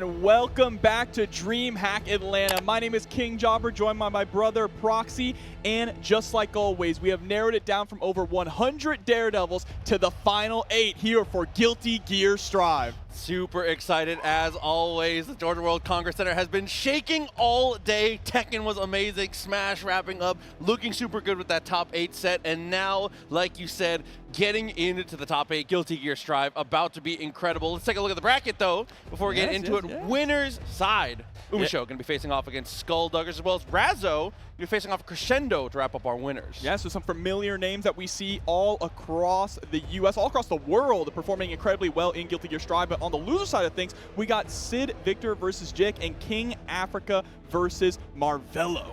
And welcome back to DreamHack Atlanta. My name is King Jobber, joined by my brother Proxy, and just like always, we have narrowed it down from over 100 Daredevils to the final 8 here for Guilty Gear Strive. Super excited as always. The Georgia World Congress Center has been shaking all day. Tekken was amazing. Smash wrapping up, looking super good with that top 8 set. And now, like you said, getting into the top 8, Guilty Gear Strive, about to be incredible. Let's take a look at the bracket though, before we get into it. Winner's side. UMISHO going to be facing off against Skullduggers, as well as Razzo going to be facing off Crescendo to wrap up our winners. Yeah, so some familiar names that we see all across the U.S., all across the world, performing incredibly well in Guilty Gear Strive. But on the loser side of things, we got Sidvictor versus Jikh and KingAfrica versus Marvelo.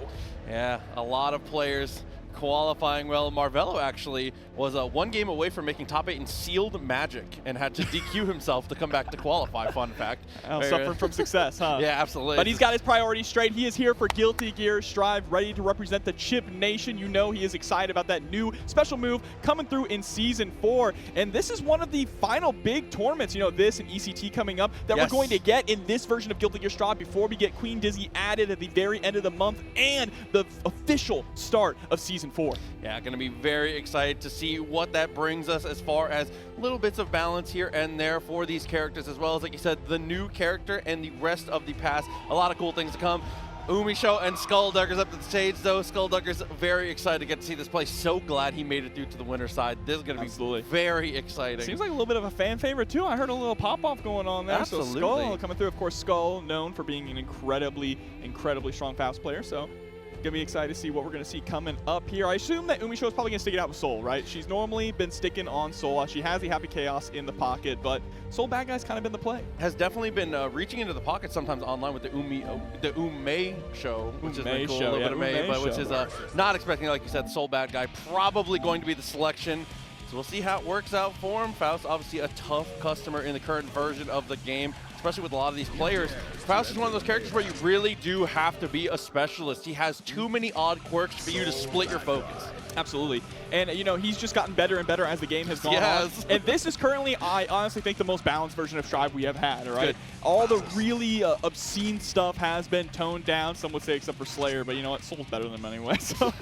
Yeah, a lot of players qualifying well. Marvelo actually was one game away from making top 8 in sealed magic and had to DQ himself to come back to qualify. Fun fact. Suffering from success, huh? Yeah, absolutely. But he's got his priorities straight. He is here for Guilty Gear Strive, ready to represent the Chipp Nation. You know he is excited about that new special move coming through in Season 4. And this is one of the final big tournaments, you know, this and ECT coming up, that we're going to get in this version of Guilty Gear Strive before we get Queen Dizzy added at the very end of the month and the official start of Season 4. Yeah, going to be very excited to see what that brings us as far as little bits of balance here and there for these characters, as well as, like you said, the new character and the rest of the past. A lot of cool things to come. UMISHO and Skullduggers up to the stage, though. Skullduggers very excited to get to see this play. So glad he made it through to the winner's side. This is going to be very exciting. Seems like a little bit of a fan favorite, too. I heard a little pop-off going on there. Absolutely. So Skull coming through. Of course, Skull known for being an incredibly strong Faust player. So gonna be excited to see what we're gonna see coming up here. I assume that UMISHO is probably gonna stick it out with Soul, right? She's normally been sticking on Soul. She has the Happy Chaos in the pocket, but Soul Badguy's kind of been the play. Has definitely been reaching into the pocket sometimes online with the UMISHO, which is really cool. A little bit of May, but which is not expecting, like you said, Soul Badguy probably going to be the selection. So we'll see how it works out for him. Faust, obviously a tough customer in the current version of the game, especially with a lot of these players. Faust is one of those characters where you really do have to be a specialist. He has too many odd quirks for you to split your focus. Absolutely. And, you know, he's just gotten better and better as the game has gone on. And this is currently, I honestly think, the most balanced version of Strive we have had, all right? Good. All the really obscene stuff has been toned down, some would say, except for Slayer, but you know what? Soul's better than him anyway, so.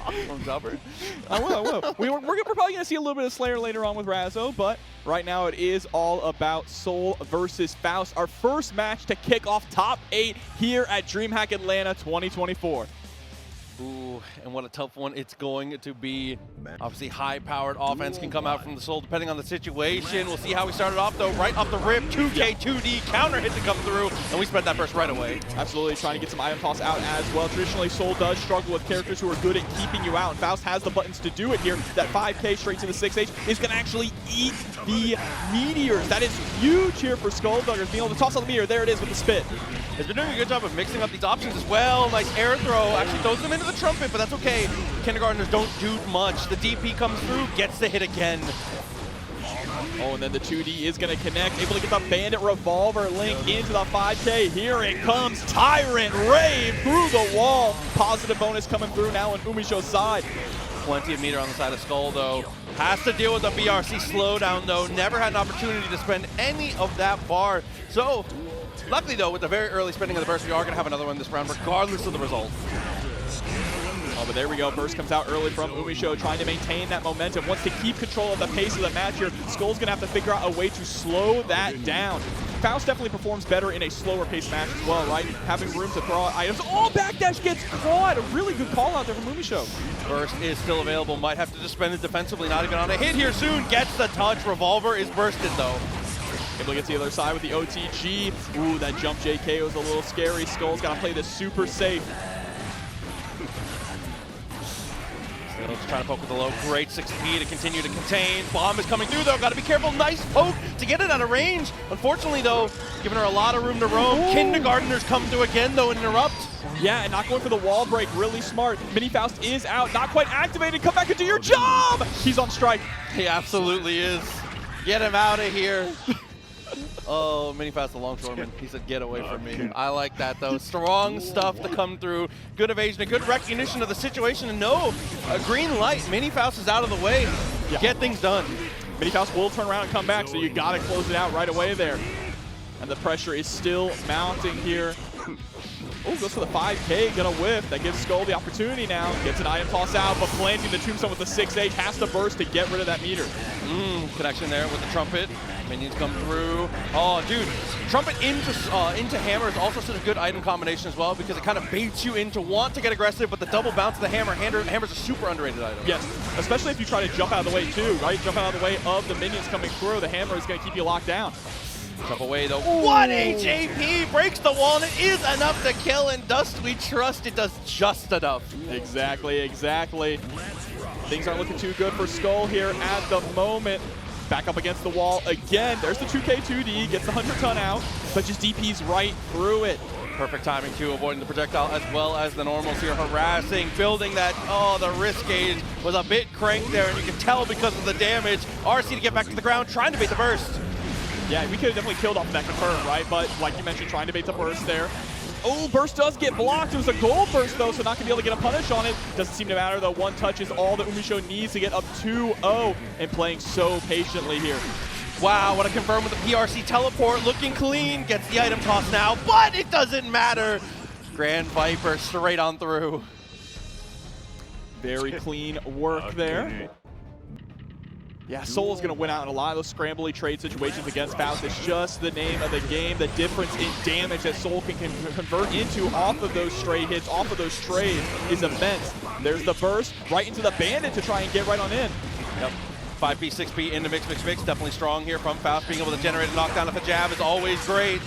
I will. We're probably going to see a little bit of Slayer later on with Razzo, but right now it is all about Soul versus Faust. Our first match to kick off top 8 here at DreamHack Atlanta 2024. Ooh, and what a tough one it's going to be. Obviously, high-powered offense can come out from the Soul depending on the situation. We'll see how we started off, though. Right off the rip, 2K, 2D, counter hit to come through, and we spent that burst right away. Absolutely, trying to get some item toss out as well. Traditionally, Soul does struggle with characters who are good at keeping you out, and Faust has the buttons to do it here. That 5K straight to the 6H is going to actually eat the meteors. That is huge here for Skullduggers, being able to toss out the meteor. There it is with the spit. Has been doing a good job of mixing up these options as well. Nice air throw. Actually throws them into the trumpet, but that's okay. Kindergartners don't do much. The DP comes through, gets the hit again. Oh, and then the 2D is going to connect. Able to get the Bandit Revolver link into the 5K. Here it comes. Tyrant Rave through the wall. Positive bonus coming through now on UMISHO's side. Plenty of meter on the side of Skull, though. Has to deal with the BRC slowdown, though. Never had an opportunity to spend any of that bar. So, luckily, though, with the very early spending of the burst, we are going to have another one this round, regardless of the result. Oh, but there we go. Burst comes out early from UMISHO, trying to maintain that momentum. Wants to keep control of the pace of the match here. Skull's going to have to figure out a way to slow that down. Faust definitely performs better in a slower pace match as well, right? Having room to throw out items. Oh, backdash gets caught. A really good call out there from UMISHO. Burst is still available. Might have to just spend it defensively. Not even on a hit here soon. Gets the touch. Revolver is bursted, though. Able to get to the other side with the OTG. Ooh, that jump JK was a little scary. Skull's got to play this super safe. Still trying to poke with the low. Great 6P to continue to contain. Bomb is coming through, though. Got to be careful. Nice poke to get it out of range. Unfortunately, though, giving her a lot of room to roam. Ooh. Kindergartners come through again, though, and interrupt. Yeah, and not going for the wall break. Really smart. Mini Faust is out. Not quite activated. Come back and do your job. He's on strike. He absolutely is. Get him out of here. Oh, Mini Faust the longshoreman. He said, get away from me. I like that, though. Strong stuff to come through. Good evasion, a good recognition of the situation, and no, a green light. Mini Faust is out of the way. Yeah. Get things done. Mini Faust will turn around and come back, so you got to close it out right away there. And the pressure is still mounting here. Oh, goes for the 5K, gonna whiff. That gives Skull the opportunity now. Gets an item toss out, but planting the tombstone with the 6H has to burst to get rid of that meter. Connection there with the trumpet. Minions come through. Oh, dude, trumpet into hammer is also such a good item combination as well because it kind of baits you into want to get aggressive, but the double bounce of the hammer, hammer's a super underrated item. Yes, especially if you try to jump out of the way too, right? Jump out of the way of the minions coming through. The hammer is gonna keep you locked down. Jump away though. 1 HAP breaks the wall, and it is enough to kill, and Dust we trust it does just enough. Exactly, exactly. Things aren't looking too good for Skull here at the moment. Back up against the wall again. There's the 2K2D, gets the 100-ton out, but just DPs right through it. Perfect timing too, avoiding the projectile as well as the normals here, harassing, building that. Oh, the risk gauge was a bit cranked there, and you can tell because of the damage. RC to get back to the ground, trying to bait the burst. Yeah, we could have definitely killed off that confirm, right? But like you mentioned, trying to bait the burst there. Oh, burst does get blocked. It was a gold burst though, so not gonna be able to get a punish on it. Doesn't seem to matter though. One touch is all that UMISHO needs to get up 2-0 and playing so patiently here. Wow, what a confirm with the PRC teleport, looking clean, gets the item toss now, but it doesn't matter. Grand Viper straight on through. Very clean work there. Yeah, Soul is going to win out in a lot of those scrambly trade situations against Faust. It's just the name of the game. The difference in damage that Soul can convert into off of those stray hits, off of those trades is immense. There's the burst right into the Bandit to try and get right on in. Yep. 5P, 6P into mix. Definitely strong here from Faust. Being able to generate a knockdown of a jab is always great.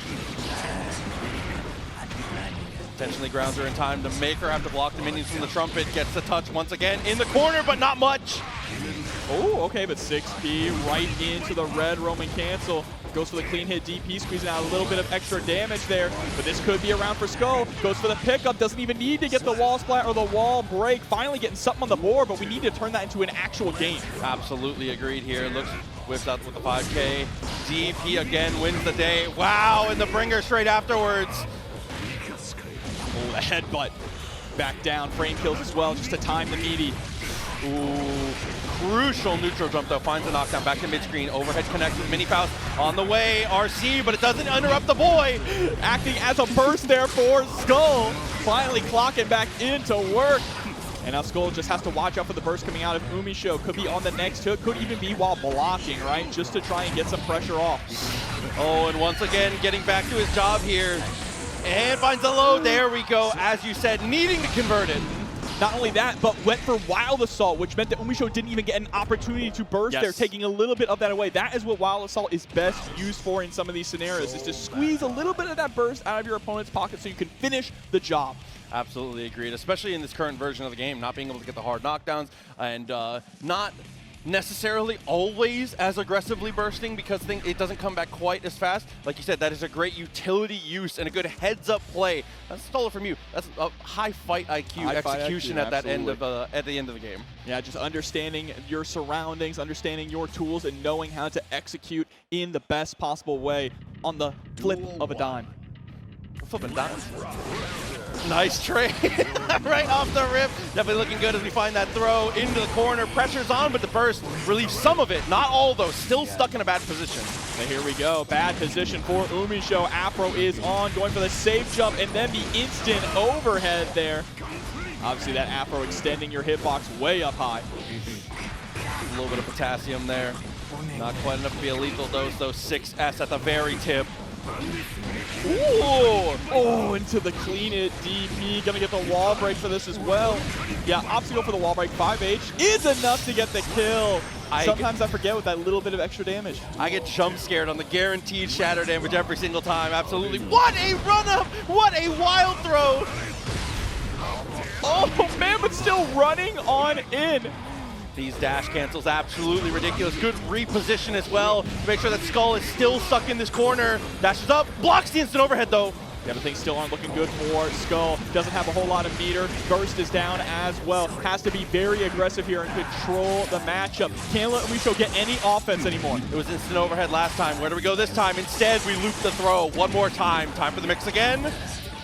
Intentionally grounds her in time to make her have to block the minions from the trumpet. Gets the touch once again in the corner, but not much. Oh, okay, but 6P right into the red Roman cancel. Goes for the clean hit DP, squeezing out a little bit of extra damage there. But this could be a round for Skull. Goes for the pickup, doesn't even need to get the wall splat or the wall break. Finally getting something on the board, but we need to turn that into an actual game. Absolutely agreed here. Looks whips out with the 5K. DP again wins the day. Wow, and the bringer straight afterwards. Oh, a headbutt. Back down, frame kills as well, just to time the meaty. Ooh, crucial neutral jump though, finds the knockdown back to mid-screen. Overhead connects with Mini Faust on the way, RC, but it doesn't interrupt the boy. Acting as a burst there for Skull. Finally clocking back into work. And now Skull just has to watch out for the burst coming out of UMISHO. Could be on the next hook, could even be while blocking, right? Just to try and get some pressure off. Oh, and once again, getting back to his job here. And finds the low, there we go, as you said, needing to convert it. Not only that, but went for Wild Assault, which meant that UMISHO didn't even get an opportunity to burst there, taking a little bit of that away. That is what Wild Assault is best used for in some of these scenarios, is to squeeze a little bit of that burst out of your opponent's pocket so you can finish the job. Absolutely agreed, especially in this current version of the game, not being able to get the hard knockdowns and not necessarily always as aggressively bursting because it doesn't come back quite as fast. Like you said, that is a great utility use and a good heads-up play. That's stolen from you. That's a high fight IQ execution at that end of at the end of the game. Yeah, just understanding your surroundings, understanding your tools, and knowing how to execute in the best possible way on the flip of a dime. Flipping dime. Nice trade right off the rip. Definitely looking good as we find that throw into the corner. Pressure's on, but the burst relieves some of it. Not all, though. Still stuck in a bad position. And here we go. Bad position for UMISHO. Afro is on, going for the safe jump, and then the instant overhead there. Obviously, that Afro extending your hitbox way up high. A little bit of potassium there. Not quite enough to be a lethal dose, though. 6S at the very tip. Ooh! Oh, into the clean it DP. Gonna get the wall break for this as well. Yeah, obstacle for the wall break. 5H is enough to get the kill. Sometimes I forget with that little bit of extra damage. I get jump scared on the guaranteed shatter damage every single time. Absolutely. What a run up! What a wild throw! Oh man, but still running on in. These dash cancels, absolutely ridiculous. Good reposition as well to make sure that Skull is still stuck in this corner. Dashes up, blocks the instant overhead though. Yeah, but things still aren't looking good for Skull. Doesn't have a whole lot of meter. Burst is down as well. Has to be very aggressive here and control the matchup. Can't let UMISHO get any offense anymore. It was instant overhead last time. Where do we go this time? Instead, we loop the throw one more time. Time for the mix again.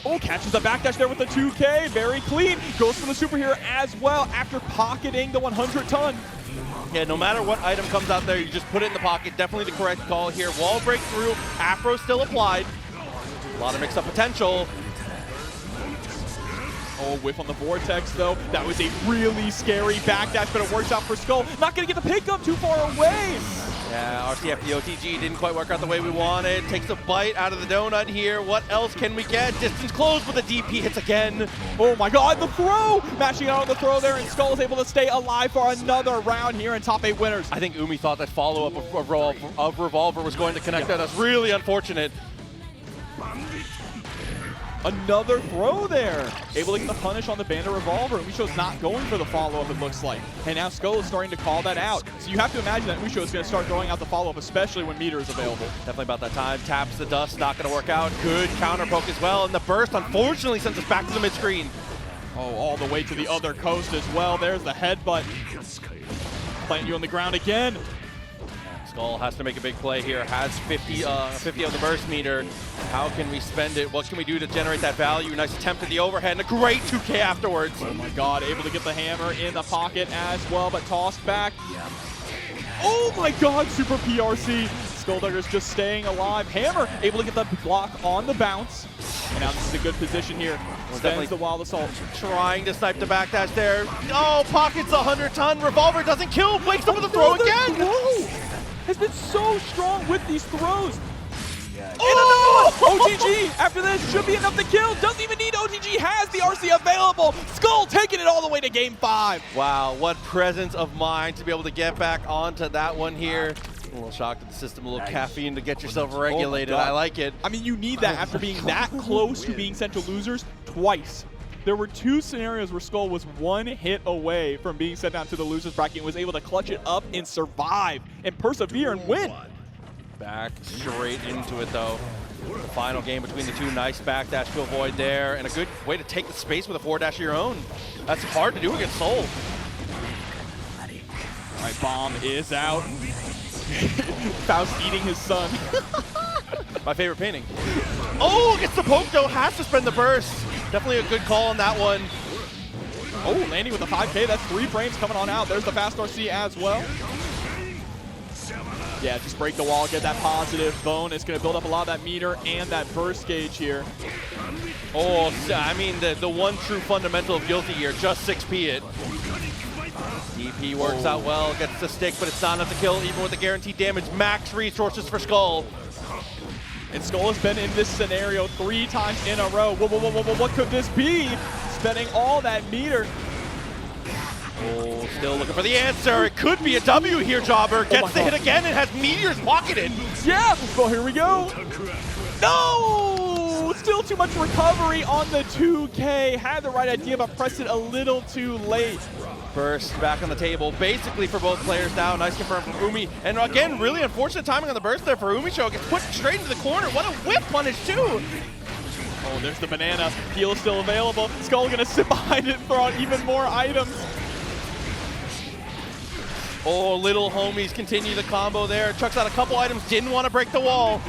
Oh, catches the backdash there with the 2K. Very clean. Goes for the super here as well after pocketing the 100-ton. Yeah, no matter what item comes out there, you just put it in the pocket. Definitely the correct call here. Wall break through. Afro still applied. A lot of mix-up potential. Oh, whiff on the Vortex, though. That was a really scary backdash, but it works out for Skull. Not going to get the pickup too far away. Yeah, RCF, the OTG didn't quite work out the way we wanted. Takes a bite out of the donut here. What else can we get? Distance closed, but the DP hits again. Oh my god, the throw! Mashing out on the throw there, and Skull is able to stay alive for another round here in top 8 winners. I think Umi thought that follow-up of Revolver was going to connect. Yeah. That's really unfortunate. Another throw there. Able to get the punish on the Bandit Revolver. UMISHO's not going for the follow-up, it looks like. And now Skull is starting to call that out. So you have to imagine that UMISHO is going to start throwing out the follow-up, especially when meter is available. Definitely about that time. Taps the dust, not going to work out. Good counter poke as well. And the burst, unfortunately, sends us back to the mid-screen. Oh, all the way to the other coast as well. There's the headbutt. Plant you on the ground again. Skull has to make a big play here. Has 50 on the burst meter. How can we spend it? What can we do to generate that value? Nice attempt at the overhead and a great 2K afterwards. Oh my god, able to get the hammer in the pocket as well, but tossed back. Oh my god, super PRC. Skulldugger's just staying alive. Hammer able to get the block on the bounce. And now this is a good position here. Spends the wild assault. Trying to snipe the backdash there. Oh, pockets 100-ton. Revolver doesn't kill. Wakes up with a throw again. Throw has been so strong with these throws. Oh! OTG after this should be enough to kill. Doesn't even need OTG. Has the RC available. Skull taking it all the way to game 5. Wow, what presence of mind to be able to get back onto that one here. A little shocked at the system, a little caffeine to get yourself regulated. I like it. I mean, you need that after being that close to being sent to losers twice. There were 2 scenarios where Skull was 1 hit away from being sent down to the losers bracket and was able to clutch it up and survive and persevere and win. Back straight into it, though. The final game between the two. Nice backdash to avoid there, and a good way to take the space with a forward dash of your own. That's hard to do against Soul. All right, bomb is out. Faust eating his son. My favorite painting. Oh, gets the poke, though. Has to spend the burst. Definitely a good call on that one. Oh, landing with a 5K. That's 3 frames coming on out. There's the fast RC as well. Yeah, just break the wall, get that positive bone. It's going to build up a lot of that meter and that burst gauge here. Oh, I mean, the one true fundamental of Guilty here, just 6P it. DP works out well, gets the stick, but it's not enough to kill, even with the guaranteed damage. Max resources for Skull. And Skull has been in this scenario 3 times in a row. What could this be? Spending all that meter. Oh, still looking for the answer. It could be a W here, Jobber. Gets the hit again and has meteors pocketed. Yeah, well, here we go. No! Still too much recovery on the 2K. Had the right idea, but pressed it a little too late. Burst back on the table, basically for both players now. Nice confirm from Umi. And again, really unfortunate timing on the burst there for UMISHO. Gets put straight into the corner. What a whip punish, too. Oh, there's the banana. Heal is still available. Skull gonna sit behind it and throw out even more items. Oh, little homies continue the combo there. Chucks out a couple items, didn't want to break the wall.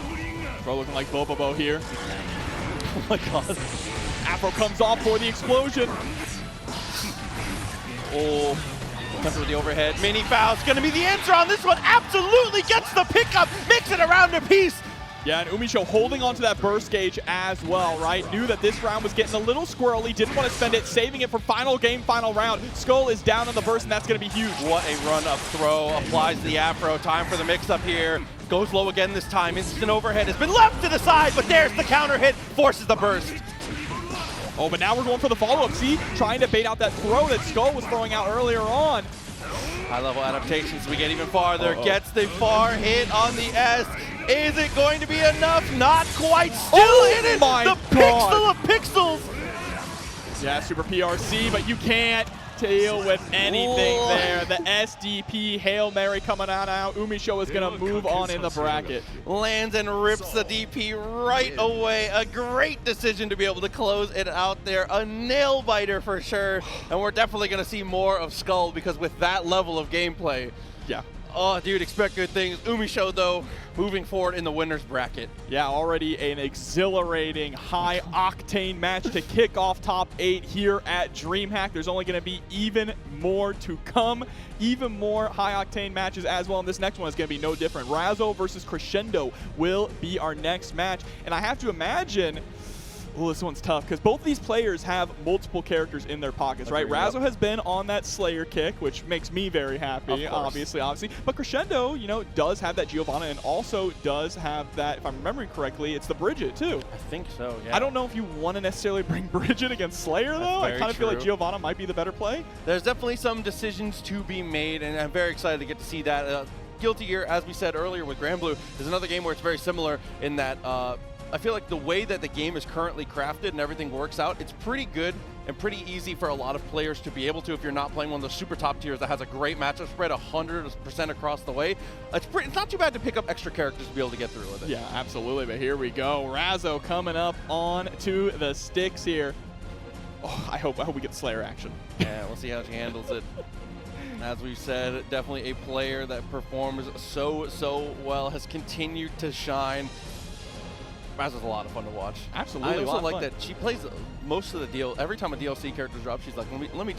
Bro looking like Bobobo here. Oh my god. Afro comes off for the explosion. Oh, comes with the overhead. Mini Faust gonna be the answer on this one. Absolutely gets the pickup, makes it around a piece. Yeah, and UMISHO holding onto that burst gauge as well, right? Knew that this round was getting a little squirrely, didn't want to spend it, saving it for final game, final round. Skull is down on the burst, and that's going to be huge. What a run-up throw. Applies the Afro. Time for the mix-up here. Goes low again this time. Instant overhead has been left to the side, but there's the counter hit. Forces the burst. Oh, but now we're going for the follow-up. See? Trying to bait out that throw that Skull was throwing out earlier on. High-level adaptations. We get even farther. Gets the far hit on the S. Is it going to be enough? Not quite. Still in it. The pixel of pixels. Yeah, super PRC, but you can't deal with anything there. The SDP Hail Mary coming on out. UMISHO is going to move on in the bracket. Lands and rips the DP right away. A great decision to be able to close it out there. A nail biter for sure. And we're definitely going to see more of Skull because with that level of gameplay, yeah, Oh, dude, expect good things. UMISHO, though, moving forward in the winner's bracket. Yeah, already an exhilarating, high-octane match to kick off top 8 here at DreamHack. There's only going to be even more to come, even more high-octane matches as well. And this next one is going to be no different. Razzo versus Crescendo will be our next match. And I have to imagine... Well, this one's tough because both of these players have multiple characters in their pockets, right? Razzo has been on that Slayer kick, which makes me very happy, obviously. But Crescendo, you know, does have that Giovanna and also does have that, if I'm remembering correctly, it's the Bridget too. I think so, yeah. I don't know if you want to necessarily bring Bridget against Slayer, though. I kind of feel like Giovanna might be the better play. There's definitely some decisions to be made, and I'm very excited to get to see that. Guilty Gear, as we said earlier with Granblue, is another game where it's very similar in that I feel like the way that the game is currently crafted and everything works out, it's pretty good and pretty easy for a lot of players to be able to, if you're not playing one of those super top tiers that has a great matchup spread 100% across the way. It's not too bad to pick up extra characters to be able to get through with it. Yeah, absolutely, but here we go. Razzo coming up on to the sticks here. Oh, I hope we get Slayer action. Yeah, we'll see how she handles it. As we said, definitely a player that performs so well, has continued to shine. Razzo's a lot of fun to watch. Absolutely, I also like that she plays most of the deal. Every time a DLC character drops, she's like, let me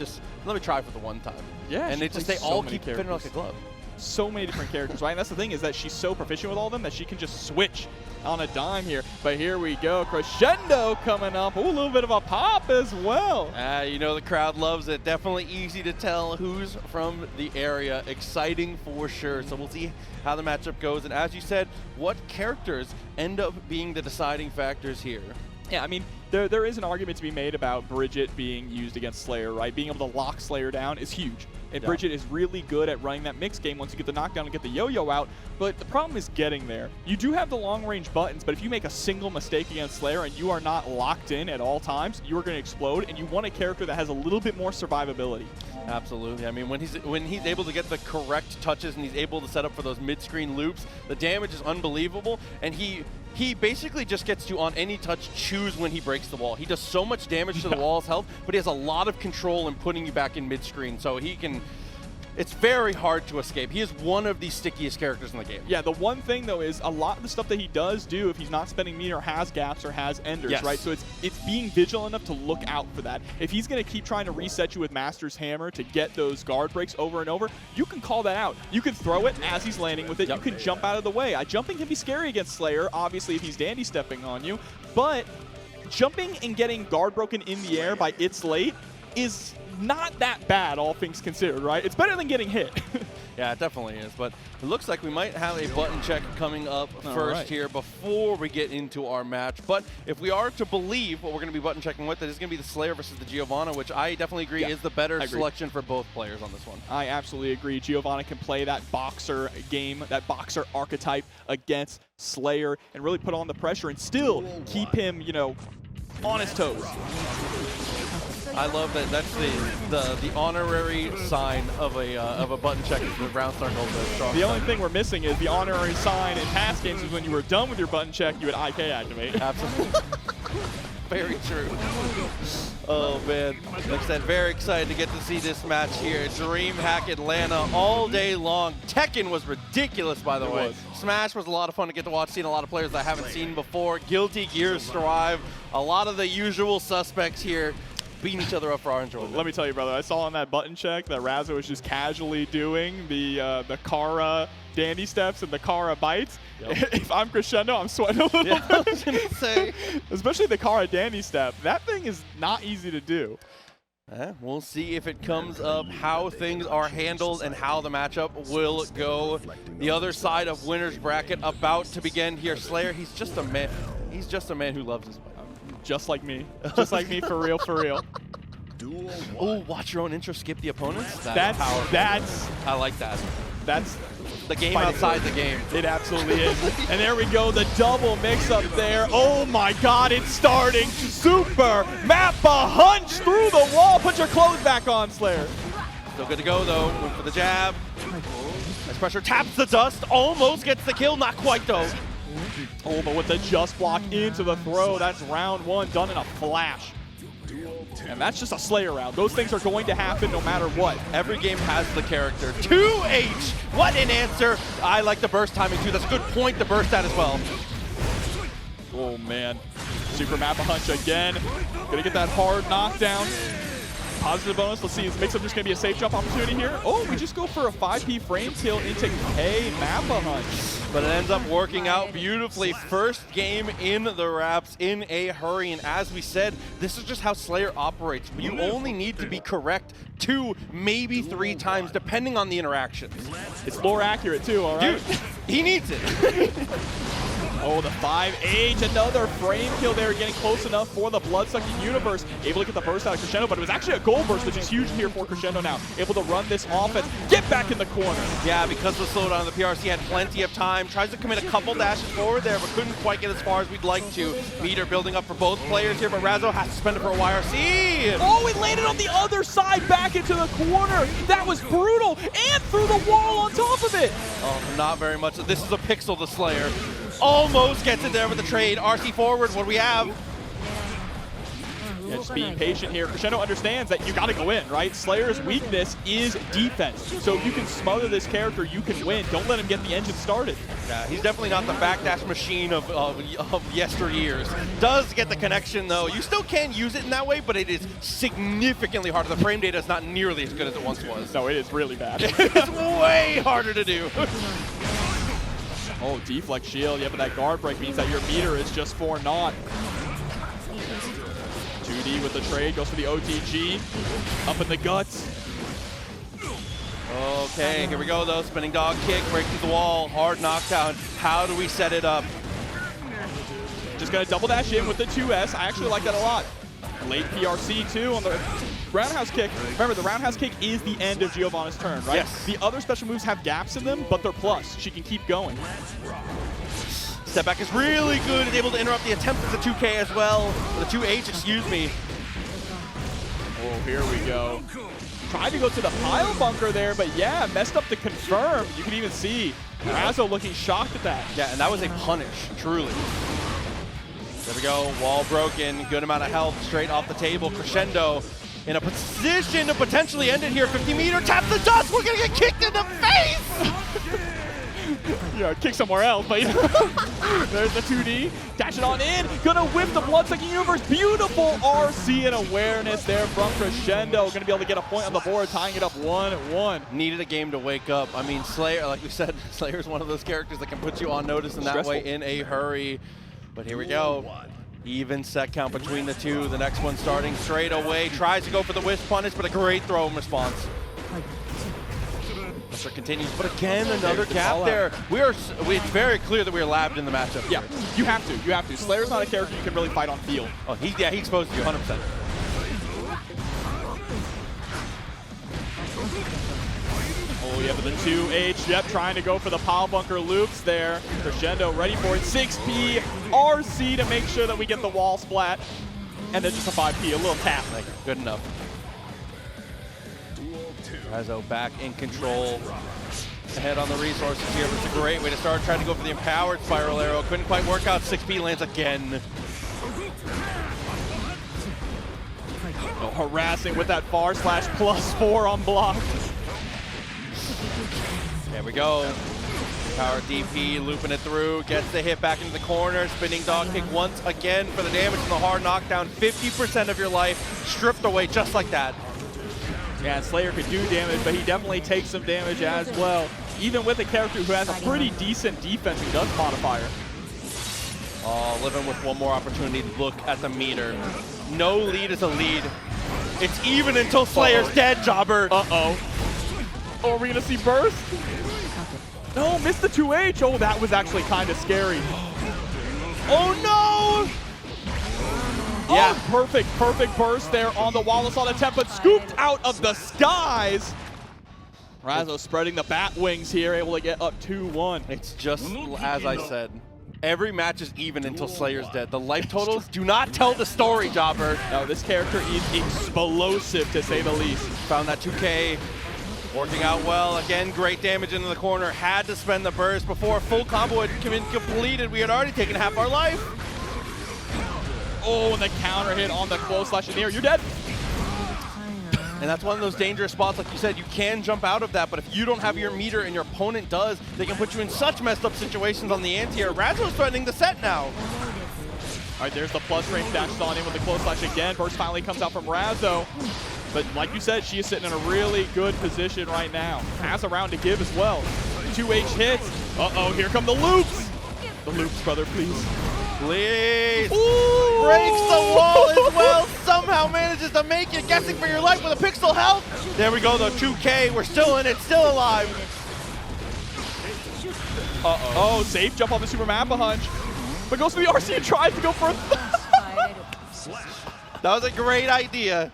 try for the one time. Yeah, and they all keep fitting like a glove. So many different characters, right? And that's the thing, is that she's so proficient with all of them that she can just switch on a dime here. But here we go, Crescendo coming up. Ooh, a little bit of a pop as well. You know the crowd loves it. Definitely easy to tell who's from the area. Exciting for sure. So we'll see how the matchup goes. And as you said, what characters end up being the deciding factors here? Yeah, I mean, there is an argument to be made about Bridget being used against Slayer, right? Being able to lock Slayer down is huge. And Bridget is really good at running that mixed game once you get the knockdown and get the yo-yo out. But the problem is getting there. You do have the long-range buttons, but if you make a single mistake against Slayer and you are not locked in at all times, you are going to explode, and you want a character that has a little bit more survivability. Absolutely. I mean, when he's able to get the correct touches and he's able to set up for those mid-screen loops, the damage is unbelievable, and he basically just gets to, on any touch, choose when he breaks the wall. He does so much damage to the wall's health, but he has a lot of control in putting you back in mid-screen, so he can... It's very hard to escape. He is one of the stickiest characters in the game. Yeah, the one thing, though, is a lot of the stuff that he does do, if he's not spending meter, has gaps or has enders, right? So it's being vigilant enough to look out for that. If he's going to keep trying to reset you with Master's Hammer to get those guard breaks over and over, you can call that out. You can throw it as he's landing with it. You can jump out of the way. Jumping can be scary against Slayer, obviously, if he's dandy stepping on you. But jumping and getting guard broken in the air by It's Late is not that bad, all things considered, right? It's better than getting hit. Yeah, it definitely is. But it looks like we might have a button check coming up first here before we get into our match. But if we are to believe what we're going to be button checking with, it is going to be the Slayer versus the Giovanna, which I definitely agree is the better selection for both players on this one. I absolutely agree. Giovanna can play that boxer game, that boxer archetype against Slayer and really put on the pressure and still keep him, you know, on his toes. I love that. That's the honorary sign of a button check is the round circle. The only thing we're missing is the honorary sign in past games is when you were done with your button check, you would IK activate. Absolutely. Very true. Oh man, like I said, very excited to get to see this match here at DreamHack Atlanta all day long. Tekken was ridiculous, by the way. Smash was a lot of fun to get to watch, seeing a lot of players that I haven't seen before. Guilty Gear Strive, a lot of the usual suspects here, beating each other up for our enjoyment. Let me tell you, brother, I saw on that button check that Razzo was just casually doing the Kara dandy steps and the Kara bites. If I'm Crescendo, I'm sweating a little bit. I was going to say. Especially the Kara dandy step. That thing is not easy to do. We'll see if it comes up, how things are handled, and how the matchup will go. The other side of winner's bracket about to begin here. Slayer, he's just a man. He's just a man who loves his fight. Just like me. Just like me, for real, for real. Oh, watch your own intro, skip the opponents? That's I like that. That's the game outside the game. It absolutely is. And there we go, the double mix-up there. Oh my God, it's starting. Super Mappa hunch through the wall. Put your clothes back on, Slayer. Still good to go, though. Went for the jab. Nice pressure. Taps the dust. Almost gets the kill. Not quite, though. Oh, but with the just block into the throw, that's round one done in a flash. And that's just a Slayer round. Those things are going to happen no matter what. Every game has the character. 2H! What an answer! I like the burst timing too. That's a good point to burst at as well. Oh man. Super Mappa Hunch again. Gonna get that hard knockdown. Positive bonus. Let's see. Is Mix-Up just going to be a safe jump opportunity here? Oh, we just go for a 5P frame kill into K Mappa Hunch. But it ends up working out beautifully. First game in the wraps in a hurry. And as we said, this is just how Slayer operates. You only need to be correct 2, maybe 3 times, depending on the interactions. It's lore accurate too, all right? Dude, he needs it. Oh, the 5H, another frame kill there, getting close enough for the Bloodsucking Universe. Able to get the burst out of Crescendo, but it was actually a gold burst, which is huge here for Crescendo now. Able to run this offense, get back in the corner. Yeah, because of the slowdown, the PRC had plenty of time. Tries to commit a couple dashes forward there, but couldn't quite get as far as we'd like to. Meter building up for both players here, but Razzo has to spend it for a YRC. Oh, it landed on the other side, back into the corner. That was brutal, and through the wall on top of it. Oh, not very much. This is a pixel to Slayer. Almost gets it there with the trade. RC forward, what do we have? Yeah, just being patient here. Crescendo understands that you got to go in, right? Slayer's weakness is defense. So if you can smother this character, you can win. Don't let him get the engine started. Yeah, he's definitely not the backdash machine of yesteryears. Does get the connection, though. You still can use it in that way, but it is significantly harder. The frame data is not nearly as good as it once was. No, it is really bad. It's way harder to do. Oh, deflect shield. Yeah, but that guard break means that your meter is just for naught. 2D with the trade, goes for the OTG. Up in the guts. Okay, here we go though. Spinning dog kick, break through the wall, hard knockdown. How do we set it up? Just gonna double dash in with the 2S. I actually like that a lot. Late PRC too on the roundhouse kick. Remember, the roundhouse kick is the end of Giovanna's turn, right? Yes. The other special moves have gaps in them, but they're plus. She can keep going. Step back is really good. It's able to interrupt the attempt of the 2K as well. The 2H, excuse me. Oh, here we go. Tried to go to the pile bunker there, but yeah, messed up the confirm. You can even see Razzo looking shocked at that. Yeah, and that was a punish, truly. There we go, wall broken, good amount of health straight off the table. Crescendo in a position to potentially end it here. 50 meter, tap the dust, we're gonna get kicked in the face! Yeah, kick somewhere else, but there's the 2D. Dash it on in, gonna whip the Bloodsucking Universe. Beautiful RC and awareness there from Crescendo. Gonna be able to get a point on the board, tying it up 1-1. Needed a game to wake up. I mean, Slayer, like we said, Slayer is one of those characters that can put you on notice in that way in a hurry. But here we go. Even set count between the two. The next one starting straight away. Tries to go for the Wisp punish, but a great throw in response. Pressure continues, but again, another gap there. It's very clear that we are labbed in the matchup. Yeah, you have to. You have to. Slayer's not a character you can really fight on field. Oh, he exposed you 100%. Oh, yeah, but the 2H, yep, trying to go for the pile bunker loops there. Crescendo ready for it. 6P, RC to make sure that we get the wall splat. And then just a 5P, a little tap. Good enough. Razzo back in control. Ahead on the resources here, but it's a great way to start. Trying to go for the empowered spiral arrow. Couldn't quite work out. 6P lands again. Oh, harassing with that far slash +4 on block. There we go. Power DP, looping it through, gets the hit back into the corner, spinning dog kick once again for the damage and the hard knockdown. 50% of your life stripped away just like that. Yeah, Slayer could do damage, but he definitely takes some damage as well. Even with a character who has a pretty decent defense and does modifier. Oh, living with one more opportunity. Look at the meter. No lead is a lead. It's even until Slayer's dead, Jobber. Uh-oh. Oh, are we gonna see burst? No, missed the 2H. Oh, that was actually kind of scary. Oh no! Yeah, oh, perfect burst there on the Wallace on the Tampa, scooped out of the skies. Razzo spreading the bat wings here, able to get up 2-1. It's just as I said. Every match is even until Slayer's dead. The life totals do not tell the story, Jobber. No, this character is explosive to say the least. Found that 2K. Working out well. Again, great damage into the corner. Had to spend the burst before a full combo had been completed. We had already taken half our life. Oh, and the counter hit on the close slash in the air. You're dead. And that's one of those dangerous spots, like you said, you can jump out of that, but if you don't have your meter and your opponent does, they can put you in such messed up situations on the anti-air. Razzo is threatening the set now. All right, there's the plus range dashes on in with the close slash again. Burst finally comes out from Razzo. But like you said, she is sitting in a really good position right now. Has a round to give as well. 2H hits. Uh-oh, here come the loops. The loops, brother, please. Please. Ooh. Breaks the wall as well. Somehow manages to make it. Guessing for your life with a pixel health. There we go, though. 2K. We're still in it. Still alive. Uh-oh. Oh, safe jump on the Super Mappa Hunch. But goes to the RC and tries to go for a That was a great idea.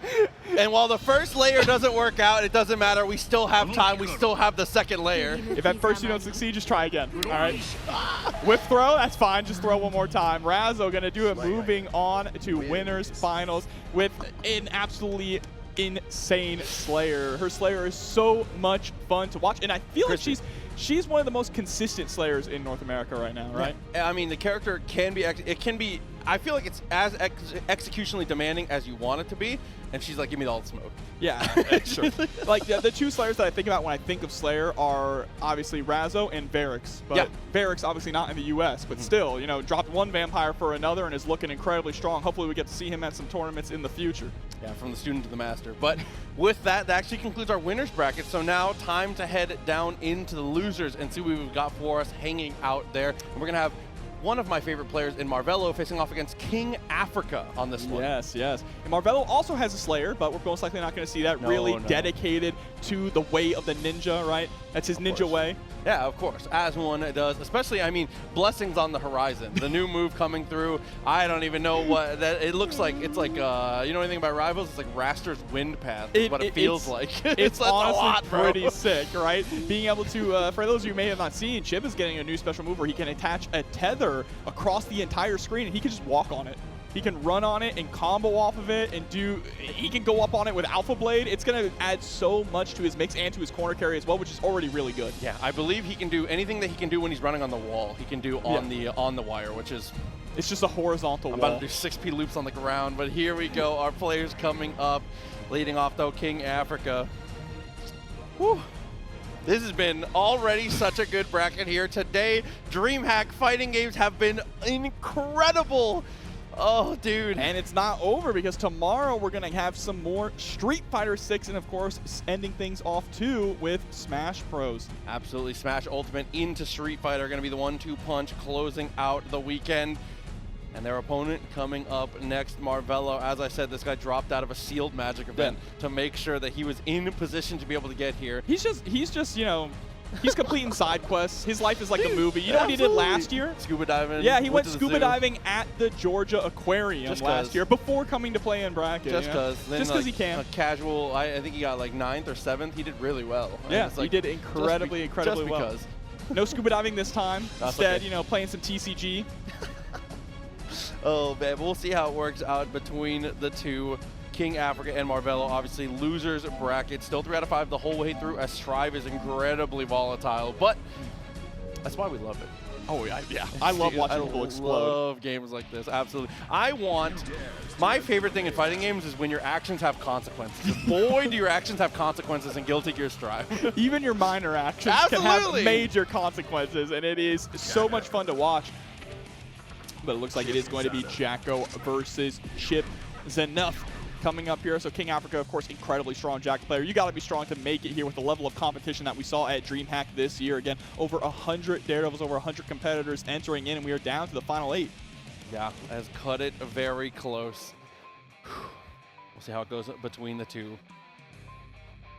And while the first layer doesn't work out, it doesn't matter. We still have time. We still have the second layer. If at first you don't succeed, just try again. All right. Whip throw, that's fine. Just throw one more time. Razzo going to do it. Moving on to winners finals with an absolutely insane Slayer. Her Slayer is so much fun to watch. And I feel like she's one of the most consistent Slayers in North America right now, right? I mean, the character can be, I feel like it's as executionally demanding as you want it to be, and she's like, give me all the smoke. Yeah, sure. Like the two Slayers that I think about when I think of Slayer are obviously Razzo and Varix. But Varix obviously not in the US, but still, you know, dropped one vampire for another and is looking incredibly strong. Hopefully we get to see him at some tournaments in the future. Yeah, from the student to the master. But with that, that actually concludes our winners bracket. So now time to head down into the losers and see what we've got for us hanging out there. And we're going to have one of my favorite players in Marvelo facing off against KingAfrica on this one. Yes, yes. And Marvelo also has a Slayer, but we're most likely not going to see that dedicated to the way of the ninja, right? That's his ninja way. Yeah, of course, as one does. Especially, I mean, Blessings on the horizon. The new move coming through. I don't even know what that it looks like. It's like, you know anything about Rivals? It's like Raster's Wind Path is what it feels like. It's honestly pretty sick, right? Being able to, for those of you who may have not seen, Chipp is getting a new special move where he can attach a tether across the entire screen and he can just walk on it. He can run on it and combo off of it and he can go up on it with Alpha Blade. It's going to add so much to his mix and to his corner carry as well, which is already really good. Yeah, I believe he can do anything that he can do when he's running on the wall. He can do on the wire, which is... It's just a horizontal wall. I'm about to do 6P loops on the ground, but here we go. Our players coming up. Leading off, though, KingAfrica. Whew. This has been already such a good bracket here. Today, DreamHack fighting games have been incredible. Oh, dude. And it's not over because tomorrow we're going to have some more Street Fighter 6 and, of course, ending things off, too, with Smash Bros. Absolutely. Smash Ultimate into Street Fighter going to be the 1-2 punch closing out the weekend. And their opponent coming up next, Marvelo. As I said, this guy dropped out of a sealed Magic event to make sure that he was in position to be able to get here. He's just, you know... He's completing side quests. His life is like a movie. You know what he did last year? Scuba diving. Yeah, he went scuba diving at the Georgia Aquarium last year before coming to play in bracket. Just because. Just because he can. A casual, I think he got like 9th or 7th. He did really well. Yeah, he did incredibly well. No scuba diving this time. Instead, you know, playing some TCG. Oh, man. We'll see how it works out between the two. KingAfrica and Marvelo, obviously losers bracket, still 3 out of 5 the whole way through, as Strive is incredibly volatile, but that's why we love it. Oh yeah, I love watching people explode. I love games like this, absolutely. My favorite thing in fighting games is when your actions have consequences. Boy, do your actions have consequences in Guilty Gear Strive. Even your minor actions can have major consequences, and it is so much fun to watch. But it looks like it is going to be Jacko versus Chipp. Zanuff coming up here. So KingAfrica, of course, incredibly strong Jack player. You got to be strong to make it here with the level of competition that we saw at DreamHack this year. Again, over 100 Daredevils, over 100 competitors entering in, and we are down to the final 8. Yeah, has cut it very close. We'll see how it goes between the two.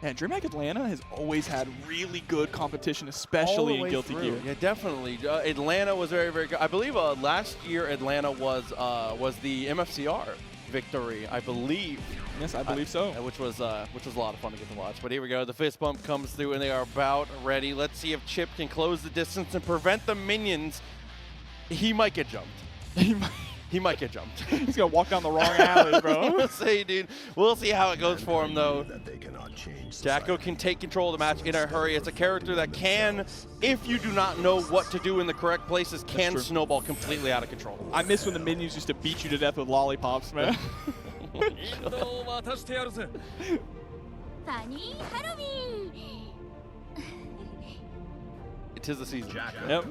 And DreamHack Atlanta has always had really good competition, especially in Guilty Gear. Yeah, definitely. Atlanta was very, very good. I believe last year Atlanta was the MFCR victory, I believe. Yes, I believe so. Which was a lot of fun to get to watch. But here we go. The fist bump comes through, and they are about ready. Let's see if Chipp can close the distance and prevent the minions. He might get jumped. He might get jumped. He's going to walk down the wrong alley, bro. We'll see, dude. We'll see how it goes for him, though. Jacko can take control of the match in a hurry. It's a character that can, if you do not know what to do in the correct places, can snowball completely out of control. I miss when the minions used to beat you to death with lollipops, man. It is the season. Yep.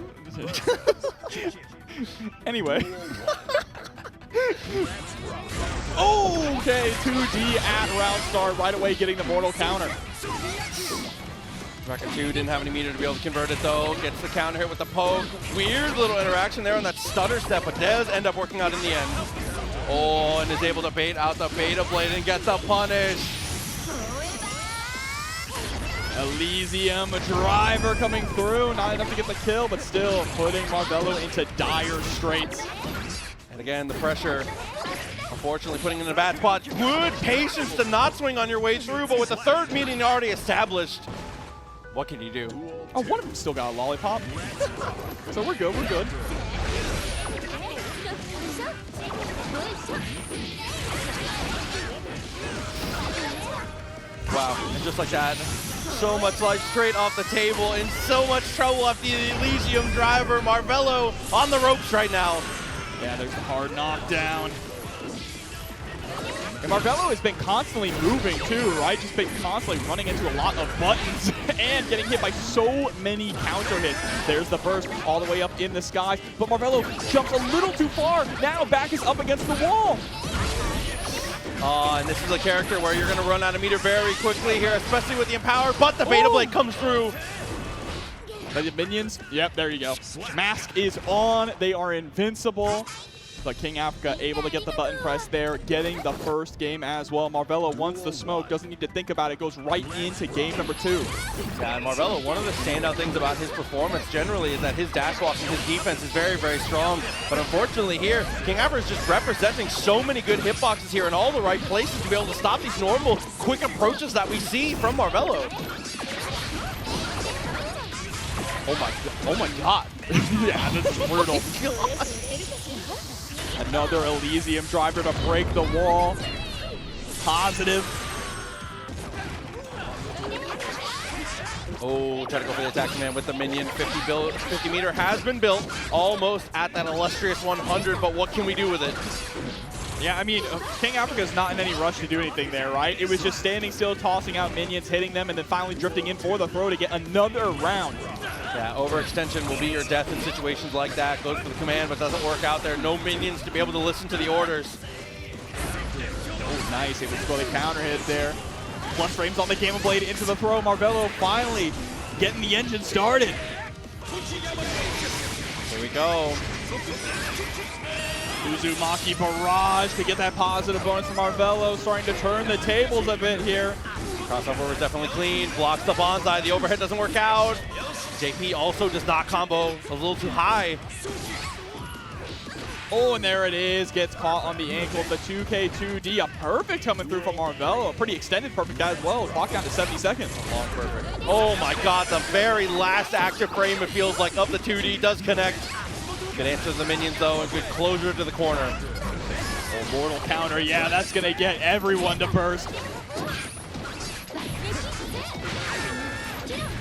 Anyway. Okay, 2D at round start, right away getting the mortal counter. Record 2 didn't have any meter to be able to convert it though. Gets the counter hit with the poke. Weird little interaction there on that stutter step, but does end up working out in the end. Oh, and is able to bait out the beta blade and gets the punish. Elysium driver coming through, not enough to get the kill, but still putting Marvelo into dire straits. And again, the pressure, unfortunately putting him in a bad spot. Good patience to not swing on your way through, but with the third meeting already established, what can you do? Oh, one of them still got a lollipop. So we're good, we're good. Wow, and just like that, so much life straight off the table, in so much trouble after the Elysium driver. Marvelo on the ropes right now. Yeah, there's a hard knockdown. And Marvelo has been constantly moving too, right? Just been constantly running into a lot of buttons and getting hit by so many counter hits. There's the burst all the way up in the skies, but Marvelo jumps a little too far. Now back is up against the wall. And this is a character where you're going to run out of meter very quickly here, especially with the Empower, but the Beta Blade comes through. The minions, yep, there you go. Mask is on, they are invincible. But KingAfrica able to get the button press there, getting the first game as well. Marvelo wants the smoke, doesn't need to think about it, goes right into game number 2. Yeah, and Marvelo, one of the standout things about his performance generally is that his dash walk and his defense is very, very strong. But unfortunately here, KingAfrica is just representing so many good hitboxes here in all the right places to be able to stop these normal, quick approaches that we see from Marvelo. Oh my god. Yeah, this is brutal. Another Elysium driver to break the wall. Positive. Oh, try to go for the attack command with the minion. 50 meter has been built, almost at that illustrious 100, but what can we do with it? Yeah, I mean, KingAfrica is not in any rush to do anything there, right? It was just standing still, tossing out minions, hitting them, and then finally drifting in for the throw to get another round. Yeah, overextension will be your death in situations like that. Goes for the command, but doesn't work out there. No minions to be able to listen to the orders. Oh, nice. It was for the counter hit there. Plus frames on the Gamma Blade into the throw. Marvelo finally getting the engine started. Here we go. Uzumaki barrage to get that positive bonus from Marvelo, starting to turn the tables a bit here. Crossover was definitely clean, blocks the bonsai, the overhead doesn't work out. JP also does not combo, a little too high. Oh, and there it is, gets caught on the ankle. The 2K2D, a perfect coming through from Marvelo, a pretty extended perfect as well. Clock down to 70 seconds. Long perfect. Oh my god, the very last active frame it feels like of the 2D does connect. Good answer to the minions though, and good closure to the corner. Oh, mortal counter, yeah, that's gonna get everyone to burst.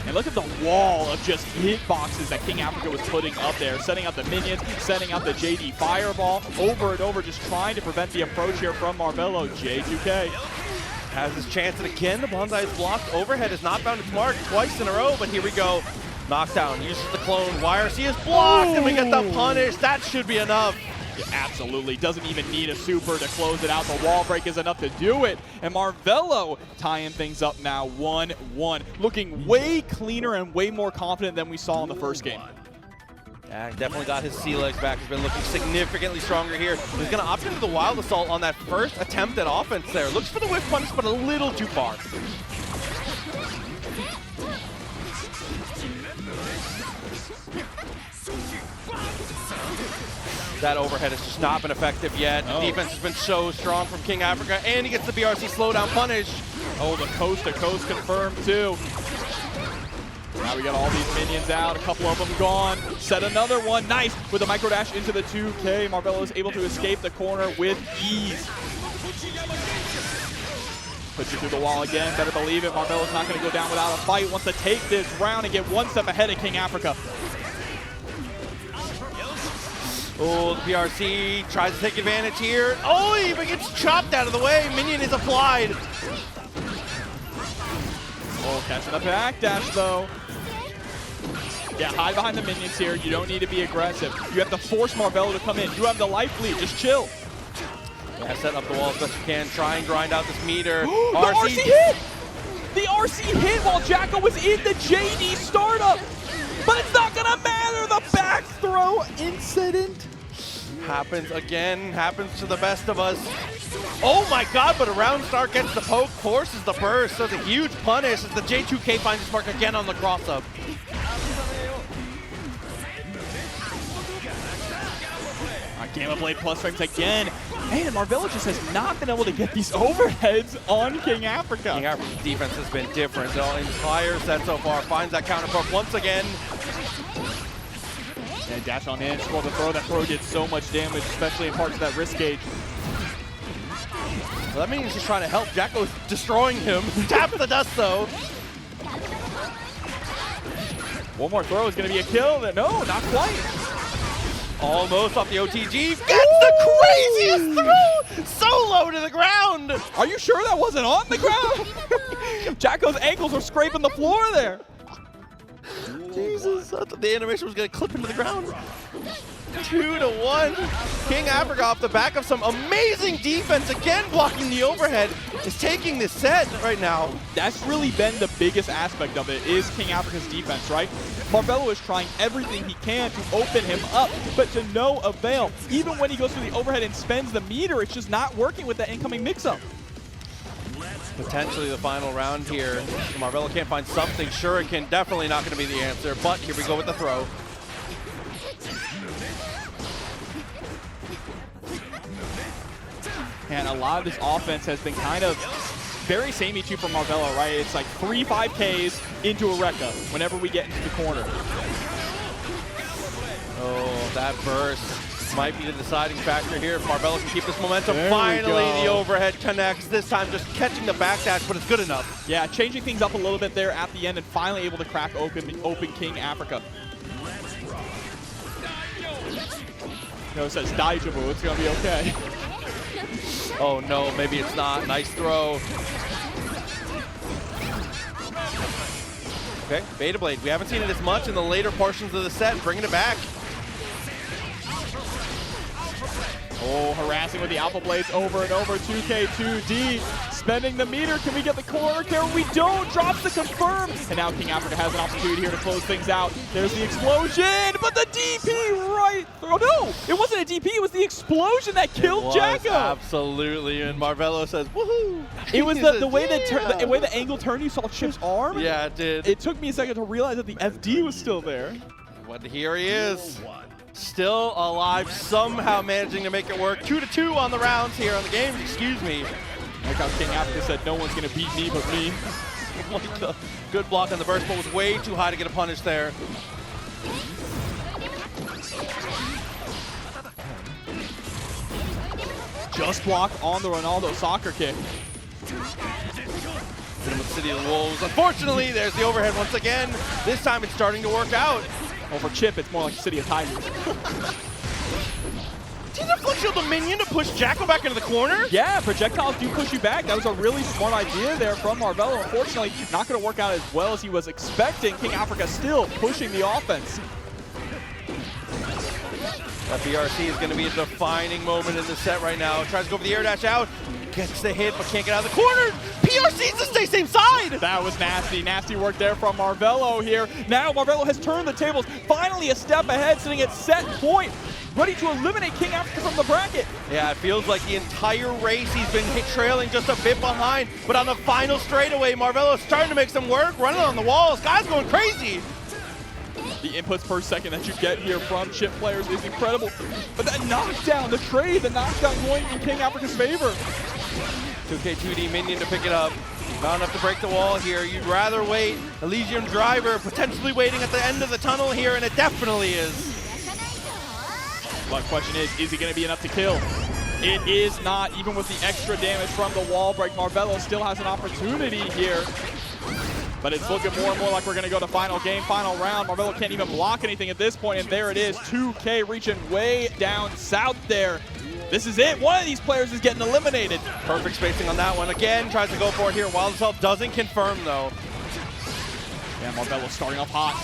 And look at the wall of just hitboxes that KingAfrica was putting up there, setting up the minions, setting up the JD Fireball, over and over, just trying to prevent the approach here from Marvelo. J2K has his chance, and again, the bonsai is blocked. Overhead has not found its mark twice in a row, but here we go. Knockdown, uses the clone. YRC is blocked, and we get the punish. That should be enough. Yeah, absolutely. Doesn't even need a super to close it out. The wall break is enough to do it. And Marvelo tying things up now 1-1. Looking way cleaner and way more confident than we saw in the first game. Yeah, definitely got his sea legs back. He's been looking significantly stronger here. He's going to opt into the Wild Assault on that first attempt at offense there. Looks for the whiff punish, but a little too far. That overhead has just not been effective yet. The defense has been so strong from KingAfrica, and he gets the BRC slowdown punish. Oh, the coast to coast confirmed too. Now we got all these minions out, a couple of them gone. Set another one, nice, with a micro dash into the 2K. Marvelo is able to escape the corner with ease. Puts you through the wall again, better believe it. Marvelo's not gonna go down without a fight. Wants to take this round and get one step ahead of KingAfrica. Oh, the PRC tries to take advantage here. Oh, he gets chopped out of the way. Minion is applied. Oh, catching the backdash though. Yeah, hide behind the minions here. You don't need to be aggressive. You have to force Marvelo to come in. You have the life lead. Just chill. Yeah, set up the wall as best you can. Try and grind out this meter. The RC hit! The RC hit while Jacko was in the JD startup. But it's not gonna matter. The back throw incident. Happens again. Happens to the best of us. Oh my god, but a round start gets the poke, forces the burst. Does a huge punish as the J2K finds his mark again on the cross-up. Gamma Blade plus frames again. Man, Marvelo just has not been able to get these overheads on KingAfrica. KingAfrica's defense has been different the entire set so far. Finds that counter poke once again. And dash on in, score the throw. That throw did so much damage, especially in parts of that wrist gauge. Well, that means he's just trying to help. Jacko's destroying him. Tap the dust though. One more throw is going to be a kill. No, not quite. Almost off the OTG. Gets the craziest throw! So low to the ground! Are you sure that wasn't on the ground? Jacko's ankles were scraping the floor there. Jesus, I thought the animation was going to clip into the ground. 2-1. KingAfrica off the back of some amazing defense, again blocking the overhead, is taking this set right now. That's really been the biggest aspect of it, is KingAfrica's defense, right? Marvelo is trying everything he can to open him up, but to no avail. Even when he goes through the overhead and spends the meter, it's just not working with that incoming mix-up. Potentially the final round here. Marvelo can't find something. Shuriken definitely not going to be the answer, but here we go with the throw. And a lot of this offense has been kind of very samey too for Marvelo, right? It's like 3 5Ks into a Rekka whenever we get into the corner. Oh, that burst might be the deciding factor here. If Marvelo can keep this momentum, There finally the overhead connects. This time just catching the backdash, but it's good enough. Yeah, changing things up a little bit there at the end and finally able to crack open KingAfrica. No, it says Daijabu, it's going to be okay. Oh no, maybe it's not. Nice throw. Okay, Beta Blade. We haven't seen it as much in the later portions of the set. Bringing it back. Oh, harassing with the Alpha Blades over and over. 2K2D spending the meter. Can we get the corner kill? We don't. Drops the confirm. And now KingAfrica has an opportunity here to close things out. There's the explosion, but the DP right through. Oh, no, it wasn't a DP. It was the explosion that killed Jacko. Absolutely. And Marvelo says, woohoo. It was the way the way the angle turned. You saw Chipp's arm. Yeah, it did. It took me a second to realize that the FD was still there. But here he is. Still alive, somehow managing to make it work. 2-2 on the rounds here on the game, excuse me. Like how KingAfrica said, no one's gonna beat me but me. Like the good block on the burst, but was way too high to get a punish there. Just block on the Ronaldo soccer kick. City of the Wolves. Unfortunately, there's the overhead once again. This time it's starting to work out. Well, for Chipp, it's more like City of Tigers. Did a flex shield the minion to push Jacko back into the corner? Yeah, projectiles do push you back. That was a really smart idea there from Marvelo. Unfortunately, not going to work out as well as he was expecting. KingAfrica still pushing the offense. That BRC is going to be a defining moment in the set right now. Tries to go for the air dash out. Gets the hit, but can't get out of the corner. PRC's to stay same side. That was nasty. Nasty work there from Marvelo here. Now Marvelo has turned the tables. Finally a step ahead, sitting at set point. Ready to eliminate KingAfrica from the bracket. Yeah, it feels like the entire race he's been trailing just a bit behind. But on the final straightaway, Marvelo's starting to make some work, running on the walls. Guy's going crazy. The inputs per second that you get here from Chipp players is incredible. But that knockdown, the trade, the knockdown going in KingAfrica's favor. 2K2D minion to pick it up. Not enough to break the wall here. You'd rather wait. Elysium Driver potentially waiting at the end of the tunnel here, and it definitely is. But the question is he going to be enough to kill? It is not, even with the extra damage from the wall break. Marvelo still has an opportunity here. But it's looking more and more like we're going to go to final game, final round. Marvelo can't even block anything at this point, and there it is. 2K reaching way down south there. This is it. One of these players is getting eliminated. Perfect spacing on that one. Again, tries to go for it here. Wild as Hell doesn't confirm, though. Yeah, Marvelo starting off hot.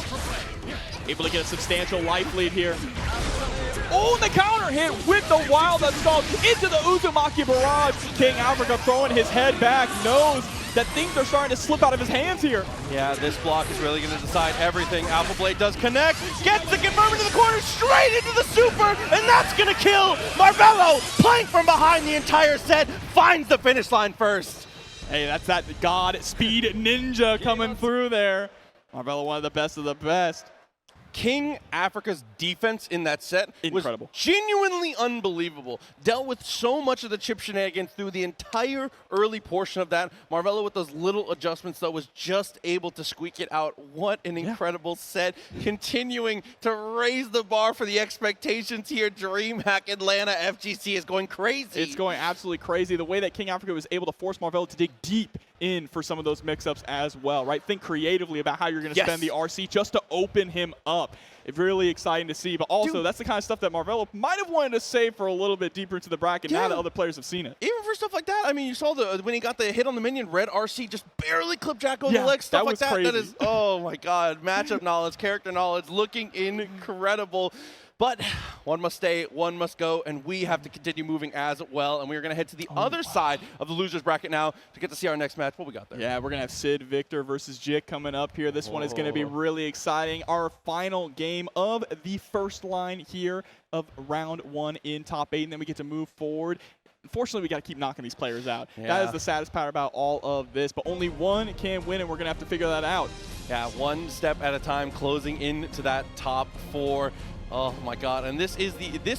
Able to get a substantial life lead here. Oh, the counter hit with the wild assault into the Uzumaki barrage. KingAfrica throwing his head back, knows that things are starting to slip out of his hands here. Yeah, this block is really going to decide everything. Alpha Blade does connect, gets the confirm into the corner, straight into the super, and that's going to kill Marvelo. Playing from behind the entire set, finds the finish line first. Hey, that's that God speed ninja coming through there. Marvelo, one of the best. KingAfrica's defense in that set incredible. Was genuinely unbelievable. Dealt with so much of the Chipp shenanigans through the entire early portion of that. Marvelo with those little adjustments, though, was just able to squeak it out. What an incredible set. Continuing to raise the bar for the expectations here. DreamHack Atlanta FGC is going crazy. It's going absolutely crazy. The way that KingAfrica was able to force Marvelo to dig deep in for some of those mix-ups as well, right? Think creatively about how you're going to spend the RC just to open him up. It's really exciting to see, but also that's the kind of stuff that Marvelo might have wanted to save for a little bit deeper into the bracket now that other players have seen it. Even for stuff like that, I mean, you saw when he got the hit on the minion, red RC just barely clipped Jacko in the leg, stuff like that. Crazy. That is, oh my God, matchup knowledge, character knowledge, looking incredible. But one must stay, one must go, and we have to continue moving as well. And we're going to head to the other side of the losers bracket now to get to see our next match. What we got there? Yeah, we're going to have Sidvictor versus Jikh coming up here. This one is going to be really exciting. Our final game of the first line here of round 1 in top 8, and then we get to move forward. Unfortunately, we got to keep knocking these players out. Yeah. That is the saddest part about all of this, but only one can win, and we're going to have to figure that out. Yeah, one step at a time, closing into that top 4. Oh my God, and this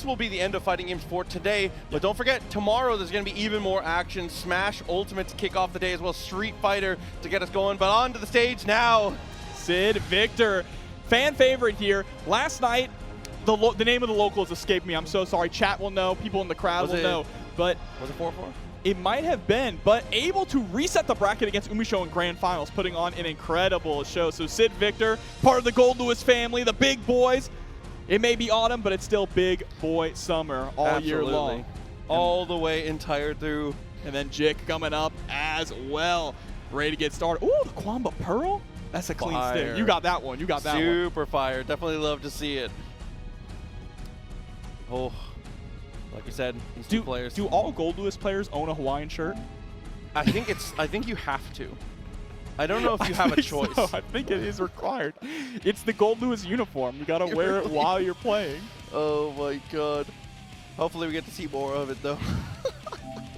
will be the end of fighting games for today, but don't forget, tomorrow there's gonna be even more action. Smash Ultimate to kick off the day as well, Street Fighter to get us going, but on to the stage now. Sidvictor, fan favorite here. Last night, the name of the locals escaped me, I'm so sorry. Chat will know, people in the crowd will know, but was it 4-4? It might have been, but able to reset the bracket against UMISHO in Grand Finals, putting on an incredible show. So Sidvictor, part of the Gold Lewis family, the big boys. It may be autumn, but it's still big boy summer all year long. All the way entire through. And then Jikh coming up as well. Ready to get started. Ooh, the Kwamba Pearl? That's a clean stick. You got that one. You got that one. Super fire. Definitely love to see it. Oh, like you said, these two players. Do all Gold Lewis players own a Hawaiian shirt? I think you have to. I don't know if you have a choice. So. I think it is required. It's the Gold Lewis uniform. You got to wear it while you're playing. Oh my God. Hopefully we get to see more of it though.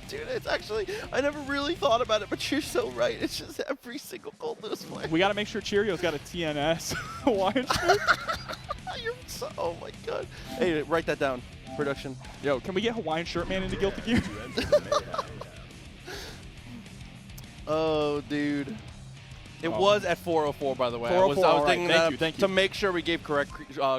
Dude, it's actually, I never really thought about it, but you're so right. It's just every single Gold Lewis player. We got to make sure Cheerio's got a TNS Hawaiian shirt. Oh my God. Hey, write that down. Production. Yo, can we get Hawaiian shirt man into Guilty Gear? Oh, dude. It was at 404, by the way. 404, I was thinking that thank you. to make sure we gave correct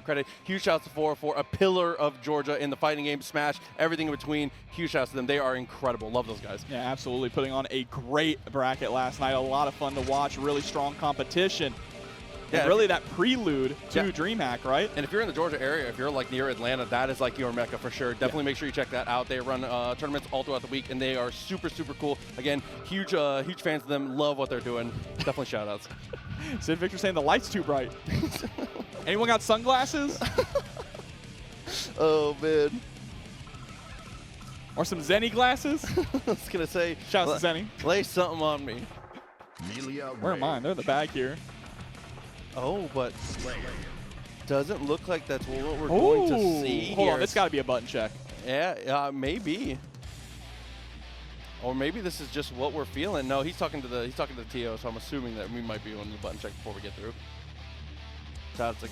credit. Huge shouts to 404, a pillar of Georgia in the fighting game, Smash, everything in between. Huge shouts to them. They are incredible. Love those guys. Yeah, absolutely. Putting on a great bracket last night. A lot of fun to watch. Really strong competition. Yeah, and really that prelude to DreamHack, right? And if you're in the Georgia area, if you're like near Atlanta, that is like your mecca for sure. Definitely make sure you check that out. They run tournaments all throughout the week, and they are super, super cool. Again, huge fans of them. Love what they're doing. Definitely shout outs. Sidvictor saying the light's too bright. Anyone got sunglasses? Oh, man. Or some Zenny glasses? I was going to say. Shout out to Zenny. Lay something on me. Where are mine? They're in the bag here. Oh, but doesn't look like that's what we're going to see. Hold on, this got to be a button check. Yeah, maybe. Or maybe this is just what we're feeling. No, he's talking to the TO, so I'm assuming that we might be on the button check before we get through. Shouts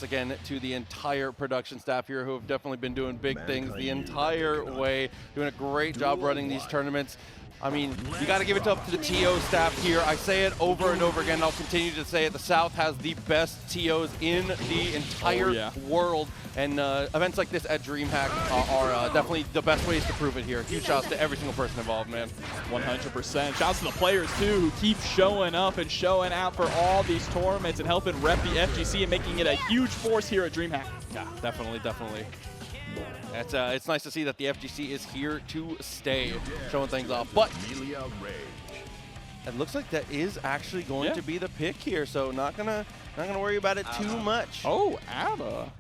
again to the entire production staff here who have definitely been doing big things the entire way, doing a great job running these tournaments. I mean, you got to give it up to the TO staff here. I say it over and over again, and I'll continue to say it. The South has the best TOs in the entire world, and events like this at DreamHack are definitely the best ways to prove it here. Huge shouts to every single person involved, man. 100%. Shouts to the players, too, who keep showing up and showing out for all these tournaments and helping rep the FGC and making it a huge force here at DreamHack. Yeah, definitely. It's nice to see that the FGC is here to stay, showing things off. But It looks like that is actually going to be the pick here, so not gonna worry about it too much. Oh, Abba.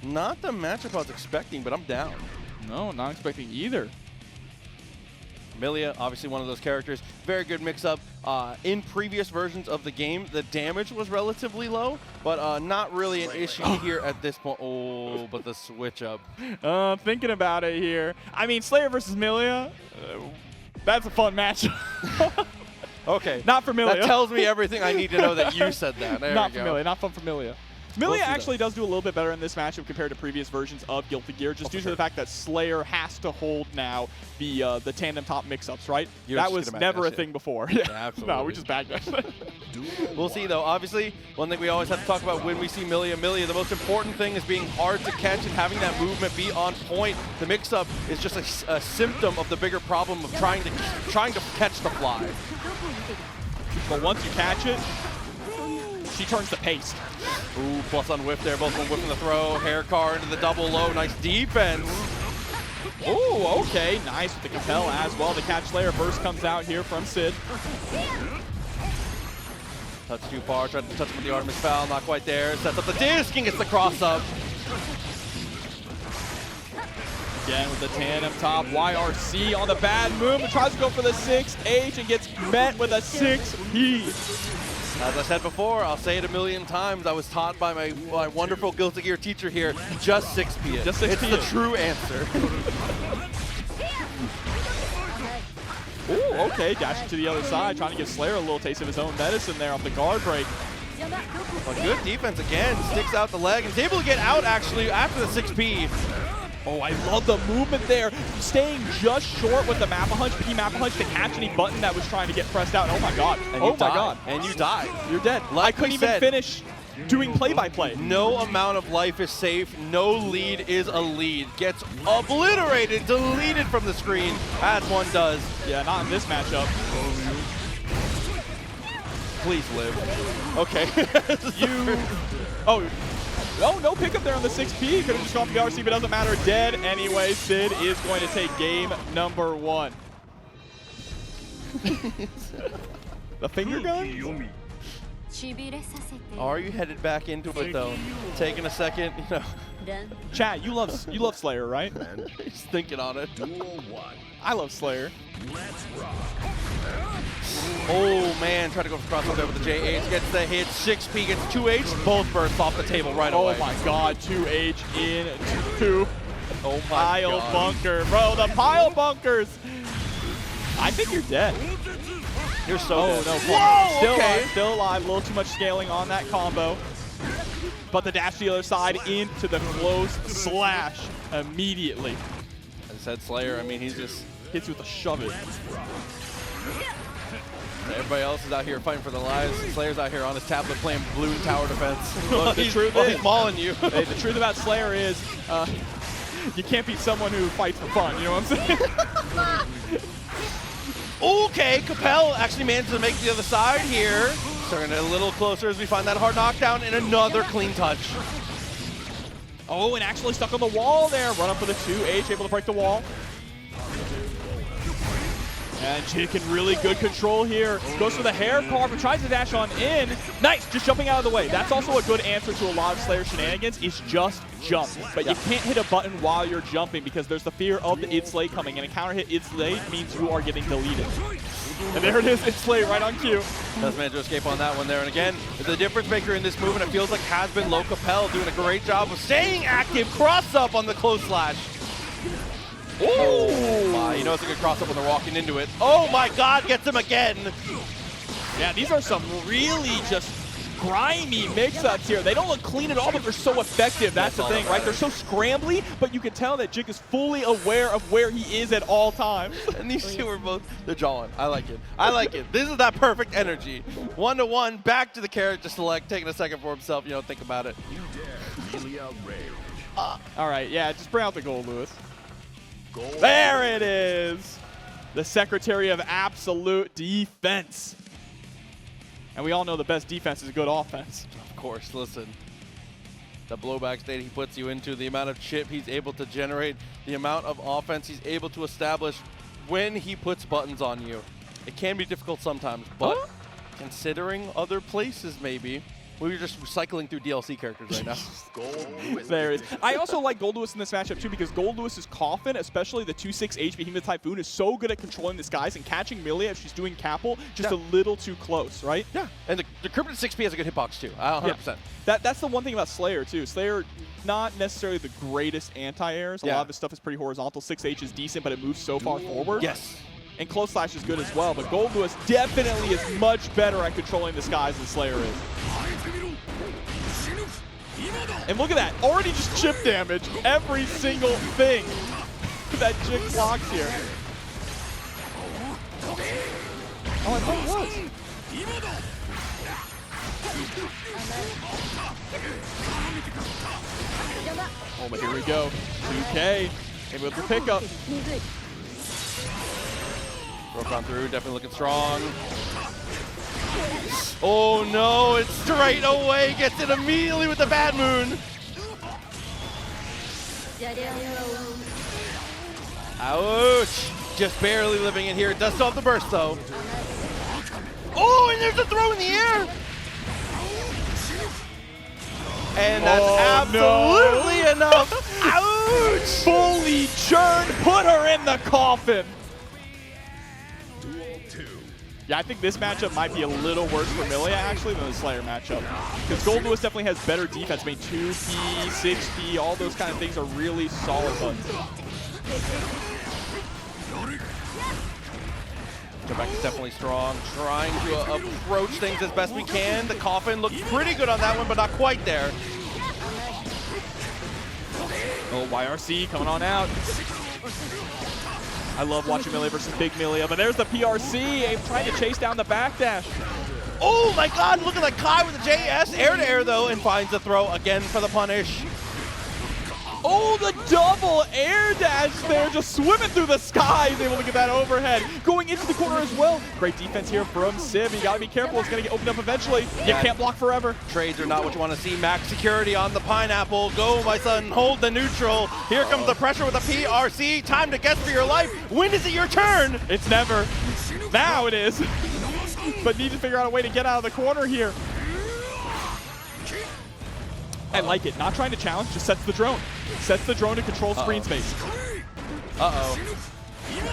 Not the matchup I was expecting, but I'm down. No, not expecting either. Millia, obviously one of those characters. Very good mix-up. In previous versions of the game, the damage was relatively low, but not really an issue here at this point. Oh, but the switch up. Thinking about it here. I mean, Slayer versus Millia, that's a fun match. Okay. Not for Millia. That tells me everything I need to know that you said that. There Not we for go. Millia, not fun for Millia. Millia actually does do a little bit better in this matchup compared to previous versions of Guilty Gear, just due to the fact that Slayer has to hold now the tandem top mix-ups, right? That was never a thing before. Yeah, absolutely. No, we just bagged that. We'll see, though. Obviously, one thing we always have to talk about when we see Millia, the most important thing is being hard to catch and having that movement be on point. The mix-up is just a symptom of the bigger problem of trying to catch the fly. But once you catch it, she turns the pace. Ooh, plus on whiff there. Both one whiffing the throw. Hair car into the double low. Nice defense. Ooh, okay. Nice with the Capel as well. The catch Slayer burst comes out here from Sid. Touch too far. Tried to touch him with the Artemis foul. Not quite there. Sets up the disc and gets the cross up. Again with the tandem top. YRC on the bad move and tries to go for the 6H and gets met with a 6P. As I said before, I'll say it a million times, I was taught by my wonderful Guilty Gear teacher here, just 6P it. Just 6P It's the true answer. Ooh, okay, dashing to the other side, trying to give Slayer a little taste of his own medicine there off the guard break. Well, good defense again, sticks out the leg, and is able to get out actually after the 6P. Oh, I love the movement there. Staying just short with the Mappa-Hunch, P-Mappa-Hunch to catch any button that was trying to get pressed out. Oh my god. And oh my god. And you died. You're dead. I couldn't even finish doing play-by-play. No amount of life is safe. No lead is a lead. Gets obliterated, deleted from the screen, as one does. Yeah, not in this matchup. Please live. Okay. Oh, no pickup there on the 6P. Could have just gone for the RC, but doesn't matter. Dead anyway. Sid is going to take game number 1. The finger gun? Are you headed back into it though? Taking a second, you know. Chat, you love Slayer, right? He's thinking on it. I love Slayer. Oh man, try to go for crossover there with the J8. Gets the hit, 6P gets 2H, both bursts off the table right away. Oh my god, 2H in 2. Oh my pile god. bunker, bro, the pile bunkers. I think you're dead. You're so dead. No, whoa, still okay. alive, still alive. A little too much scaling on that combo. But the dash to the other side into the close slash immediately. As I said, Slayer, I mean, he's just hits you with a shove it. Everybody else is out here fighting for their lives. Slayer's out here on his tablet playing balloon tower defense. Look, he's mauling you. Hey, the truth about Slayer is you can't beat someone who fights for fun, you know what I'm saying? Okay, Capel actually managed to make the other side here. Starting a little closer as we find that hard knockdown and another clean touch. Oh, and actually stuck on the wall there. Run up for the 2H, able to break the wall. And Jikh in really good control here. Goes for the hair carve and tries to dash on in. Nice, just jumping out of the way. That's also a good answer to a lot of Slayer shenanigans, is just jump. But you can't hit a button while you're jumping because there's the fear of the id slay coming. And a counter hit id slay means you are getting deleted. And there it is, id slay right on cue. Does manage to escape on that one there. And again, the difference maker in this movement, it feels like has been low Capel doing a great job of staying active. Cross up on the close slash. Oh, you know it's a good cross up when they're walking into it. Oh my god, gets him again. Yeah, these are some really just grimy mix-ups here. They don't look clean at all, but they're so effective. That's the thing, right? They're so scrambly, but you can tell that Jikh is fully aware of where he is at all times. And these two are both, they're jawing. I like it. I like it. This is that perfect energy. 1-to-1, back to the character select, taking a second for himself. You know, think about it. All right, yeah, just bring out the goal, Lewis. There it is! The Secretary of Absolute Defense. And we all know the best defense is good offense. Of course, listen. The blowback state he puts you into, the amount of chip he's able to generate, the amount of offense he's able to establish when he puts buttons on you. It can be difficult sometimes, but considering other places maybe, we're just recycling through DLC characters right now. There it is. I also like Gold Lewis in this matchup too because Gold Lewis's Coffin, especially the 2/6 Behemoth Typhoon, is so good at controlling the skies and catching Millia if she's doing Capel just a little too close, right? Yeah, and the Cryptid 6P has a good hitbox too, 100%. Yeah. That's the one thing about Slayer too. Slayer, not necessarily the greatest anti-airs. A lot of his stuff is pretty horizontal. 6H is decent, but it moves so far forward. Yes. And Close Slash is good as well, but Gold Lewis definitely is much better at controlling the skies than Slayer is. And look at that, already just chip damage every single thing that Jikh blocks here. Oh, I thought it was. Oh, but here we go. 2K, maybe with the pickup. Broke on through, definitely looking strong. Oh no, it's straight away, gets it immediately with the Bad Moon. Ouch, just barely living it here. It does still have the burst though. Oh, and there's a throw in the air. And that's absolutely enough. Ouch! Fully churned, put her in the coffin. Yeah, I think this matchup might be a little worse for Millia, actually, than the Slayer matchup. Because Gold Lewis definitely has better defense. I mean, 2P, 6P, all those kind of things are really solid buttons. Jikh is definitely strong, trying to approach things as best we can. The Coffin looks pretty good on that one, but not quite there. Oh, YRC coming on out. I love watching Millia versus Big Millia, but there's the PRC trying to chase down the backdash. Oh my god, look at that Kai with the JS, air to air though, and finds the throw again for the punish. Oh, the double air dash there, just swimming through the skies, able to get that overhead. Going into the corner as well. Great defense here from Civ. You gotta be careful, it's gonna get opened up eventually. You can't block forever. Trades are not what you want to see. Max security on the pineapple. Go, my son, hold the neutral. Here comes the pressure with the PRC. Time to guess for your life. When is it your turn? It's never. Now it is. But need to figure out a way to get out of the corner here. I like it. Not trying to challenge, just sets the drone. Sets the drone to control screen space. Uh-oh.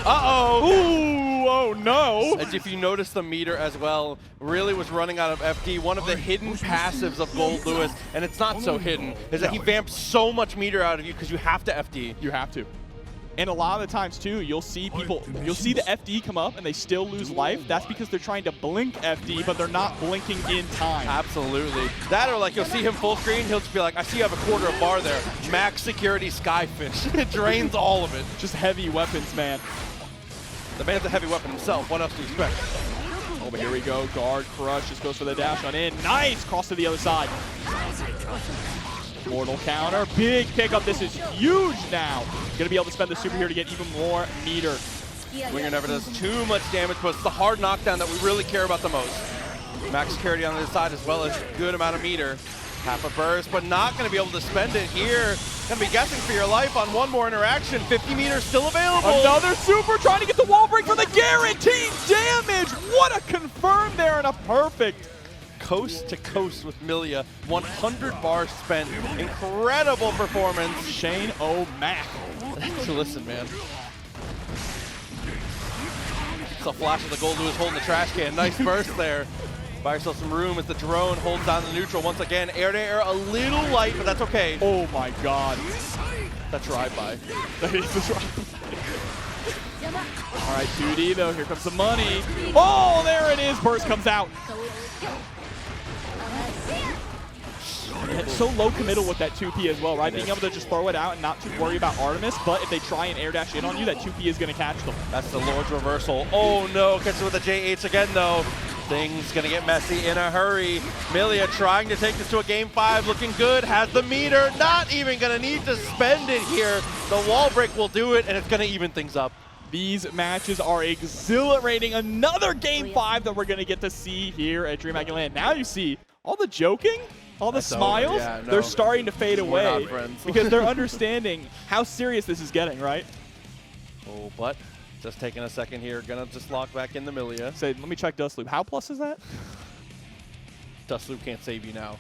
Uh-oh. Ooh, oh no. And if you notice the meter as well, really was running out of FD. One of the hidden passives of Gold Lewis, and it's not so hidden, is that he vamps so much meter out of you because you have to FD. You have to. And a lot of the times too, you'll see the FD come up and they still lose life. That's because they're trying to blink FD, but they're not blinking in time. Absolutely. That or like you'll see him full screen, he'll just be like, I see you have a quarter of bar there. Max security Skyfish. It drains all of it. Just heavy weapons, man. The man's a heavy weapon himself. What else do you expect? Oh, but here we go. Guard crush just goes for the dash on in. Nice! Cross to the other side. Mortal counter. Big pickup. This is huge now. Gonna be able to spend the super here to get even more meter. Winger never does too much damage, but it's the hard knockdown that we really care about the most. Max security on the other side as well as good amount of meter. Half a burst, but not going to be able to spend it here. Going to be guessing for your life on one more interaction. 50 meters still available. Another super trying to get the wall break for the guaranteed damage. What a confirm there and a perfect. Coast to coast with Millia. 100 bars spent. Incredible performance. Shane O'Mac. Listen, man. It's a flash of the Gold Lewis holding the trash can. Nice burst there. Buy yourself some room as the drone holds down the neutral once again. Air to air, a little light, but that's okay. Oh my god. That drive-by. That is the drive-by. All right, 2D though, here comes the money. Oh, there it is, burst comes out. It's so low committal with that 2P as well, right? Being able to just throw it out and not to worry about Artemis, but if they try and air dash in on you, that 2P is going to catch them. That's the Lord's reversal. Oh no, catches with the JH again though. Things gonna get messy in a hurry. Millia trying to take this to a game 5, looking good, has the meter, not even gonna need to spend it here. The wall break will do it, and it's gonna even things up. These matches are exhilarating. Another game 5 that we're gonna get to see here at DreamHack Land. Now you see all the joking, all the smiles, yeah, no. they're starting to fade We're away not friends. because they're understanding how serious this is getting, right? Oh, but just taking a second here. Gonna just lock back in the Millia. Say, let me check Dust Loop. How plus is that? Dust Loop can't save you now.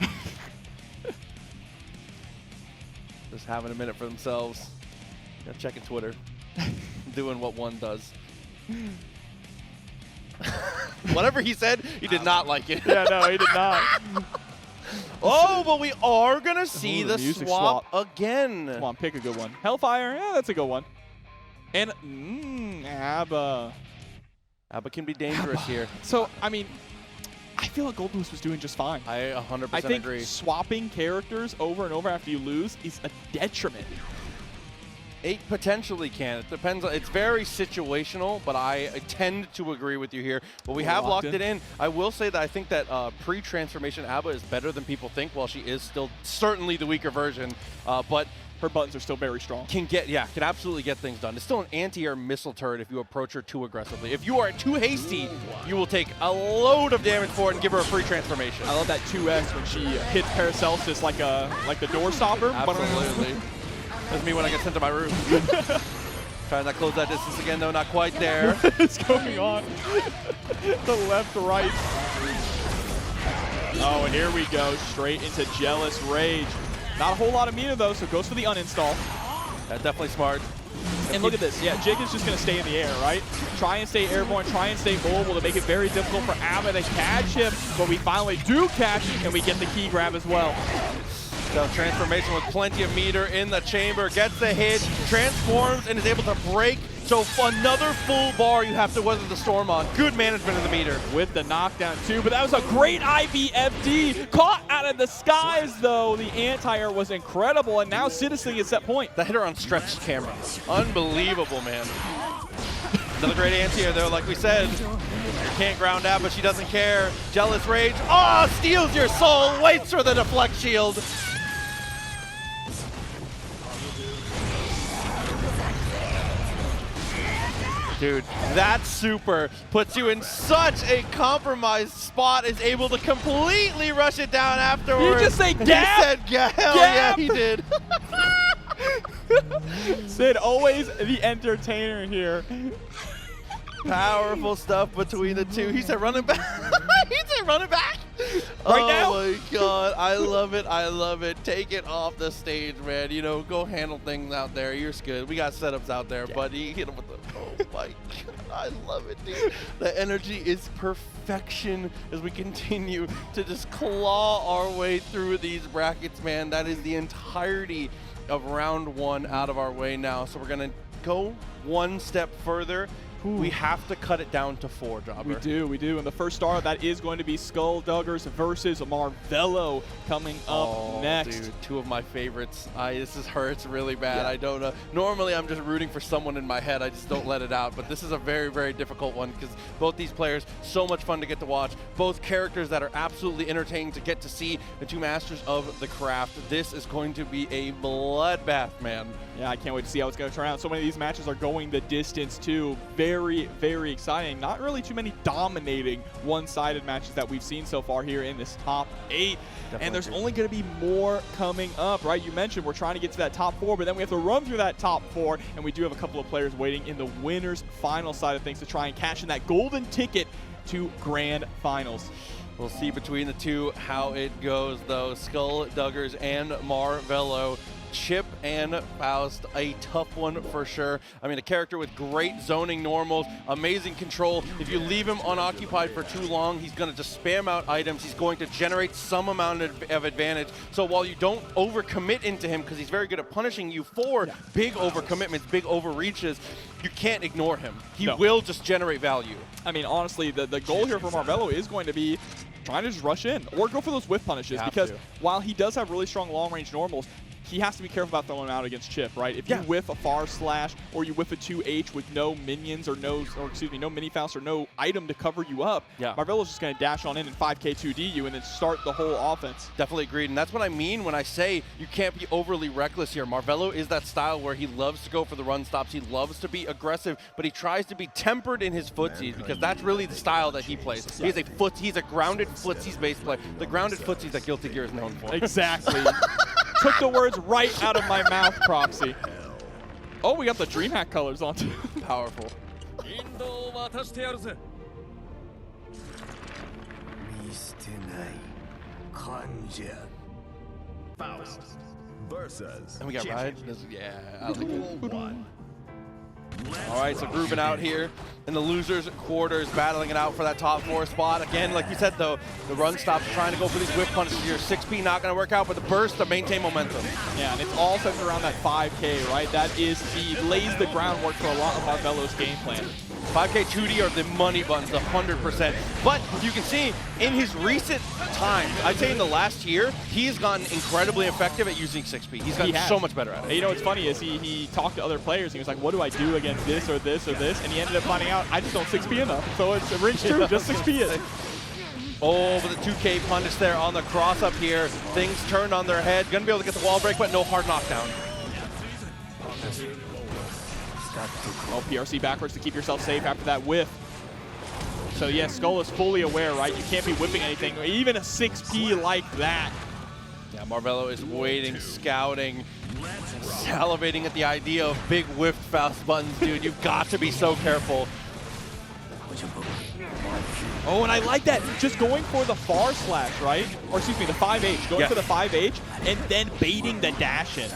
Just having a minute for themselves. Checking Twitter. Doing what one does. Whatever he said, he did not like it. Yeah, no, he did not. Oh, but we are going to see the swap again. Come on, pick a good one. Hellfire, yeah, that's a good one. And, ABBA. ABBA can be dangerous here. So, I mean, I feel like Gold Boost was doing just fine. I 100% I think agree. swapping characters over and over after you lose is a detriment. It potentially can. It depends. It's very situational, but I tend to agree with you here. But we have locked it in. I will say that I think that pre-transformation ABBA is better than people think, while she is still certainly the weaker version. But her buttons are still very strong. Can absolutely get things done. It's still an anti-air missile turret if you approach her too aggressively. If you are too hasty, you will take a load of damage for it and give her a free transformation. I love that 2S when she hits Paracelsus like the door stopper. Absolutely. That's me when I get sent to my room. Trying to close that distance again, though, not quite there. It's going on. The left, right. Oh, and here we go, straight into Jealous Rage. Not a whole lot of meter, though, so goes for the uninstall. That's definitely smart. And look at this. Yeah, Jikh is just going to stay in the air, right? Try and stay airborne, try and stay mobile to make it very difficult for ABBA to catch him. But we finally do catch him, and we get the key grab as well. So transformation with plenty of meter in the chamber, gets the hit, transforms, and is able to break. So another full bar you have to weather the storm on. Good management of the meter. With the knockdown too, but that was a great IBFD. Caught out of the skies though. The anti-air was incredible, and now Citizen gets set point. That hit her on stretched camera. Unbelievable, man. Another great anti-air though, like we said. You can't ground out, but she doesn't care. Jealous Rage, steals your soul, waits for the deflect shield. Dude, that super puts you in such a compromised spot, is able to completely rush it down afterwards. Did you just say gap? He said gap. Hell yeah, he did. Sid, always the entertainer here. Powerful stuff between the two. He said running back. He said running back. Right now? Oh my God, I love it. I love it. Take it off the stage, man. You know, go handle things out there. You're good. We got setups out there, but he hit him with the, oh my God, I love it, dude. The energy is perfection as we continue to just claw our way through these brackets, man. That is the entirety of round one out of our way now. So we're gonna go one step further. We have to cut it down to 4, Jobber. We do. And the first star, that is going to be Skullduggers versus Marvelo coming up next. Dude, 2 of my favorites. This hurts really bad. Yeah. I don't know. Normally, I'm just rooting for someone in my head. I just don't let it out. But this is a very, very difficult one because both these players, so much fun to get to watch. Both characters that are absolutely entertaining to get to see. The 2 masters of the craft. This is going to be a bloodbath, man. Yeah, I can't wait to see how it's going to turn out. So many of these matches are going the distance, too. Very, very exciting. Not really too many dominating one-sided matches that we've seen so far here in this top 8. Definitely. And there's only going to be more coming up, right? You mentioned we're trying to get to that top 4, but then we have to run through that top 4, and we do have a couple of players waiting in the winner's final side of things to try and cash in that golden ticket to grand finals. We'll see between the two how it goes, though. Skullduggers and Marvelo. Chipp and Faust, a tough one for sure. I mean, a character with great zoning normals, amazing control. If you leave him unoccupied for too long, he's going to just spam out items. He's going to generate some amount of advantage. So while you don't overcommit into him, because he's very good at punishing you for big overcommitments, big overreaches, you can't ignore him. He will just generate value. I mean, honestly, the goal here for Marvelo is going to be trying to just rush in or go for those whiff punishes, because while he does have really strong long-range normals, he has to be careful about throwing him out against Chipp, right? If you whiff a far slash or you whiff a 2H with no minions or no mini Faust or no item to cover you up, Marvelo's just going to dash on in and 5k 2D you and then start the whole offense. Definitely agreed, and that's what I mean when I say you can't be overly reckless here. Marvelo is that style where he loves to go for the run stops, he loves to be aggressive, but he tries to be tempered in his footsies because that's really the style that he plays. He's a grounded footsies based player. The grounded footsies that Guilty Gear is known for. Exactly. Took the words right out of my mouth, Proxy. Oh, we got the DreamHack colors on too. Powerful. Faust versus And we got Jikh. Ride. Yeah, I like it. All right, so grooving out here in the losers quarters, battling it out for that top 4 spot. Again, like you said, though, the run stops trying to go for these whip punishes here. 6P not going to work out, but the burst to maintain momentum. Yeah, and it's all centered around that 5K, right? That is lays the groundwork for a lot of Marvelo's game plan. 5K 2D are the money buttons, 100%. But you can see in his recent time, I'd say in the last year, he's gotten incredibly effective at using 6P. He's gotten so much better at it. You know what's funny is he talked to other players and he was like, what do I do against this or this or this? And he ended up finding out, I just don't 6P enough. So it's rings true, just 6P it. Oh, but the 2K punish there on the cross up here. Things turned on their head. Gonna be able to get the wall break, but no hard knockdown. Oh, PRC backwards to keep yourself safe after that whiff. So yeah, Skull is fully aware, right? You can't be whipping anything, even a 6P like that. Yeah, Marvelo is waiting, scouting, salivating at the idea of big whiffed Faust buttons, dude. You've got to be so careful. Oh, and I like that. Just going for the far slash, right? Or excuse me, the 5H. Going for the 5H and then baiting the dash in.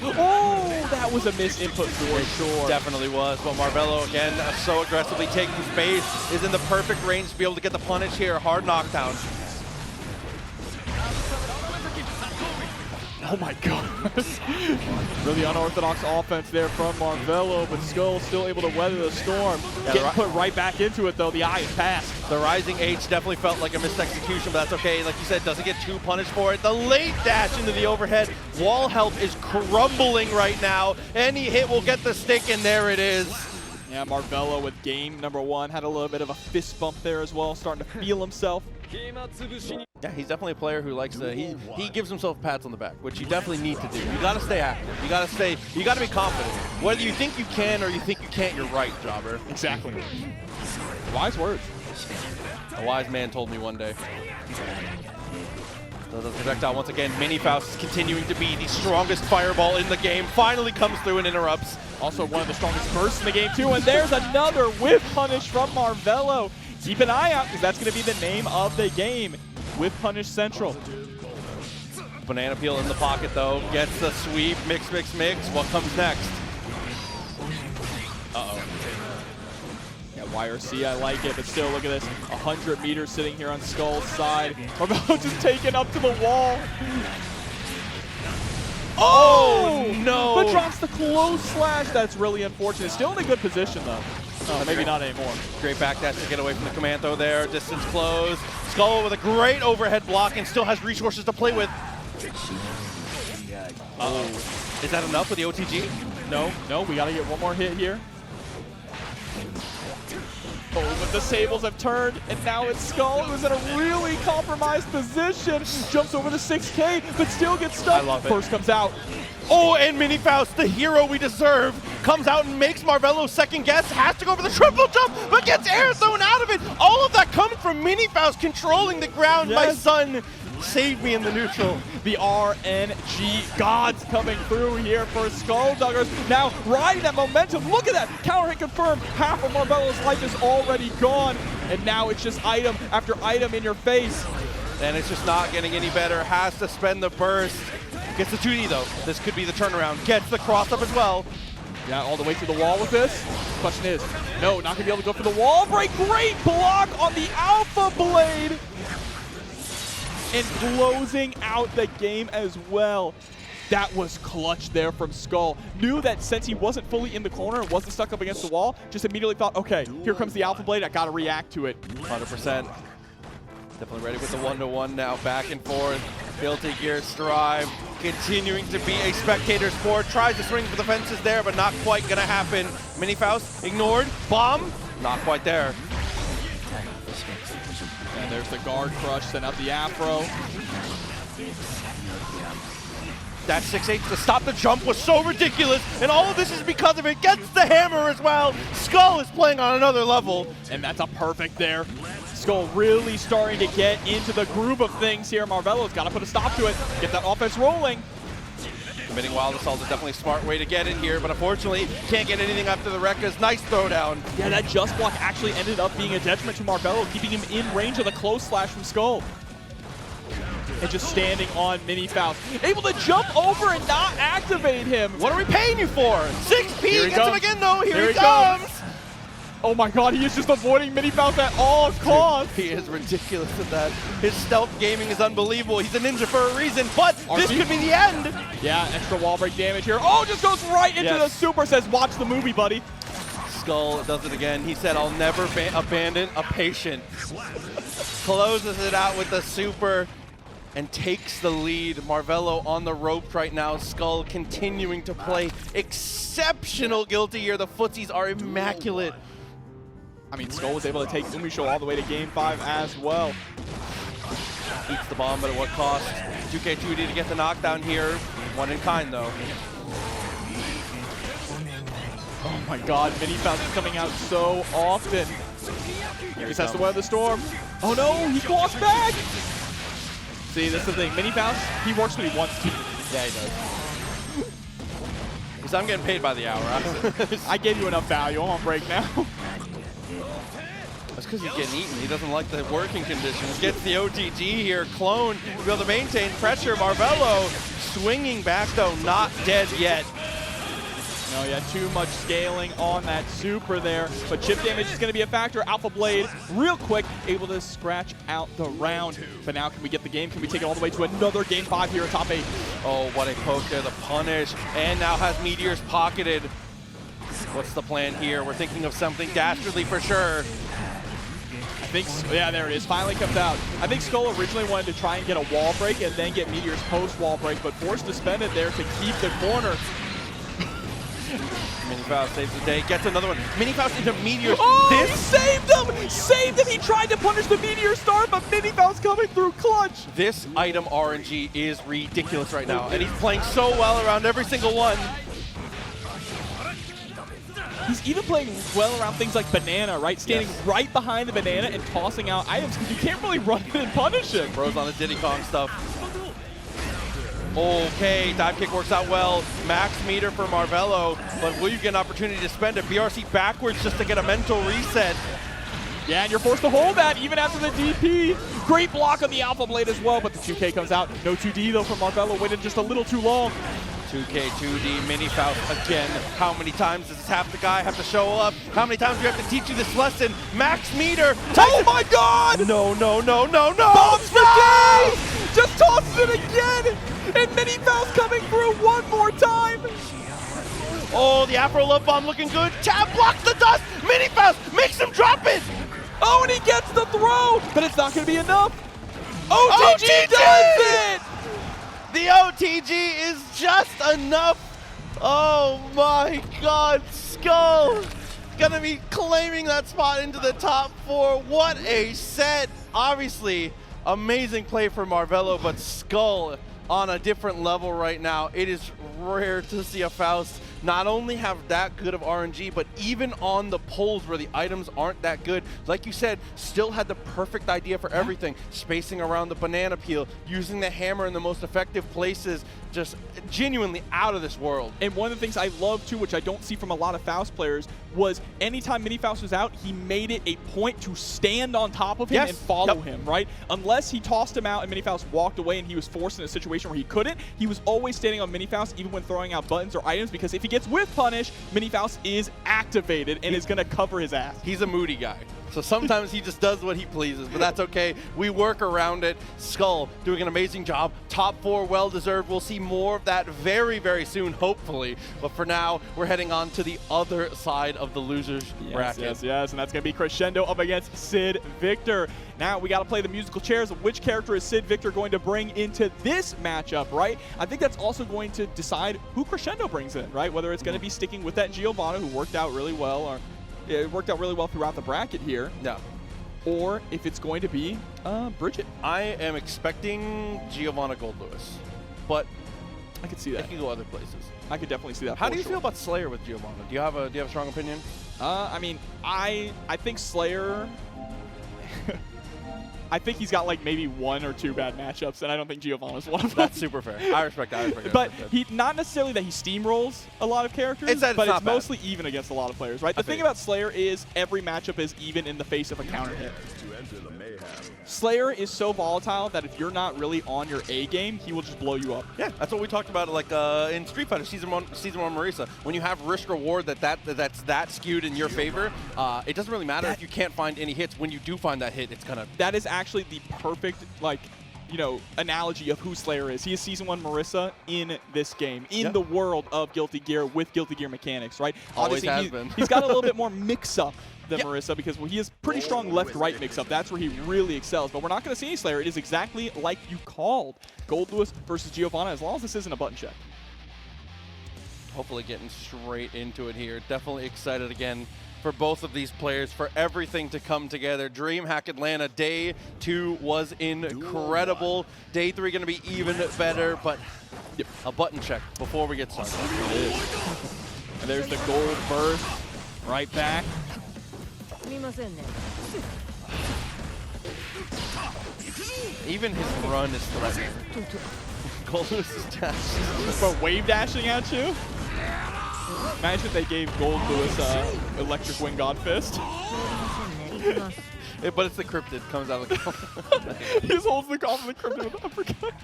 Oh, that was a misinput for sure. Definitely was. But Marvelo, again, so aggressively taking space, is in the perfect range to be able to get the punish here. Hard knockdown. Oh my god. Really unorthodox offense there from Marvelo, but Skull still able to weather the storm. Getting put right back into it though, the eye is passed. The rising H definitely felt like a missed execution, but that's okay. Like you said, doesn't get too punished for it. The late dash into the overhead. Wall health is crumbling right now. Any hit will get the stick, and there it is. Yeah, Marvelo with game number 1 had a little bit of a fist bump there as well, starting to feel himself. Yeah, he's definitely a player who likes to, he gives himself pats on the back, which you definitely need to do. You gotta stay active. You gotta be confident. Whether you think you can or you think you can't, you're right, jobber. Exactly. Wise words. A wise man told me one day. So the projectile once again, Mini Faust is continuing to be the strongest fireball in the game. Finally comes through and interrupts. Also one of the strongest bursts in the game too, and there's another whiff punish from Marvelo. Keep an eye out, because that's going to be the name of the game. Whiff Punish Central. Banana peel in the pocket, though. Gets the sweep. Mix, mix, mix. What comes next? Uh-oh. Yeah, YRC, I like it, but still, look at this. 100 meters sitting here on Skull's side. Marvelo just taken up to the wall. Oh, no! But drops the close slash. That's really unfortunate. Still in a good position, though. Oh, maybe not anymore. Great backdash to get away from the Commando there. Distance close. Skull with a great overhead block and still has resources to play with. Uh-oh. Is that enough with the OTG? No, we got to get one more hit here. Oh, but the Sables have turned, and now it's Skull, who's in a really compromised position. Jumps over the 6K, but still gets stuck. I love it. First comes out. Oh, and Mini Faust, the hero we deserve, comes out and makes Marvelo second guess, has to go for the triple jump, but gets air thrown out of it. All of that coming from Mini Faust controlling the ground. My son saved me in the neutral. The RNG gods coming through here for Skullduggers. Now riding that momentum. Look at that. Counter hit confirmed. Half of Marvelo's life is already gone. And now it's just item after item in your face. And it's just not getting any better. Has to spend the burst. Gets the 2D though. This could be the turnaround. Gets the cross up as well. Yeah, all the way to the wall with this. Question is, no, not gonna be able to go for the wall break. Great block on the Alpha Blade. And closing out the game as well. That was clutch there from Skull. Knew that since he wasn't fully in the corner, wasn't stuck up against the wall, just immediately thought, okay, here comes the Alpha Blade, I gotta react to it. 100%. Definitely ready with the 1-to-1 now, back and forth. Guilty Gear Strive continuing to be a spectator sport. Tries to swing for the fences there, but not quite gonna happen. Mini Faust ignored. Bomb, not quite there. And there's the guard crush, send out the Afro. That 6-8 to stop the jump was so ridiculous, and all of this is because of it. Gets the hammer as well. Skull is playing on another level. And that's a perfect there. Skull really starting to get into the groove of things here. Marvelo's got to put a stop to it. Get that offense rolling. Committing Wild Assault is definitely a smart way to get in here, but unfortunately can't get anything after the Rekka's nice throwdown. Yeah, that just block actually ended up being a detriment to Marvelo, keeping him in range of the close slash from Skull. And just standing on Mini Faust. Able to jump over and not activate him. What are we paying you for? 6P gets him again though. Here he comes. Oh my god, he is just avoiding Mini Faust at all costs. He is ridiculous at that. His stealth gaming is unbelievable. He's a ninja for a reason, but this could be the end. Yeah, extra wall break damage here. Oh, just goes right into the super, says watch the movie, buddy. Skull does it again. He said, I'll never abandon a patient. Closes it out with the super and takes the lead. Marvelo on the ropes right now. Skull continuing to play exceptional Guilty Gear. The footsies are immaculate. I mean, Skull was able to take UMISHO all the way to Game 5 as well. Eats the bomb, but at what cost? 2K2D to get the knockdown here. One in kind, though. Oh my god, Mini Faust is coming out so often. He just has to weather the storm. Oh no, he walks back! See, that's the thing. Mini Faust, he works when he wants to. Yeah, he does. Because I'm getting paid by the hour. I gave you enough value. I'm on break now. That's because he's getting eaten. He doesn't like the working conditions. Gets the OTG here. Clone to be able to maintain pressure. Marvelo swinging back, though, not dead yet. No, yeah, too much scaling on that super there. But chip damage is going to be a factor. Alpha Blade, real quick, able to scratch out the round. But now can we get the game? Can we take it all the way to another Game 5 here at top 8? Oh, what a poke there. The punish. And now has Meteors pocketed. What's the plan here? We're thinking of something dastardly for sure. I think, yeah, there it is. Finally comes out. I think Skull originally wanted to try and get a wall break and then get Meteors post-wall break, but forced to spend it there to keep the corner. Mini Faust saves the day, gets another one. Mini Faust into Meteors. Oh, he saved him! Saved him! He tried to punish the Meteor Star, but Mini Faust coming through clutch. This item RNG is ridiculous right now, and he's playing so well around every single one. He's even playing well around things like Banana, right? Standing right behind the Banana and tossing out items because you can't really run in and punish him. Bros on the Diddy Kong stuff. Okay, dive kick works out well. Max meter for Marvelo, but will you get an opportunity to spend it? BRC backwards just to get a mental reset. Yeah, and you're forced to hold that even after the DP. Great block on the Alpha Blade as well, but the 2K comes out. No 2D though from Marvelo, waited just a little too long. 2K, 2D, Mini Faust again. How many times does half the guy have to show up? How many times do we have to teach you this lesson? Max meter. Oh my god! No, no, no, no, no! Bombs for days! Just tosses it again! And Mini Faust coming through one more time! Oh, the Afro Love Bomb looking good. Tab blocks the dust! Mini Faust makes him drop it! Oh, and he gets the throw! But it's not going to be enough! OTG does it! The OTG is just enough. Oh my god, Skull gonna be claiming that spot into the top 4. What a set. Obviously, amazing play for Marvelo, but Skull on a different level right now. It is rare to see a Faust not only have that good of RNG, but even on the polls where the items aren't that good, like you said, still had the perfect idea for everything. Spacing around the banana peel, using the hammer in the most effective places, just genuinely out of this world. And one of the things I love too, which I don't see from a lot of Faust players, was anytime Mini Faust was out, he made it a point to stand on top of him and follow him, right? Unless he tossed him out and Mini Faust walked away and he was forced in a situation where he couldn't, he was always standing on Mini Faust even when throwing out buttons or items, because if he gets with punish, Mini Faust is activated and is going to cover his ass. He's a moody guy. So sometimes he just does what he pleases, but that's okay. We work around it. Skull doing an amazing job. Top 4, well-deserved. We'll see more of that very, very soon, hopefully. But for now, we're heading on to the other side of the losers bracket. Yes, and that's going to be Crescendo up against Sidvictor. Now we got to play the musical chairs of which character is Sidvictor going to bring into this matchup, right? I think that's also going to decide who Crescendo brings in, right? Whether it's going to be sticking with that Giovanna, who worked out really well, or it worked out really well throughout the bracket here. Yeah. Or if it's going to be Bridget. I am expecting Giovanna Gold Lewis, but I could see that. it can go other places. I could definitely see that. How do you feel about Slayer with Giovanna? Do you have a strong opinion? I mean, I think Slayer. I think he's got like maybe 1 or 2 bad matchups, and I don't think Giovanna's one of them. That's super fair. I respect that. But he not necessarily that he steamrolls a lot of characters, but it's mostly even against a lot of players, right? The thing about Slayer is every matchup is even in the face of a counter hit. Slayer is so volatile that if you're not really on your A game, he will just blow you up. Yeah, that's what we talked about like in Street Fighter Season 1 Marisa. When you have risk reward that's that skewed in your favor, it doesn't really matter if you can't find any hits. When you do find that hit, it's gonna. That is actually the perfect analogy of who Slayer is. He is Season 1 Marisa in this game, in the world of Guilty Gear with Guilty Gear mechanics, right? Always Obviously, has been. He's got a little bit more mix-up than Marisa because he has pretty strong left-right mix-up. That's where he really excels. But we're not going to see any Slayer. It is exactly like you called. Gold Lewis versus Giovanna, as long as this isn't a button check. Hopefully getting straight into it here. Definitely excited again for both of these players, for everything to come together. DreamHack Atlanta, Day 2 was incredible. Day 3 going to be even better, but a button check before we get started. It is. And there's the gold burst right back. Even his run is threatening. Gold Lewis dash. But wave dashing at you? Imagine if they gave Gold Lewis Electric Wing God Fist. But it's the cryptid, comes out of the He just holds the comp and the cryptid with the uppercut.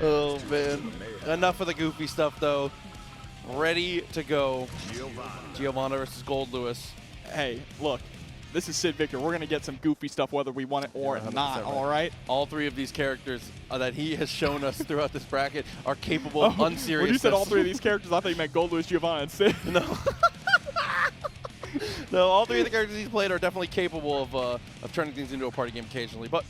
Oh man. Enough of the goofy stuff though. Ready to go. Giovanna versus Gold Lewis. Hey, look. This is Sidvictor. We're going to get some goofy stuff whether we want it or not, all right? All 3 of these characters that he has shown us throughout this bracket are capable of unseriousness. When you said all 3 of these characters, I thought you meant Gold Lewis, Giovanna, and Sid. No. No, all 3 of the characters he's played are definitely capable of turning things into a party game occasionally. But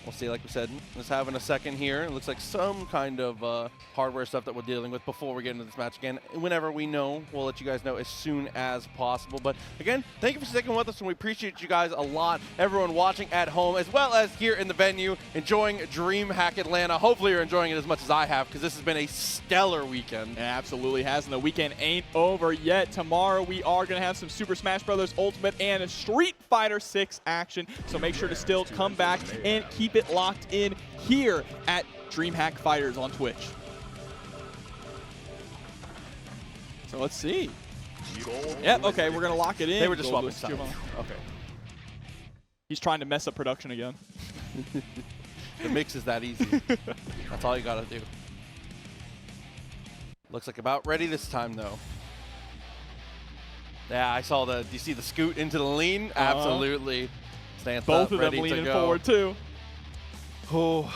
we'll see, like we said, let's have in a second here. It looks like some kind of hardware stuff that we're dealing with before we get into this match again. Whenever we know, we'll let you guys know as soon as possible. But again, thank you for sticking with us, and we appreciate you guys a lot. Everyone watching at home, as well as here in the venue, enjoying DreamHack Atlanta. Hopefully you're enjoying it as much as I have, because this has been a stellar weekend. It absolutely has, and the weekend ain't over yet. Tomorrow we are going to have some Super Smash Bros. Ultimate and Street Fighter 6 action, so make sure to still come back and keep it locked in here at DreamHack Fighters on Twitch. So let's see. Yep, okay, we're going to lock it in. They were just swapping sides. Okay. He's trying to mess up production again. The mix is that easy. That's all you got to do. Looks like about ready this time, though. Yeah, I saw do you see the scoot into the lean? Absolutely. Stands both up, of them leaning forward, too. Oh,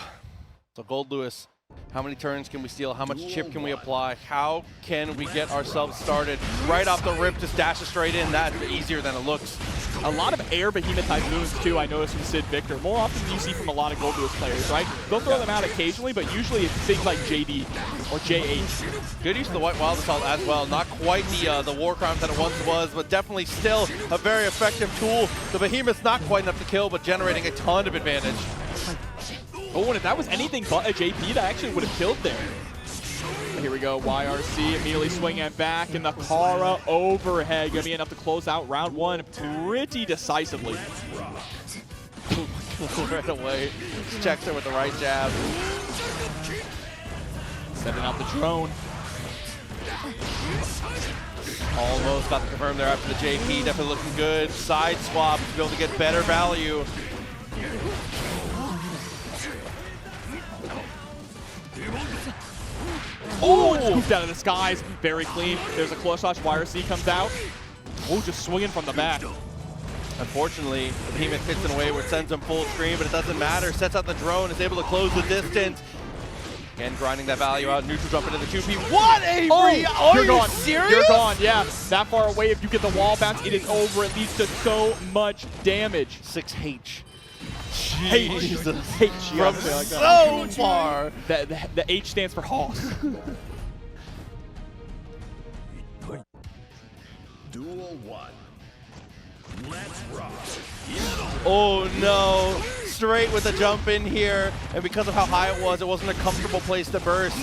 so Gold Lewis, how many turns can we steal? How much chip can we apply? How can we get ourselves started? Right off the rip, just dash it straight in. That's easier than it looks. A lot of air behemoth type moves too, I noticed from Sidvictor. More often than you see from a lot of Gold Lewis players, right? They'll throw them out occasionally, but usually it's things like JD or JH. Good use of the White Wild Assault as well. Not quite the war crimes that it once was, but definitely still a very effective tool. The behemoth's not quite enough to kill, but generating a ton of advantage. Oh, and if that was anything but a JP, that actually would have killed there. Here we go, YRC immediately swinging back, and the Kara overhead gonna be enough to close out round 1 pretty decisively. Right away, checks her with the right jab. Sending out the drone. Almost got the confirm there after the JP, definitely looking good. Side swap to be able to get better value. Oh, it's scooped out of the skies. Very clean. There's a close watch. YRC comes out. Oh, just swinging from the back. Unfortunately, the Behemoth hits in a way where it sends him full screen, but it doesn't matter. Sets out the drone, is able to close the distance. Again, grinding that value out. Neutral jump into the 2P. What a Oh, you're gone. Serious? You're gone, yeah. That far away, if you get the wall bounce, it is over. It leads to so much damage. 6H. Jesus. H, From so far. The H stands for Hoss. Duel 1. Let's rock. Oh no. Straight with the jump in here. And because of how high it wasn't a comfortable place to burst.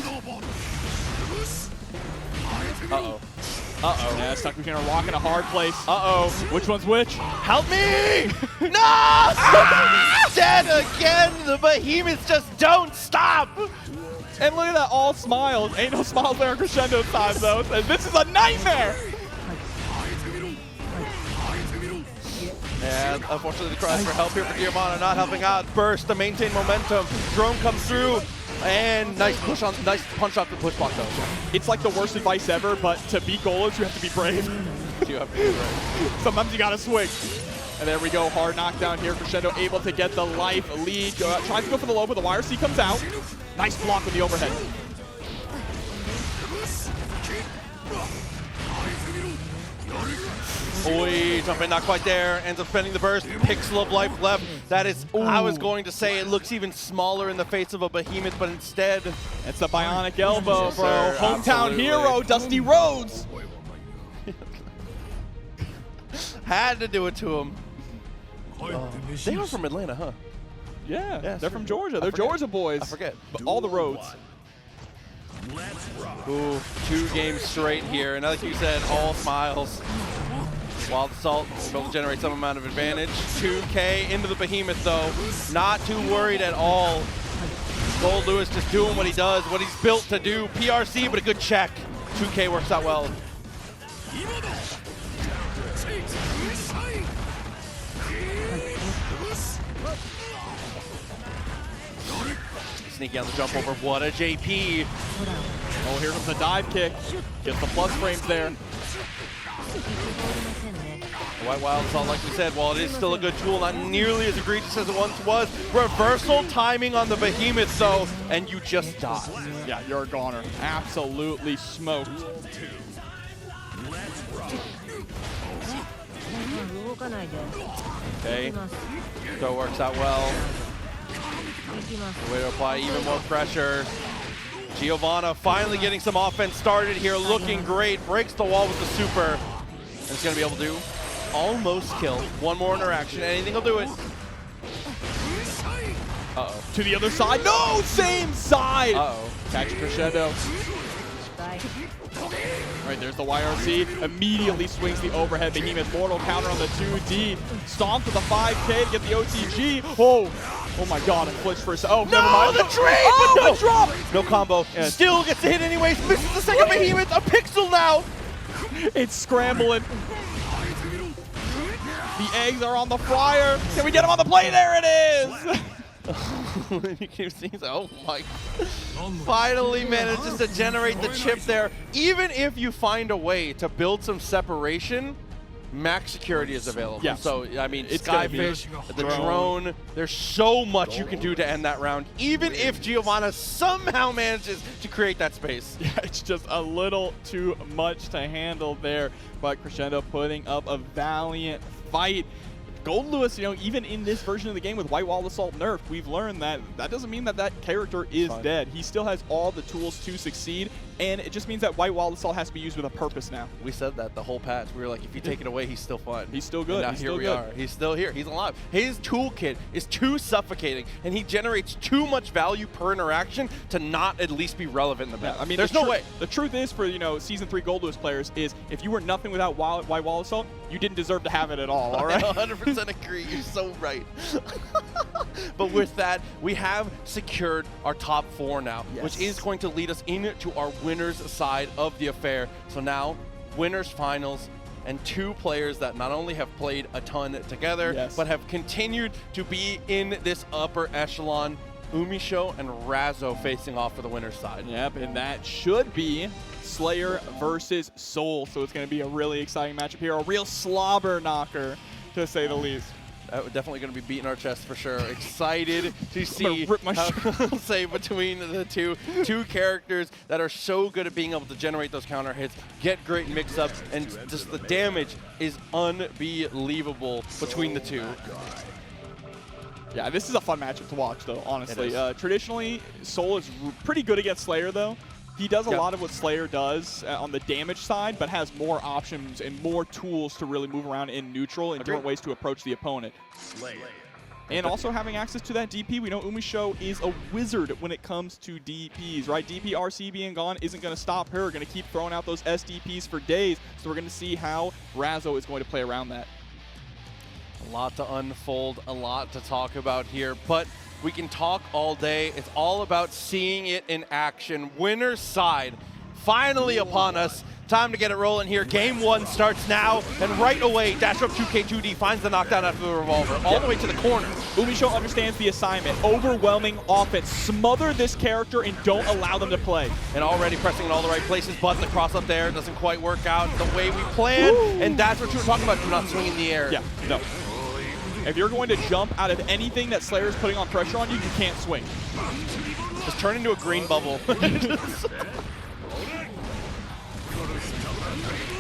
Uh-oh. Uh-oh. Yeah, stuck between a rock and a hard place. Uh-oh. Which one's which? Help me! No! Dead again! The Behemoths just don't stop! And look at that, all smiles. Ain't no smiles there on Crescendo time, though. And this is a nightmare! And unfortunately the cries for help here for Giovanna not helping out. Burst to maintain momentum. Drone comes through. And nice punch off the push block though. It's like the worst advice ever, but to beat goalers, you have to be brave. You have to be brave. Sometimes you gotta swing. And there we go, hard knockdown here. Crescendo able to get the life lead. Tries to go for the low, but the YRC comes out. Nice block with the overhead. Oi, jumping not quite there. Ends up spending the burst. Pixel of life left. That is, I was going to say it looks even smaller in the face of a Behemoth, but instead, it's a bionic elbow, Yes, bro. sir, Hometown absolutely. hero, Dusty Rhodes. had to do it to him. They are from Atlanta, huh? Yeah, Yes, they're from Georgia. They're Georgia boys. I forget. But all the roads. Ooh, 2 games straight here. And like you said, all smiles. Wild Assault able to generate some amount of advantage. 2K into the Behemoth, though. Not too worried at all. Gold Lewis just doing what he does, what he's built to do. PRC, but a good check. 2K works out well. Sneaky on the jump over. What a JP. Oh, here comes the dive kick. Gets the plus frames there. White Wild Assault, like we said, while it is still a good tool, not nearly as egregious as it once was. Reversal timing on the Behemoth, though, and you just die. Yeah, you're a goner. Absolutely smoked. Okay, so it works out well. The way to apply even more pressure. Giovanna finally getting some offense started here, looking great. Breaks the wall with the super. And it's going to be able to almost kill. One more interaction, anything will do it. Uh-oh. To the other side. No, same side. Uh-oh. Catch Crescendo. Right, there's the YRC. Immediately swings the overhead. Behemoth mortal counter on the 2D. Stomps with a 5K to get the OTG. Oh my god, I flinched for a second. Oh, No, never mind. the trade! Oh, but no. the drop! No combo. Yeah. Still gets the hit anyways. Misses the second Behemoth. A pixel now. It's scrambling. The eggs are on the fryer. Can we get him on the play? There it is! You keep seeing, oh my. Finally manages to generate the chip there. Even if you find a way to build some separation, max security is available. Yeah. So, I mean, It's gonna be Skyfish, the drone, there's so much you can do to end that round, even if Giovanna somehow manages to create that space. Yeah, it's just a little too much to handle there, but Crescendo putting up a valiant fight. Gold Lewis, you know, even in this version of the game with White Wall Assault nerfed, we've learned that that doesn't mean that that character is dead. He still has all the tools to succeed, and it just means that White Wall Assault has to be used with a purpose now. We said that the whole patch. We were like, if you take it away, he's still fun. He's still good. And now He's here still we good. are. He's still here. He's alive. His toolkit is too suffocating, and he generates too much value per interaction to not at least be relevant in the battle. I mean, there's no way. The truth is, for Season 3 Gold Lewis players, is if you were nothing without White Wall Assault, you didn't deserve to have it at all. All right. I 100% agree. You're so right. But with that, we have secured our top 4 now, which is going to lead us into our winners side of the affair. So now, winners finals, and 2 players that not only have played a ton together, but have continued to be in this upper echelon. UMISHO and Razzo facing off for the winner's side. Yep, and that should be Slayer versus Soul. So it's going to be a really exciting matchup here, a real slobber knocker. to say the least. Definitely going to be beating our chest for sure. Excited to see rip my I'll say between the two characters that are so good at being able to generate those counter hits, get great mix-ups, and just the damage is unbelievable between the two. Yeah, this is a fun matchup to watch, though, honestly. Traditionally, Soul is pretty good against Slayer, though. He does a lot of what Slayer does on the damage side, but has more options and more tools to really move around in neutral and different ways to approach the opponent. And also having access to that DP, we know UMISHO is a wizard when it comes to DPs, right? DP RC being gone isn't going to stop her. Going to keep throwing out those SDPs for days, so we're going to see how Razzo is going to play around that. A lot to unfold, a lot to talk about here, but we can talk all day. It's all about seeing it in action. Winner's side finally upon us. Time to get it rolling here. Game 1 starts now, and right away, dash up 2K2D finds the knockdown after the revolver, all the way to the corner. UMISHO understands the assignment. Overwhelming offense. Smother this character and don't allow them to play. And already pressing in all the right places, but the cross up there doesn't quite work out the way we planned, and that's what you were talking about, do not swing in the air. Yeah, no. If you're going to jump out of anything that Slayer is putting on pressure on you, you can't swing. Just turn into a green bubble.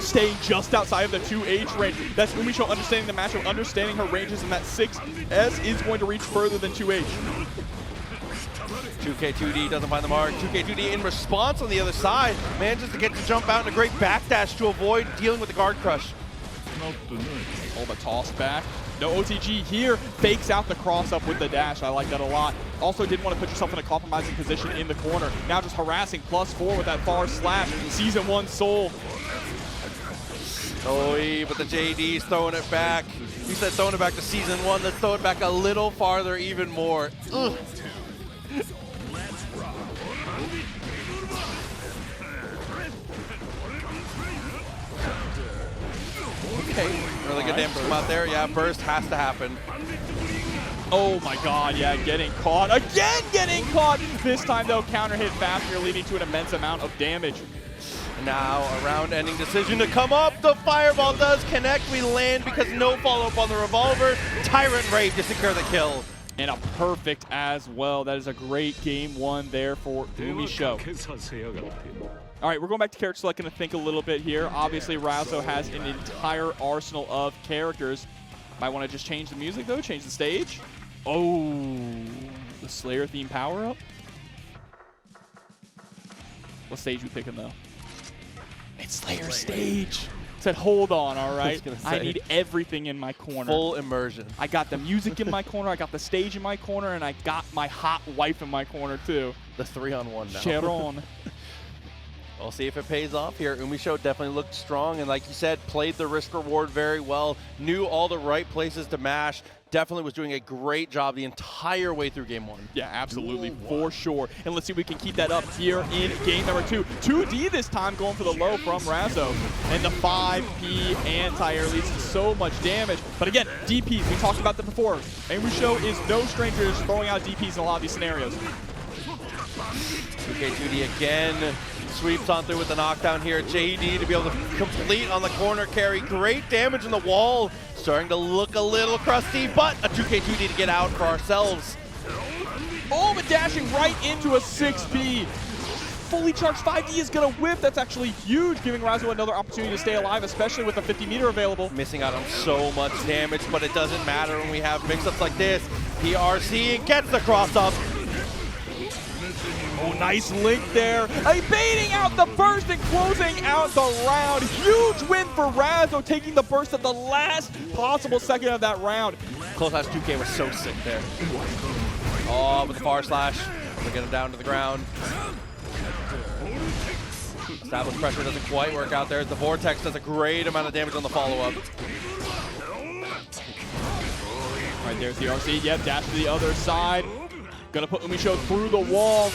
Staying just outside of the 2H range. That's UMISHO understanding the matchup, understanding her ranges, and that 6S is going to reach further than 2H. 2K2D doesn't find the mark. 2K2D in response on the other side manages to get to jump out in a great backdash to avoid dealing with the guard crush. Oh, the toss back. No OTG here. Fakes out the cross up with the dash. I like that a lot. Also didn't want to put yourself in a compromising position in the corner. Now just harassing +4 with that far slash. Season 1 Soul. Oh, but the JD's throwing it back. He said throwing it back to Season 1. Let's throw it back a little farther, even more. Ugh. Okay, really good damage come out there. Yeah, burst has to happen. Oh my god, yeah, getting caught. Again getting caught! This time, though, counter hit faster, leading to an immense amount of damage. Now, a round-ending decision to come up. The fireball does connect. We land because no follow-up on the revolver. Tyrant Rave to secure the kill. And a perfect as well. That is a great game 1 there for UMISHO. All right, we're going back to character select, going to think a little bit here. Obviously, Razzo has an entire arsenal of characters. Might want to just change the music, though, change the stage. Oh, the Slayer theme power-up. What stage we picking, though? It's Slayer stage. Said, hold on, all right? I need everything in my corner. Full immersion. I got the music in my corner, I got the stage in my corner, and I got my hot wife in my corner, too. The 3-on-1 now. Sharon. We'll see if it pays off here. UMISHO definitely looked strong, and like you said, played the risk-reward very well, knew all the right places to mash, definitely was doing a great job the entire way through game 1. Yeah, absolutely, for sure. And let's see if we can keep that up here in game number 2. 2D this time, going for the low from Razzo. And the 5P anti-air leads to so much damage. But again, DPs, we talked about that before. UMISHO is no stranger to throwing out DPs in a lot of these scenarios. 2K2D again. Sweeps on through with the knockdown here. JD to be able to complete on the corner carry. Great damage in the wall. Starting to look a little crusty, but a 2K2D to get out for ourselves. Oh, but dashing right into a 6P. Fully charged 5D is going to whip. That's actually huge, giving Razzo another opportunity to stay alive, especially with the 50-meter available. Missing out on so much damage, but it doesn't matter when we have mix-ups like this. PRC gets the cross-up. Oh, nice link there. Baiting out the burst and closing out the round. Huge win for Razzo, taking the burst at the last possible second of that round. Close house 2K was so sick there. Oh, with the far slash. We'll get him down to the ground. Established pressure doesn't quite work out there. The Vortex does a great amount of damage on the follow-up. Right there's the RC. Yep, dash to the other side. Gonna put UMISHO through the wall.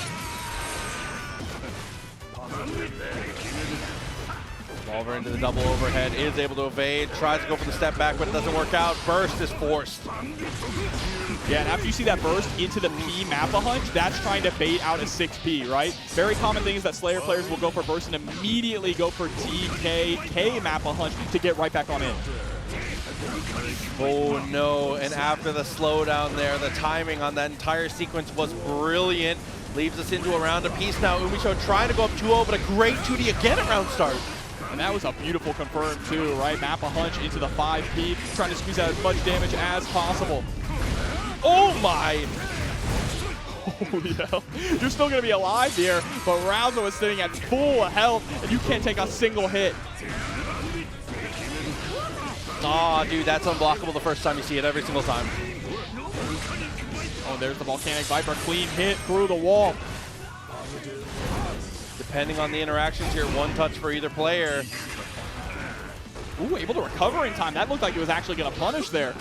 Revolver into the double overhead, is able to evade, tries to go for the step back, but it doesn't work out. Burst is forced. Yeah, and after you see that burst into the P Mappa hunch, that's trying to bait out a 6P, right? Very common thing is that Slayer players will go for burst and immediately go for TK Mappa hunch to get right back on in. Oh no, and after the slowdown there, the timing on that entire sequence was brilliant. Leaves us into a round apiece now. UMISHO trying to go up 2-0, but a great 2D again at round start. And that was a beautiful confirm too, right? Map a hunch into the 5P, trying to squeeze out as much damage as possible. Oh my! Holy hell. You're still going to be alive here, but Razzo is sitting at full health, and you can't take a single hit. Aw, dude, that's unblockable the first time you see it, every single time. Oh, there's the Volcanic Viper. Clean hit through the wall. Depending on the interactions here, one touch for either player. Ooh, able to recover in time. That looked like it was actually going to punish there.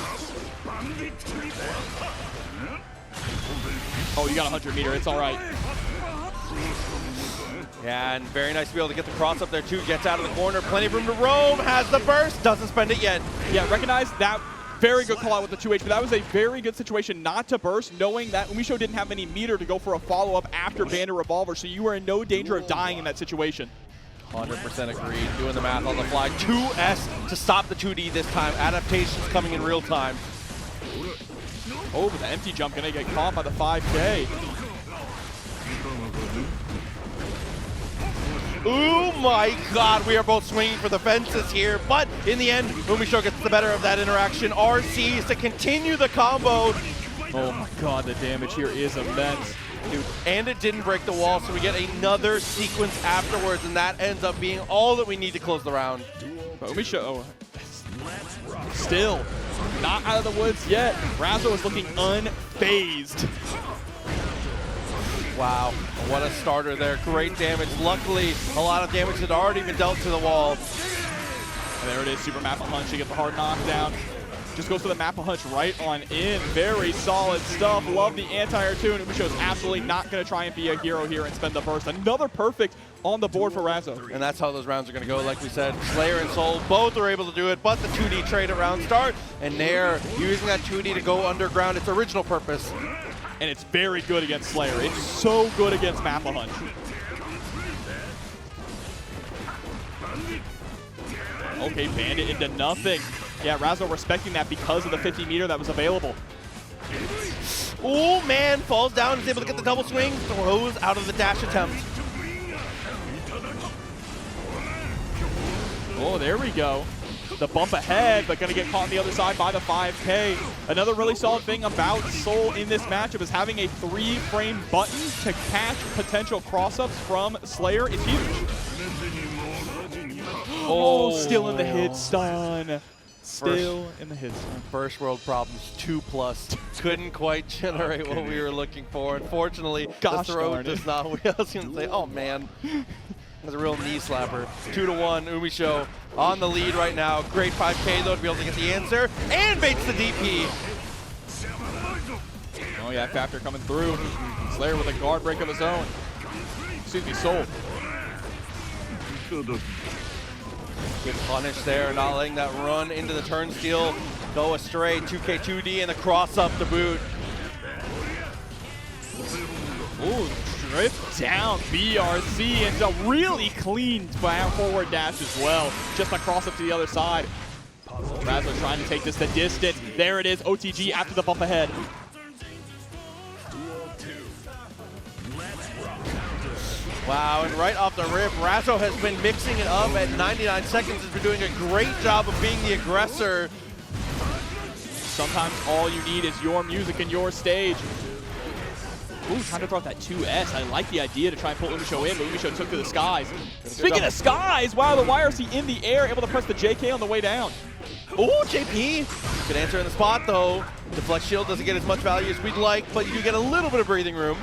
Oh, you got a 100 meter. It's all right. Yeah, and very nice to be able to get the cross up there too. Gets out of the corner. Plenty of room to roam. Has the burst. Doesn't spend it yet. Yeah, recognize that. Very good call out with the 2H, but that was a very good situation not to burst, knowing that UMISHO didn't have any meter to go for a follow-up after Bandit Revolver, so you were in no danger of dying in that situation. 100% agreed. Doing the math on the fly. 2S to stop the 2D this time. Adaptations coming in real time. Oh, but the empty jump gonna get caught by the 5K. Oh my god, we are both swinging for the fences here, but in the end, UMISHO gets the better of that interaction. RCs to continue the combo. Oh my god, the damage here is immense. Dude, and it didn't break the wall, so we get another sequence afterwards, and that ends up being all that we need to close the round. But UMISHO, still not out of the woods yet. Razzo is looking unfazed. Wow, what a starter there. Great damage. Luckily, a lot of damage had already been dealt to the wall. And there it is, super map a hunch. You get the hard knockdown. Just goes for the map a hunch right on in. Very solid stuff. Love the anti-air tune. UMISHO is absolutely not going to try and be a hero here and spend the burst. Another perfect on the board for Razzo. And that's how those rounds are going to go. Like we said, Slayer and Soul both are able to do it, but the 2D trade at round start, and Nair using that 2D to go underground its original purpose. And it's very good against Slayer. It's so good against map a hunch. Okay, Bandit into nothing. Yeah, Razzo respecting that because of the 50 meter that was available. Oh man, falls down, is able to get the double swing, throws out of the dash attempt. Oh, there we go. The bump ahead, but gonna get caught on the other side by the 5K. Another really solid thing about Soul in this matchup is having a 3-frame button to catch potential cross-ups from Slayer. It's huge. Oh, still in the hit stun. Still in the hit stun. First world problems, 2+. Couldn't quite generate what we were looking for. Unfortunately, the throw does not. I was gonna say, oh man. That's a real knee slapper. 2-1, UMISHO on the lead right now. Great 5K though to be able to get the answer. And baits the DP. Oh yeah, Factor coming through. Slayer with a guard break of his own. Excuse me, Soul. Good punish there, not letting that run into the turnstile go astray. 2K 2D and the cross up the boot. Ooh, drift down BRC into a really clean forward dash as well. Just a cross up to the other side. Razzo trying to take this the distance. There it is, OTG after the bump ahead. Wow, and right off the rip, Razzo has been mixing it up at 99 seconds. Has been doing a great job of being the aggressor. Sometimes all you need is your music and your stage. Ooh, trying to throw out that 2S. I like the idea to try and pull UMISHO in, but UMISHO took to the skies. Speaking of skies, wow, the YRC in the air, able to press the JK on the way down. Ooh, JP. Good answer in the spot, though. The flex shield doesn't get as much value as we'd like, but you do get a little bit of breathing room.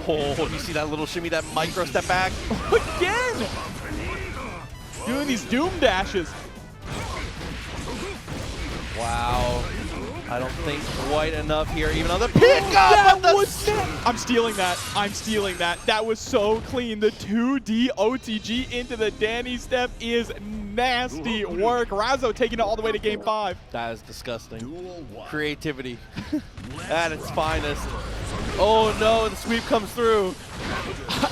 Oh, you see that little shimmy, that micro step back? Again! Doing these Doom dashes. Wow. I don't think quite enough here, even on the pickup. I'm stealing that. I'm stealing that. That was so clean. The 2D OTG into the Danny step is nasty work. Razzo taking it all the way to game 5. That is disgusting. Creativity at its finest. Oh no, the sweep comes through.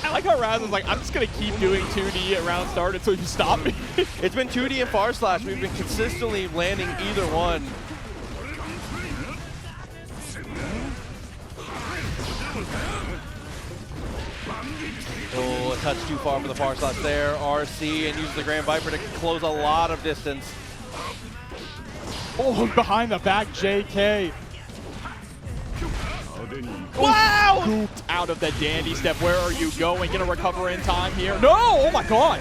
I like how Razzo's like, I'm just going to keep doing 2D at round start until you stop me. It's been 2D and far slash. We've been consistently landing either one. Oh, a touch too far for the far slash there. RC and uses the Grand Viper to close a lot of distance. Oh, behind the back, JK. Wow! Scooped out of the dandy step. Where are you going? Gonna recover in time here? No! Oh my god!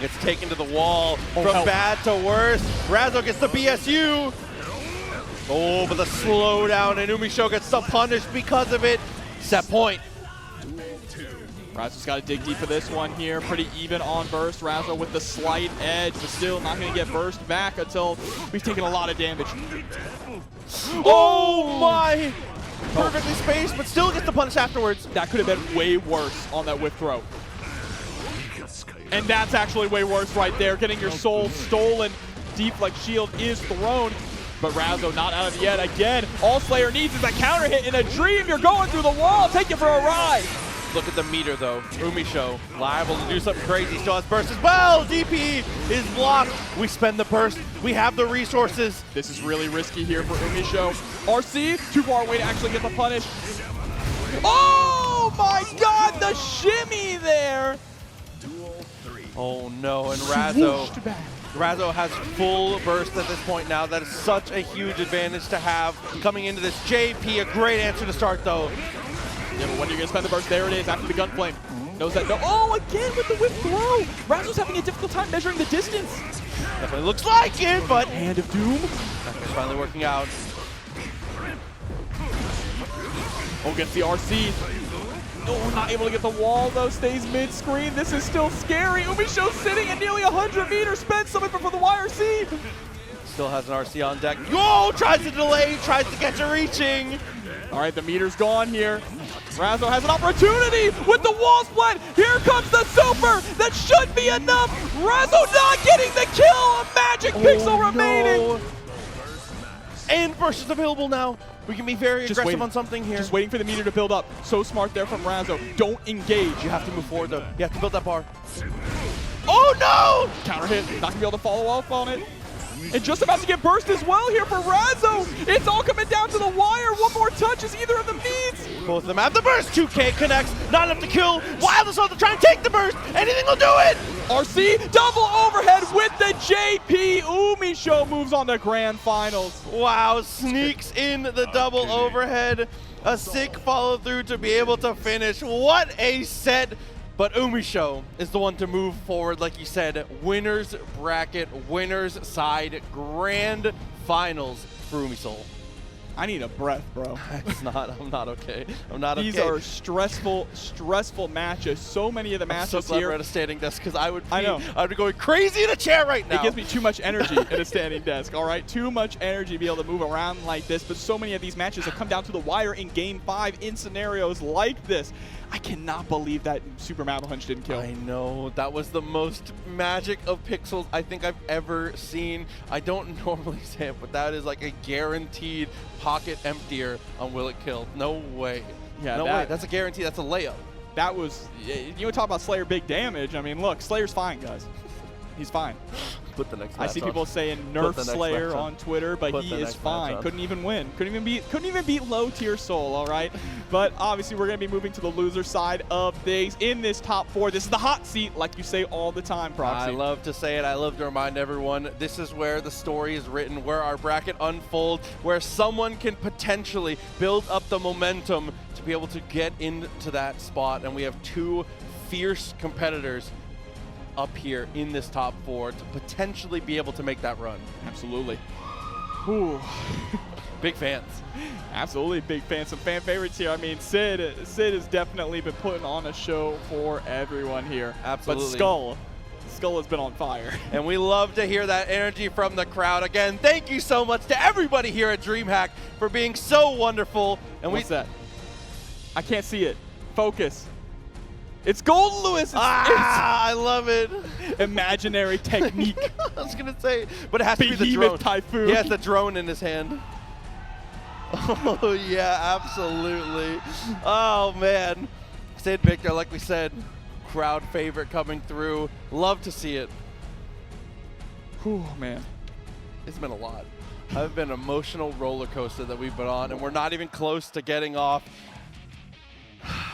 Gets taken to the wall from help. bad to worse. Razzo gets the BSU. Oh, but the slowdown, and UMISHO gets the punish because of it. Set point. Razzo's got to dig deep for this one here. Pretty even on burst. Razzo with the slight edge, but still not going to get burst back until we've taken a lot of damage. Oh my! Perfectly spaced, but still gets the punish afterwards. That could have been way worse on that whip throw. And that's actually way worse right there. Getting your soul stolen. Deep like shield is thrown. But Razzo not out of it yet. Again, all Slayer needs is a counter hit in a dream. You're going through the wall. Take it for a ride. Look at the meter though. UMISHO liable to do something crazy. Still has burst as well. DP is blocked. We spend the burst. We have the resources. This is really risky here for UMISHO. RC, too far away to actually get the punish. Oh my god, the shimmy there. Oh no, and Razzo. Swooshed back. Razzo has full burst at this point now. That is such a huge advantage to have coming into this. JP, a great answer to start though. Yeah, but when you're going to spend the burst, there it is after the gunflame. Knows that. No. Oh, again with the whip throw. Razzo's having a difficult time measuring the distance. Definitely looks like it, but Hand of Doom. it's finally working out. Oh, gets the RC. No, not able to get the wall though. Stays mid-screen. This is still scary. UMISHO sitting at nearly 100 meters. Spent something before the YRC. Still has an RC on deck. Oh, tries to delay, tries to get to reaching. All right, the meter's gone here. Razzo has an opportunity with the wall split. Here comes the super. That should be enough. Razzo not getting the kill. A magic pixel remaining. And burst is available now. We can be very aggressive waiting. on something here. Just waiting for the meter to build up. So smart there from Razzo. Don't engage. You have to move forward though. You have to build that bar. Oh no! Counter hit. Not gonna be able to follow up on it. And just about to get burst as well here for Razzo. It's all coming down to the wire. One more touch as either of them needs. Both of them have the burst. 2K connects. Not enough to kill. Wild assault to try and take the burst. Anything will do it. RC double overhead with the JP. UMISHO moves on to grand finals. Wow, sneaks in the double overhead. A sick follow through to be able to finish. What a set. But UMISHO is the one to move forward, like you said. Winners bracket, winners side, grand finals for UMISHO. I need a breath, bro. I'm not okay. I'm not okay. These are stressful matches. So many of the matches I'm so glad here. we're at a standing desk because I would be going crazy in a chair right now. It gives me too much energy at a standing desk, all right? Too much energy to be able to move around like this, but so many of these matches have come down to the wire in Game 5 in scenarios like this. I cannot believe that Super Marvel Hunch didn't kill. I know. That was the most magic of pixels I think I've ever seen. I don't normally say it, but that is like a guaranteed pocket emptier on Will It Kill. No way. Yeah, no way. That's a guarantee. That's a layup. That was, you would talk about Slayer big damage. I mean, look, Slayer's fine, guys. He's fine. Put the next I see match people on. saying Put nerf the next Slayer match on Twitter, but Put he the is next match fine. on. Couldn't even win. Couldn't even beat low tier Soul, all right? But obviously we're going to be moving to the loser side of things in this top 4. This is the hot seat, like you say all the time, Proxy. I love to say it. I love to remind everyone, this is where the story is written, where our bracket unfolds, where someone can potentially build up the momentum to be able to get into that spot. And we have 2 fierce competitors up here in this top 4 to potentially be able to make that run. Absolutely. Ooh. Big fans. Absolutely big fans. Some fan favorites here. I mean, Sid has definitely been putting on a show for everyone here. Absolutely. But Skull has been on fire. And we love to hear that energy from the crowd. Again, thank you so much to everybody here at DreamHack for being so wonderful. And What's that? I can't see it. Focus. It's Golden Lewis. I love it. Imaginary technique. I was going to say, but it has to be the Behemoth drone. Typhoon. He has the drone in his hand. Oh, yeah, absolutely. Oh, man. Sidvictor, like we said, crowd favorite coming through. Love to see it. Whew, man. It's been a lot. It's been an emotional roller coaster that we've been on, and we're not even close to getting off.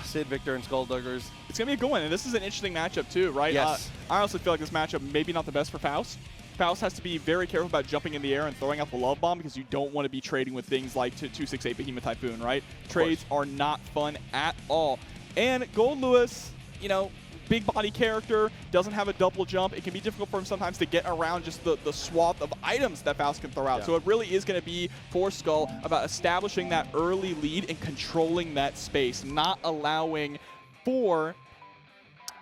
Sidvictor and Skullduggers. It's going to be a good one, and this is an interesting matchup too, right? Yes. I honestly feel like this matchup maybe not the best for Faust. Faust has to be very careful about jumping in the air and throwing out the love bomb because you don't want to be trading with things like 268 Behemoth Typhoon, right? Trades are not fun at all. And Gold Lewis, you know, big body character, doesn't have a double jump. It can be difficult for him sometimes to get around just the swath of items that Faust can throw out. Yeah. So it really is going to be for Skull about establishing that early lead and controlling that space, not allowing for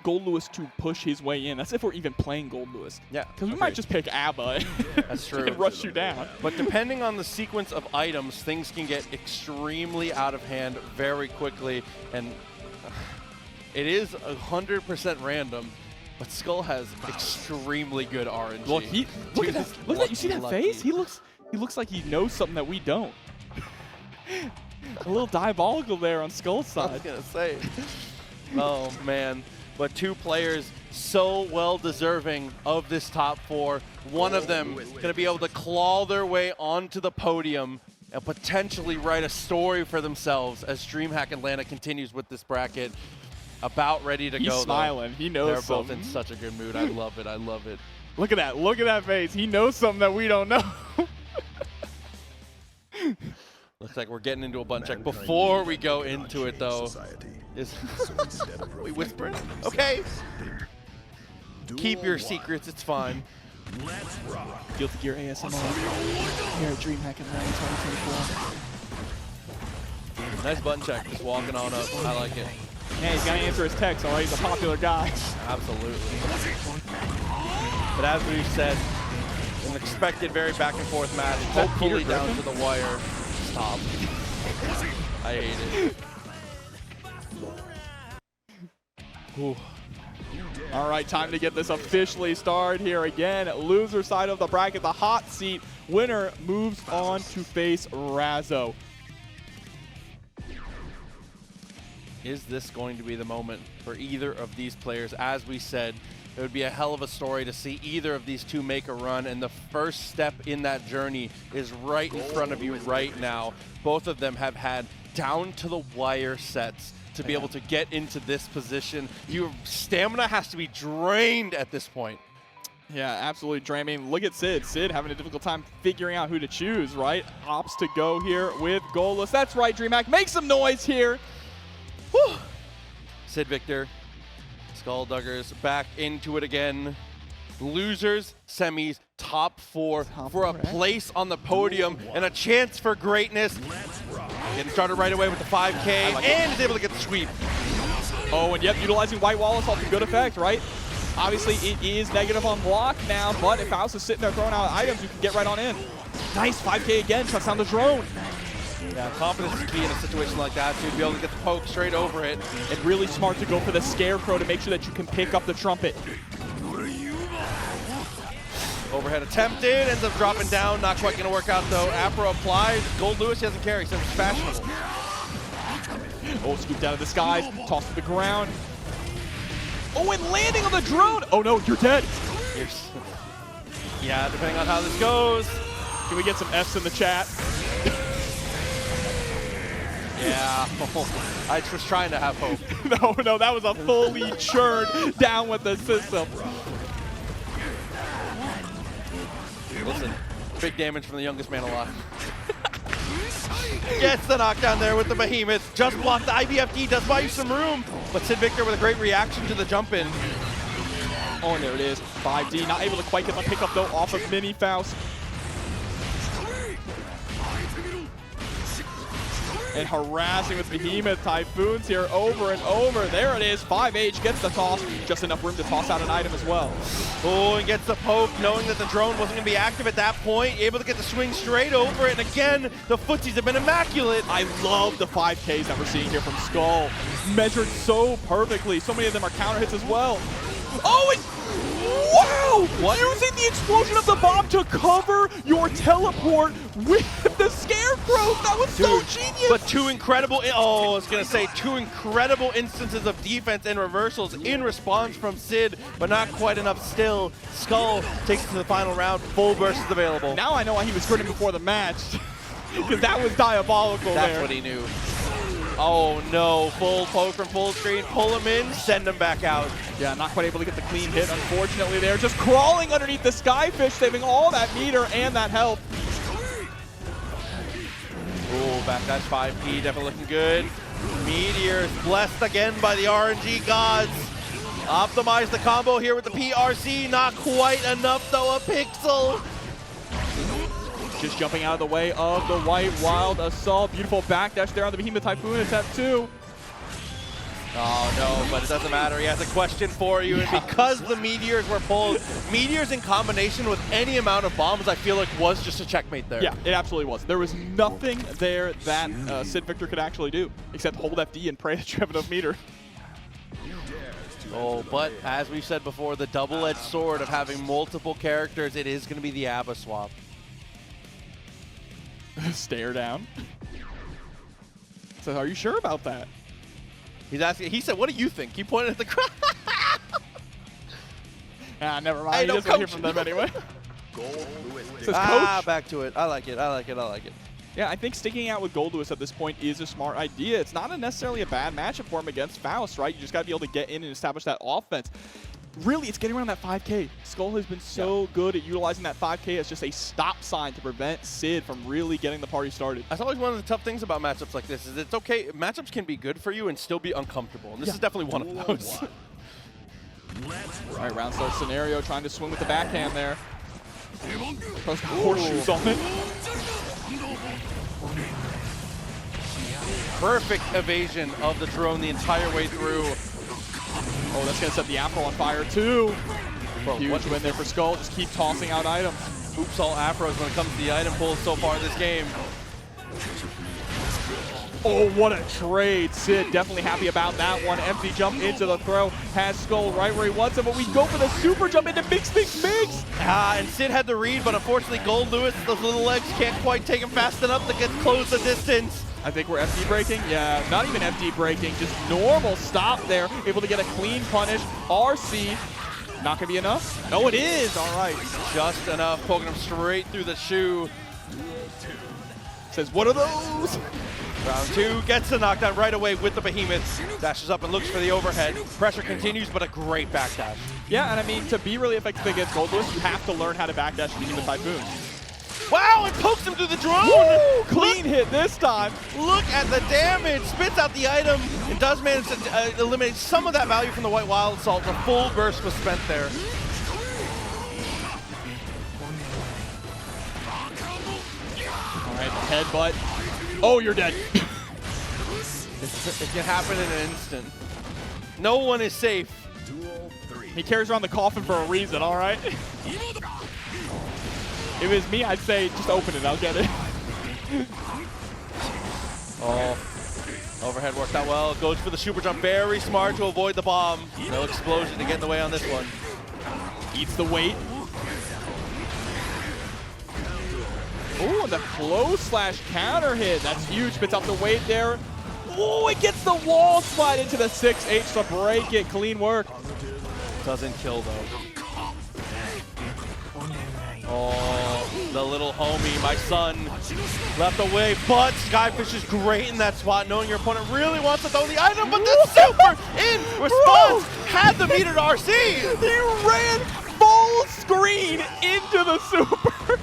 Gold Lewis to push his way in. That's if we're even playing Gold Lewis. Yeah. Because we might just pick ABBA That's true. and rush you down. But depending on the sequence of items, things can get extremely out of hand very quickly. And it is 100% random, but Skull has extremely good RNG. Well, look at that. Look at that. You see that face? He looks like he knows something that we don't. A little diabolical there on Skull's side. I was going to say. Oh, man. But two players so well deserving of this top four. One of them going to be able to claw their way onto the podium and potentially write a story for themselves as DreamHack Atlanta continues with this bracket. About ready to go. He's smiling. He knows They're something. both in such a good mood. I love it. I love it. Look at that. Look at that face. He knows something that we don't know. Looks like we're getting into a button check. Before we go into it, though, are we whispering? Okay. Keep your secrets. It's fine. Let's rock. Guilty Gear ASMR here at DreamHack Atlanta 2024. Nice button check. Just walking on up. I like it. Yeah, he's got to answer his text, all right? He's a popular guy. Absolutely. But as we've said, an expected very back and forth match, hopefully down to the wire. Stop. I hate it. Ooh. All right, time to get this officially started here again. Loser side of the bracket, the hot seat. Winner moves on to face Razzo. Is this going to be the moment for either of these players? As we said, it would be a hell of a story to see either of these two make a run, and the first step in that journey is right in front of you right now. Both of them have had down-to-the-wire sets to be able to get into this position. Your stamina has to be drained at this point. Yeah, absolutely drained. I mean, look at Sid. Sid having a difficult time figuring out who to choose, right? Opts to go here with Goalless. That's right, DreamHack. Make some noise here. Whew. Sidvictor, Skullduggers back into it again. Losers, semis, top four for a place on the podium and a chance for greatness. Getting started right away with the 5K and is able to get the sweep. Oh, and yep, utilizing White Wallace all to good effect, right? Obviously, it is negative on block now, but if Faust is sitting there throwing out items, you can get right on in. Nice 5K again, shuts down the drone. Yeah, confidence is key in a situation like that, to be able to get the poke straight over it. And really smart to go for the Scarecrow to make sure that you can pick up the trumpet. Overhead attempted, ends up dropping down, not quite going to work out though. Afro applied, Gold Lewis doesn't carry, so it's fashionable. Oh, scooped out of the skies, tossed to the ground. Oh, and landing on the drone! Oh no, you're dead! Yeah, depending on how this goes. Can we get some Fs in the chat? Yeah, I was trying to have hope. No, that was a fully churned down with the system. Listen, big damage from the youngest man alive. Gets the knockdown there with the Behemoth. Just blocked the IBFD, does buy you some room. But Sidvictor with a great reaction to the jump in. Oh, and there it is. 5D, not able to quite get the pickup though off of Mini Faust. And harassing with Behemoth Typhoons here over and over. There it is. 5H gets the toss. Just enough room to toss out an item as well. Oh, and gets the poke, knowing that the drone wasn't going to be active at that point. Able to get the swing straight over it. And again, the footsies have been immaculate. I love the 5Ks that we're seeing here from Skull. Measured so perfectly. So many of them are counter hits as well. Oh, and Wow! What? Using the explosion of the bomb to cover your teleport with the scarecrow. That was so genius. But two incredible, I was going to say, two incredible instances of defense and reversals in response from Sid, but not quite enough still. Skull takes it to the final round. Full burst is available. Now I know why he was grinning before the match. Because that was diabolical. That's what he knew. Oh no, full poke from full screen, pull him in, send him back out. Yeah, not quite able to get the clean hit, unfortunately there. Just crawling underneath the Skyfish, saving all that meter and that health. Ooh, backdash 5P, definitely looking good. Meteors blessed again by the RNG gods. Optimize the combo here with the PRC, not quite enough though, a pixel. Just jumping out of the way of the White Wild Assault. Beautiful backdash there on the Behemoth Typhoon attempt too. Oh no, but it doesn't matter. He has a question for you, and because the Meteors were pulled, Meteors in combination with any amount of bombs, I feel like was just a checkmate there. Yeah, it absolutely was. There was nothing there that Sidvictor could actually do, except hold FD and pray that you have enough meter. Oh, but as we've said before, the double-edged sword of having multiple characters, it is going to be the ABBA swap. Stare down. So are you sure about that? He's asking. He said, "What do you think?" He pointed at the crowd. Never mind. Hey, He no, doesn't hear coach. from them anyway. Says Ah, coach. back to it. I like it. I like it. I like it. Yeah, I think sticking out with Gold Lewis at this point is a smart idea. It's not necessarily a bad matchup for him against Faust, right? You just got to be able to get in and establish that offense. Really, it's getting around that 5K. Skull has been so good at utilizing that 5K as just a stop sign to prevent Sid from really getting the party started. That's always one of the tough things about matchups like this is it's okay. Matchups can be good for you and still be uncomfortable, and this is definitely one of those. All right, round start scenario, trying to swing with the backhand there. Throws horseshoes on it. Perfect evasion of the drone the entire way through. Oh, that's going to set the Afro on fire, too. Bro, Huge win there for Skull. Just keep tossing out items. Oops, all Afros when it comes to the item pulls so far in this game. Oh, what a trade. Sid definitely happy about that one. Empty jump into the throw. Has Skull right where he wants him, but we go for the super jump into mix. And Sid had the read, but unfortunately Gold Lewis, those little legs can't quite take him fast enough to get close the distance. I think we're FD breaking. Yeah, not even FD breaking, just normal stop there. Able to get a clean punish. RC, not gonna be enough? No, it is. All right. Just enough, poking him straight through the shoe. Says, what are those? Round two, gets the knockdown right away with the Behemoth. Dashes up and looks for the overhead. Pressure continues, but a great backdash. Yeah, and I mean, to be really effective against Gold Lewis, you have to learn how to backdash Behemoth Typhoon. Wow, it pokes him through the drone! Woo! Clean hit this time. Look at the damage. Spits out the item and does manage to eliminate some of that value from the White Wild Assault. The full burst was spent there. All right, headbutt. Oh, you're dead. It can happen in an instant. No one is safe. Duel 3. He carries around the coffin for a reason, all right? If it was me, I'd say, just open it, I'll get it. Oh, overhead worked out well. Goes for the super jump, very smart to avoid the bomb. No explosion to get in the way on this one. Eats the weight. Ooh, and the close slash counter hit. That's huge, spits out the weight there. Ooh, it gets the wall slide into the 6H to break it. Clean work. Doesn't kill though. Oh, the little homie, my son, left away, but Skyfish is great in that spot, knowing your opponent really wants to throw the item, but the super in response had the meter to RC. He ran full screen into the super.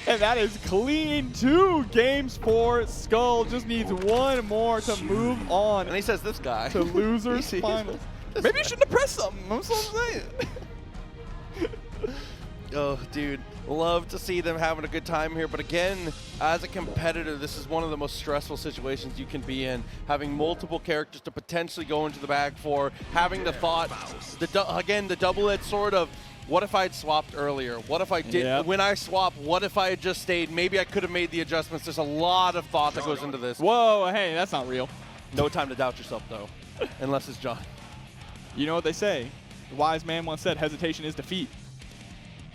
And that is clean. 2 games for Skull. Just needs one more to move on. And he says, this guy. To losers finals. Maybe you shouldn't have pressed something. I'm so saying. Oh, dude, love to see them having a good time here. But again, as a competitor, this is one of the most stressful situations you can be in. Having multiple characters to potentially go into the bag for, having the thought, again, the double-edged sword of, what if I had swapped earlier? What if I did, when I swap, what if I had just stayed? Maybe I could have made the adjustments. There's a lot of thought that goes into this. Whoa, hey, that's not real. No time to doubt yourself, though, unless it's John. You know what they say? The wise man once said, hesitation is defeat.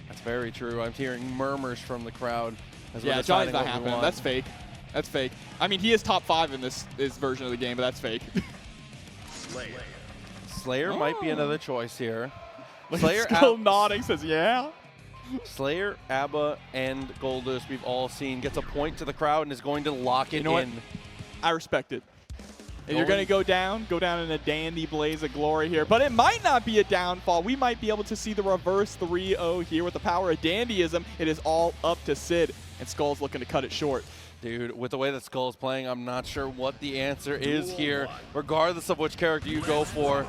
That's very true. I'm hearing murmurs from the crowd. As we're Yeah, deciding Johnny's not what we happening. want. That's fake. That's fake. I mean, he is top 5 in this version of the game, but that's fake. Slayer might be another choice here. Slayer still nodding, says, yeah. Slayer, ABBA, and Goldust, we've all seen, gets a point to the crowd and is going to lock it in. What? I respect it. If you're going to go down in a dandy blaze of glory here. But it might not be a downfall. We might be able to see the reverse 3-0 here with the power of dandyism. It is all up to Sid, and Skull's looking to cut it short. Dude, with the way that Skull's playing, I'm not sure what the answer is here, regardless of which character you go for.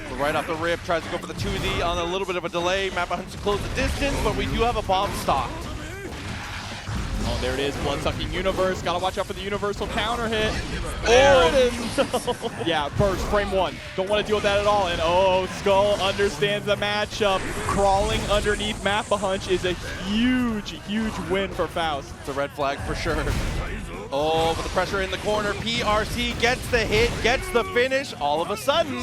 But right off the rip, tries to go for the 2Z on a little bit of a delay. Map hunts to close the distance, but we do have a bomb stocked. Oh, there it is, Blood-Sucking Universe. Gotta watch out for the universal counter hit. There it is. Yeah, burst, frame 1. Don't want to deal with that at all. And oh, Skull understands the matchup. Crawling underneath Mappa Hunch is a huge, huge win for Faust. It's a red flag for sure. Oh, but the pressure in the corner. PRC gets the hit, gets the finish. All of a sudden,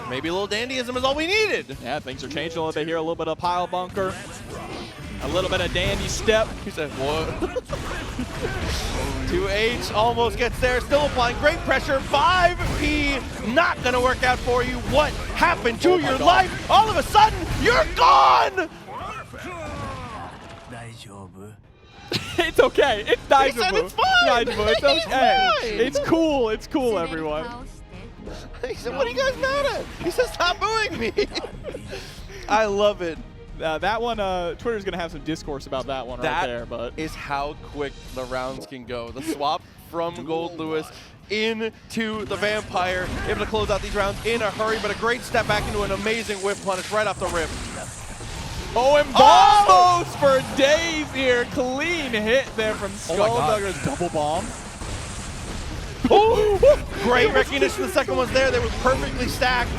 maybe a little dandyism is all we needed. Yeah, things are changing a little bit here. A little bit of pile bunker. A little bit of dandy step. He said, what? 2H almost gets there, still applying great pressure. 5P not gonna work out for you. What happened to your life? All of a sudden, you're gone! It's okay. It's Daijabu. He said it's fine. Daijabu, it's okay. Fine. It's cool. It's cool, everyone. He said, what are you guys mad at? He said, stop booing me. I love it. That one, Twitter's going to have some discourse about that one right there. But is how quick the rounds can go. The swap from Gold Lewis into the Vampire, able to close out these rounds in a hurry, but a great step back into an amazing whip punish right off the rip. Oh, and bombos for days here. Clean hit there from Skulldugger's double bomb. Great recognition. The second one's there. They were perfectly stacked.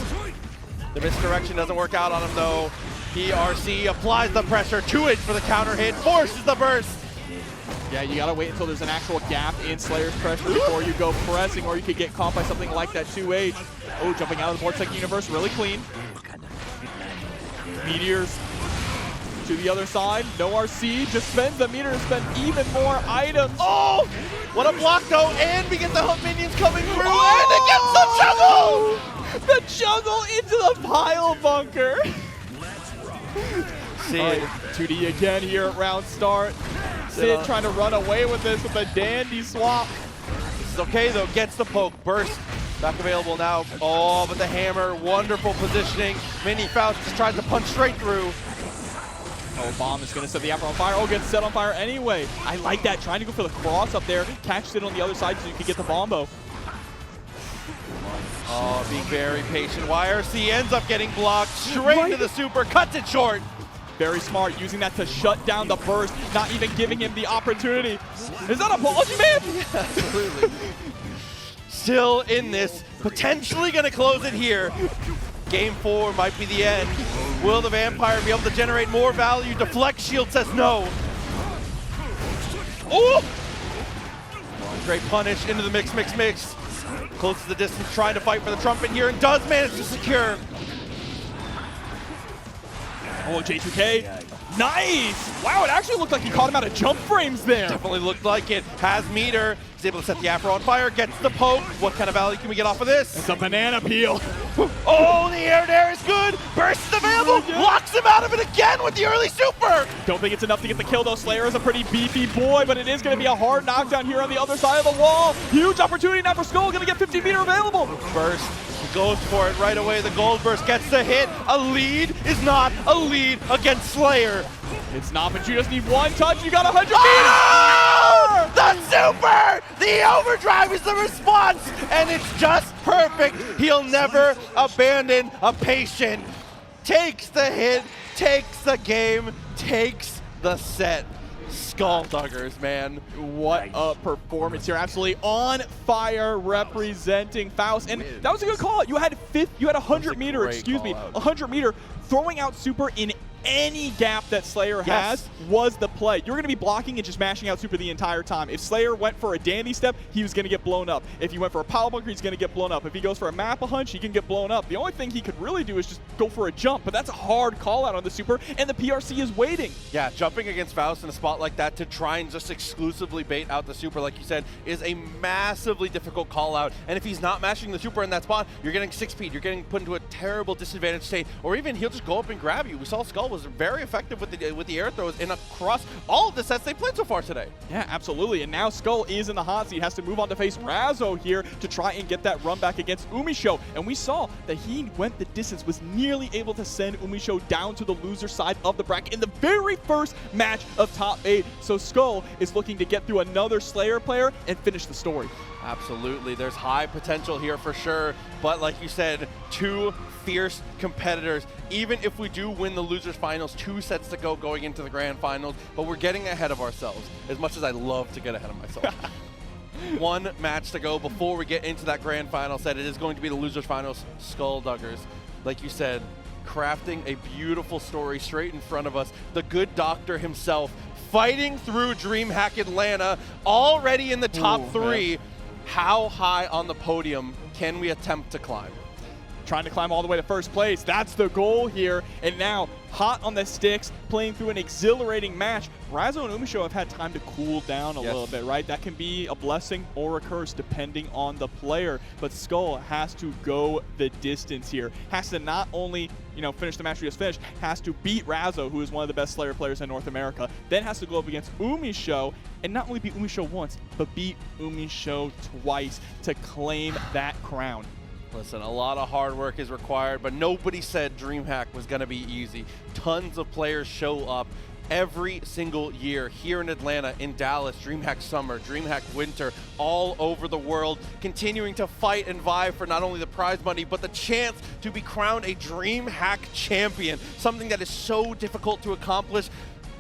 The misdirection doesn't work out on him, though. PRC applies the pressure. 2H for the counter hit. Forces the burst. Yeah, you got to wait until there's an actual gap in Slayer's pressure before you go pressing, or you could get caught by something like that 2H. Oh, jumping out of the Vortex Universe. Really clean. Meteors to the other side. No RC. Just spends the meter to spend even more items. Oh! What a block, though. And we get the Hunt minions coming through. Oh! And it gets the juggle! The juggle into the pile bunker. Sid. Right, 2D again here at round start. Sid trying to run away with this with a dandy swap. This is okay, though. Gets the poke. Burst. Back available now. Oh, but the hammer. Wonderful positioning. Mini Faust just tries to punch straight through. Oh, bomb is going to set the Afro on fire. Oh, gets set on fire anyway. I like that. Trying to go for the cross up there. Catch Sid on the other side so you can get the bombo. Oh, being very patient. YRC ends up getting blocked straight into the super. Cuts it short. Very smart, using that to shut down the burst, not even giving him the opportunity. Is that a ballsy man? Yeah, absolutely. Still in this. Potentially going to close it here. Game 4 might be the end. Will the Vampire be able to generate more value? Deflect Shield says no. Oh! Great punish into the mix. Closes the distance, trying to fight for the trumpet here, and does manage to secure. Oh, J2K. Nice! Wow, it actually looked like he caught him out of jump frames there. Definitely looked like it. Has meter. He's able to set the Afro on fire. Gets the poke. What kind of value can we get off of this? It's a banana peel. Oh, the air there is good. Burst is available. Locks him out of it again with the early super. Don't think it's enough to get the kill, though. Slayer is a pretty beefy boy, but it is going to be a hard knockdown here on the other side of the wall. Huge opportunity now for Skull. Going to get 50 meter available. Burst. He goes for it right away. The gold burst gets the hit. A lead is not a lead against Slayer. It's not, but you just need one touch. You got 100 meters. The super! The overdrive is the response, and it's just perfect. He'll never abandon a patient. Takes the hit, takes the game, takes the set. Skullduggers, man. What a performance here. Absolutely on fire representing Faust. And that was a good call. You had 100 meter, 100 meter, throwing out super in any gap that Slayer has was the play. You're going to be blocking and just mashing out super the entire time. If Slayer went for a dandy step, he was going to get blown up. If he went for a power bunker, he's going to get blown up. If he goes for a mappa hunch, he can get blown up. The only thing he could really do is just go for a jump, but that's a hard call out on the super, and the PRC is waiting. Yeah, jumping against Faust in a spot like that to try and just exclusively bait out the super, like you said, is a massively difficult call out. And if he's not mashing the super in that spot, you're getting 6-speed, you're getting put into a terrible disadvantage state, or even he'll just go up and grab you. We saw Skull was very effective with the air throws and across all of the sets they played so far today. Yeah, absolutely. And now Skull is in the hot seat, has to move on to face Razzo here to try and get that run back against UMISHO. And we saw that he went the distance, was nearly able to send UMISHO down to the loser side of the bracket in the very first match of top 8. So Skull is looking to get through another Slayer player and finish the story. Absolutely. There's high potential here for sure. But like you said, 2 fierce competitors. Even if we do win the losers finals, 2 sets to go going into the grand finals, but we're getting ahead of ourselves, as much as I love to get ahead of myself. 1 match to go before we get into that grand final set. It is going to be the losers finals, Skullduggers. Like you said, crafting a beautiful story straight in front of us. The good doctor himself fighting through DreamHack Atlanta, already in the top 3. Man. How high on the podium can we attempt to climb? Trying to climb all the way to first place. That's the goal here. And now, hot on the sticks, playing through an exhilarating match. Razzo and UMISHO have had time to cool down a little bit, right? That can be a blessing or a curse depending on the player. But Skull has to go the distance here. Has to not only, finish the match we just finished, has to beat Razzo, who is one of the best Slayer players in North America. Then has to go up against UMISHO, and not only beat UMISHO once, but beat UMISHO twice to claim that crown. Listen, a lot of hard work is required, but nobody said DreamHack was going to be easy. Tons of players show up every single year here in Atlanta, in Dallas, DreamHack Summer, DreamHack Winter, all over the world, continuing to fight and vie for not only the prize money, but the chance to be crowned a DreamHack champion, something that is so difficult to accomplish.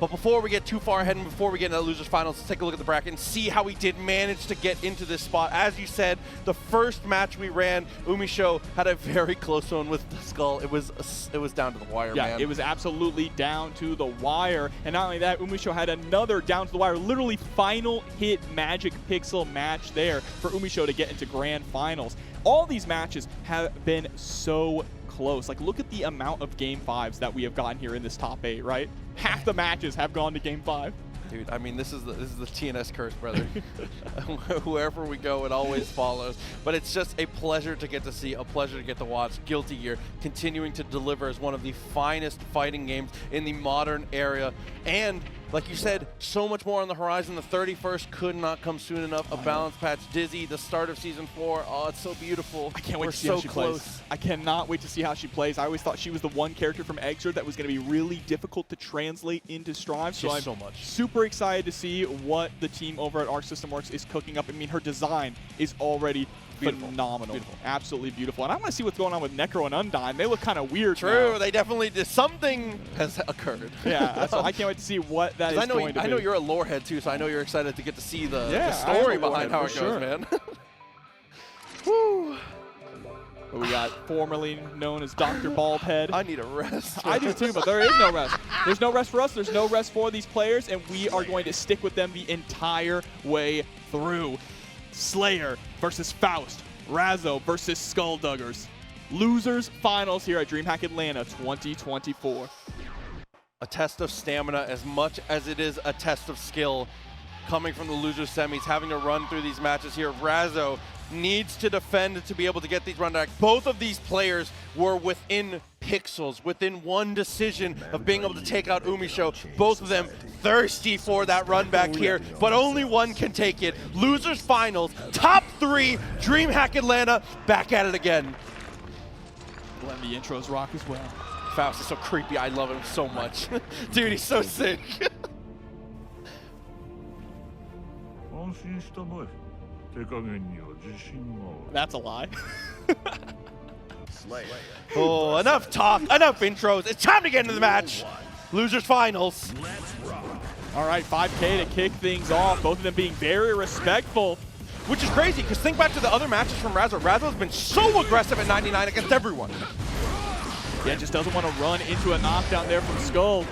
But before we get too far ahead and before we get into the losers finals, let's take a look at the bracket and see how we did manage to get into this spot. As you said, the first match we ran, UMISHO had a very close one with the Skull. It was down to the wire, man. Yeah, it was absolutely down to the wire. And not only that, UMISHO had another down to the wire, literally final hit Magic Pixel match there for UMISHO to get into grand finals. All these matches have been so close. Like, look at the amount of game 5s that we have gotten here in this top 8, right? Half the matches have gone to game 5. Dude, I mean, this is the TNS curse, brother. Wherever we go, it always follows. But it's just a pleasure to get to see, a pleasure to get to watch Guilty Gear continuing to deliver as one of the finest fighting games in the modern era. And like you said, so much more on the horizon. The 31st could not come soon enough. A balance patch, Dizzy, the start of Season 4. Oh, it's so beautiful. I can't wait to see how she plays. I cannot wait to see how she plays. I always thought she was the one character from Exert that was going to be really difficult to translate into Strive. So I'm super excited to see what the team over at Arc System Works is cooking up. I mean, her design is already phenomenal. Beautiful. Absolutely beautiful. And I want to see what's going on with Necro and Undyne. They look kind of weird. True, now. They definitely did. Something has occurred. Yeah, so I can't wait to see what that is going to be. I know you're a lore head too, so I know you're excited to get to see the story behind how it goes, man. Woo. We got formerly known as Dr. Baldhead. I need a rest. I do too, but there is no rest. There's no rest for us. There's no rest for these players, and we are going to stick with them the entire way through. Slayer versus Faust. Razzo versus Skullduggers. Losers finals here at DreamHack Atlanta 2024. A test of stamina as much as it is a test of skill. Coming from the loser semis, having to run through these matches here. Razzo needs to defend to be able to get these run back. Both of these players were within pixels, within one decision of being able to take out UMISHO. Both of them thirsty for that run back here, but only one can take it. Losers finals, top 3, DreamHack Atlanta, back at it again. Let the intros rock as well. Faust is so creepy. I love him so much. Dude, he's so sick. That's a lie. Oh, enough talk, enough intros. It's time to get into the match. Losers finals. All right, 5K to kick things off. Both of them being very respectful. Which is crazy, because think back to the other matches from Razzo. Razzo's been so aggressive at 99 against everyone. Yeah, just doesn't want to run into a knockdown there from Skull.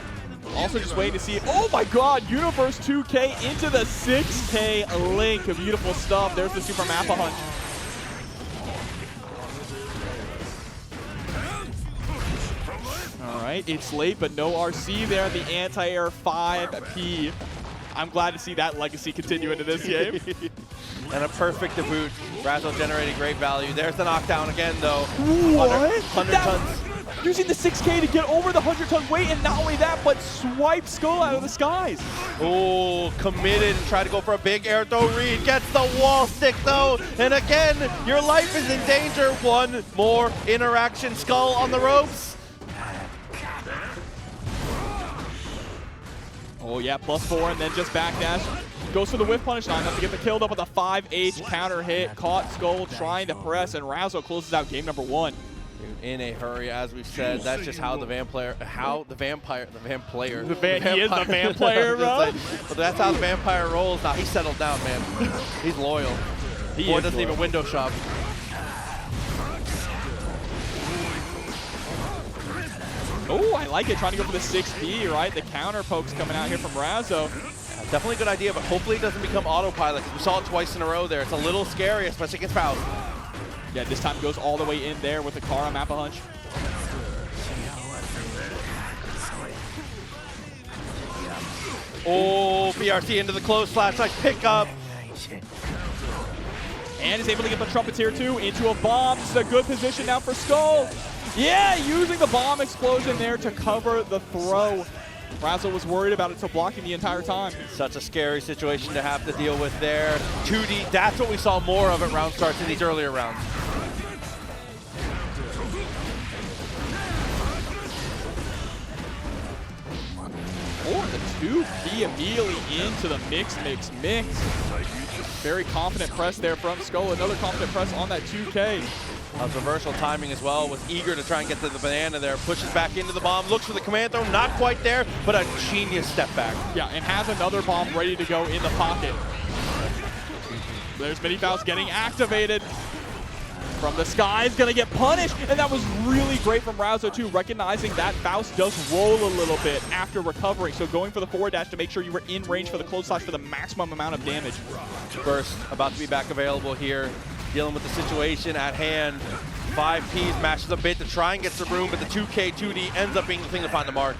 Also just waiting to see, oh my god, Universe 2K into the 6K link. Beautiful stuff. There's the Super Mappa Hunch. All right, it's late, but no RC there. The anti-air 5P. I'm glad to see that legacy continue into this game. And a perfect debut. Razzo generating great value. There's the knockdown again, though. What? 100 tons. Using the 6K to get over the 100-ton weight, and not only that, but swipe Skull out of the skies. Oh, committed and tried to go for a big air throw read. Gets the wall stick, though. And again, your life is in danger. One more interaction. Skull on the ropes. Oh yeah, +4 and then just backdash. Goes for the whiff punish, not enough to get the kill up with a 5H counter hit. Caught Skull trying to press, and Razzo closes out game number 1. In a hurry, as we've said, that's just how the van player, he is the van player, bro. But that's how the vampire rolls. Now he's settled down, man. He's loyal. Boy doesn't even window shop. Oh, I like it. Trying to go for the 6B, right? The counter pokes coming out here from Razzo. Definitely a good idea, but hopefully it doesn't become autopilot. We saw it twice in a row there. It's a little scary, especially against Faust. Yeah, this time goes all the way in there with the Kara Mappa Hunch. Oh, PRC into the close slash, nice pickup. And is able to get the Trumpeteer too into a bomb. This is a good position now for Skull. Yeah, using the bomb explosion there to cover the throw. Razzo was worried about it, so blocking the entire time. Such a scary situation to have to deal with there. 2D, that's what we saw more of at round starts in these earlier rounds. Or the 2P immediately into the mix. Very confident press there from Skull. Another confident press on that 2K. Reversal timing as well, was eager to try and get to the banana there. Pushes back into the bomb, looks for the command throw, not quite there, but a genius step back. Yeah, and has another bomb ready to go in the pocket. There's Mini Faust getting activated. From the skies, gonna get punished, and that was really great from Razzo too, recognizing that Faust does roll a little bit after recovering, so going for the forward dash to make sure you were in range for the close slash for the maximum amount of damage. Burst about to be back available here, dealing with the situation at hand. 5Ps mashes a bit to try and get some room, but the 2K 2D ends up being the thing to find the mark.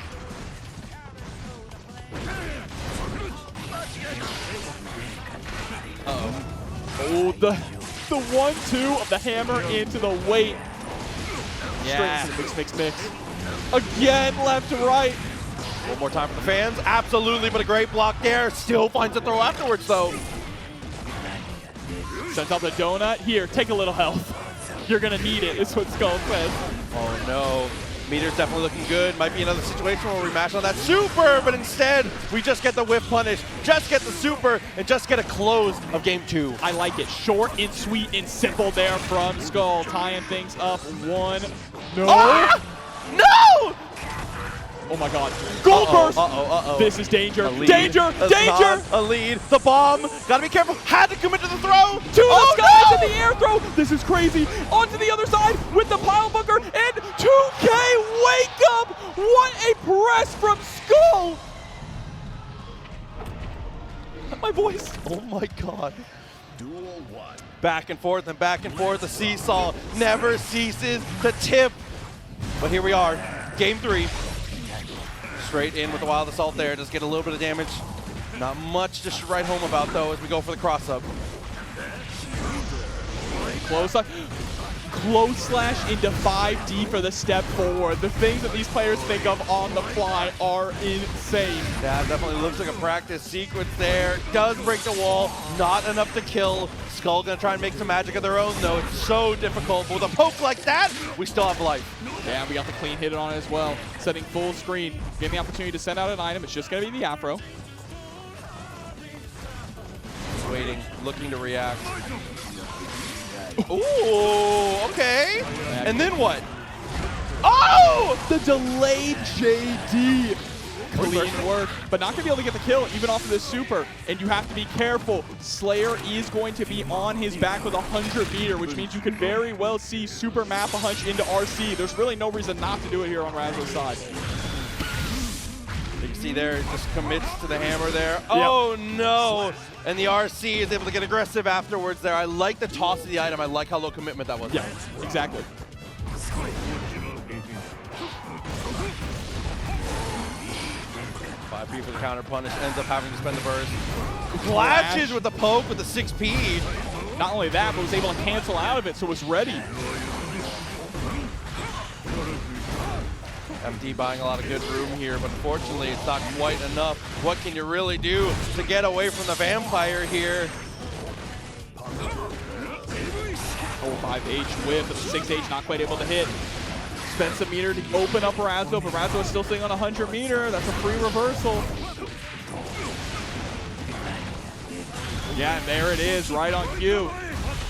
Uh-oh. Oh, the 1-2 of the hammer into the weight. Yeah. Straight into the mix. Again, left to right. One more time for the fans. Absolutely, but a great block there. Still finds a throw afterwards, though. Sends out the donut. Here, take a little health. You're going to need it, is what Skull says. Oh, no. Meter's definitely looking good. Might be another situation where we mash on that super, but instead, we just get the whip punish, just get the super, and just get a close of game 2. I like it. Short and sweet and simple there from Skull. Tying things up. One. No. Ah! No! Oh my god. Gold burst! This is danger. Danger! Danger! A lead. The bomb. Gotta be careful. Had to commit to the throw. To the skies in the air throw. This is crazy. Onto the other side with the pile bunker. And 2K wake up. What a press from Skull. My voice. Oh my god. Duel 1. Back and forth and back and forth. The seesaw never ceases to tip. But here we are. Game 3. Straight in with the Wild Assault there. Does get a little bit of damage. Not much to write home about, though, as we go for the cross-up. Close slash into 5D for the step forward. The things that these players think of on the fly are insane. Yeah, definitely looks like a practice sequence there. Does break the wall. Not enough to kill. Skull gonna try and make some magic of their own, though. It's so difficult. But with a poke like that, we still have life. Yeah, we got the clean hit on it as well. Setting full screen. Getting the opportunity to send out an item. It's just going to be the Afro. Waiting, looking to react. Ooh, okay. And then what? Oh! The delayed JD. Clean work, but not going to be able to get the kill even off of this super. And you have to be careful. Slayer is going to be on his back with 100 meter, which means you could very well see super map a hunch into RC. There's really no reason not to do it here on Razzo's side. You can see there, it just commits to the hammer there. Oh no! And the RC is able to get aggressive afterwards there. I like the toss of the item. I like how low commitment that was. Yeah, exactly. 5P for the counter punish, ends up having to spend the burst. Flashes with the poke with the 6P. Not only that, but was able to cancel out of it, so was ready. MD buying a lot of good room here, but unfortunately it's not quite enough. What can you really do to get away from the vampire here? 5H whip, but the 6H not quite able to hit. Spend some meter to open up Razzo, but Razzo is still sitting on 100 meter. That's a free reversal. Yeah, and there it is, right on cue.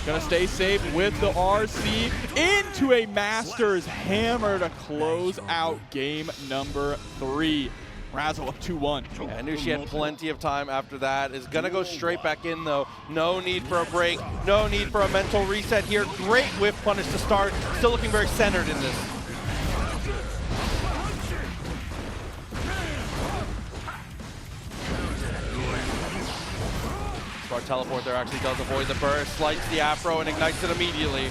Gonna stay safe with the RC into a Masters hammer to close out game number 3. Razzo up 2-1. Yeah, I knew she had plenty of time after that. Is gonna go straight back in though. No need for a break, no need for a mental reset here. Great whiff punish to start. Still looking very centered in this. Smart teleport there actually does avoid the burst, slides the afro and ignites it immediately.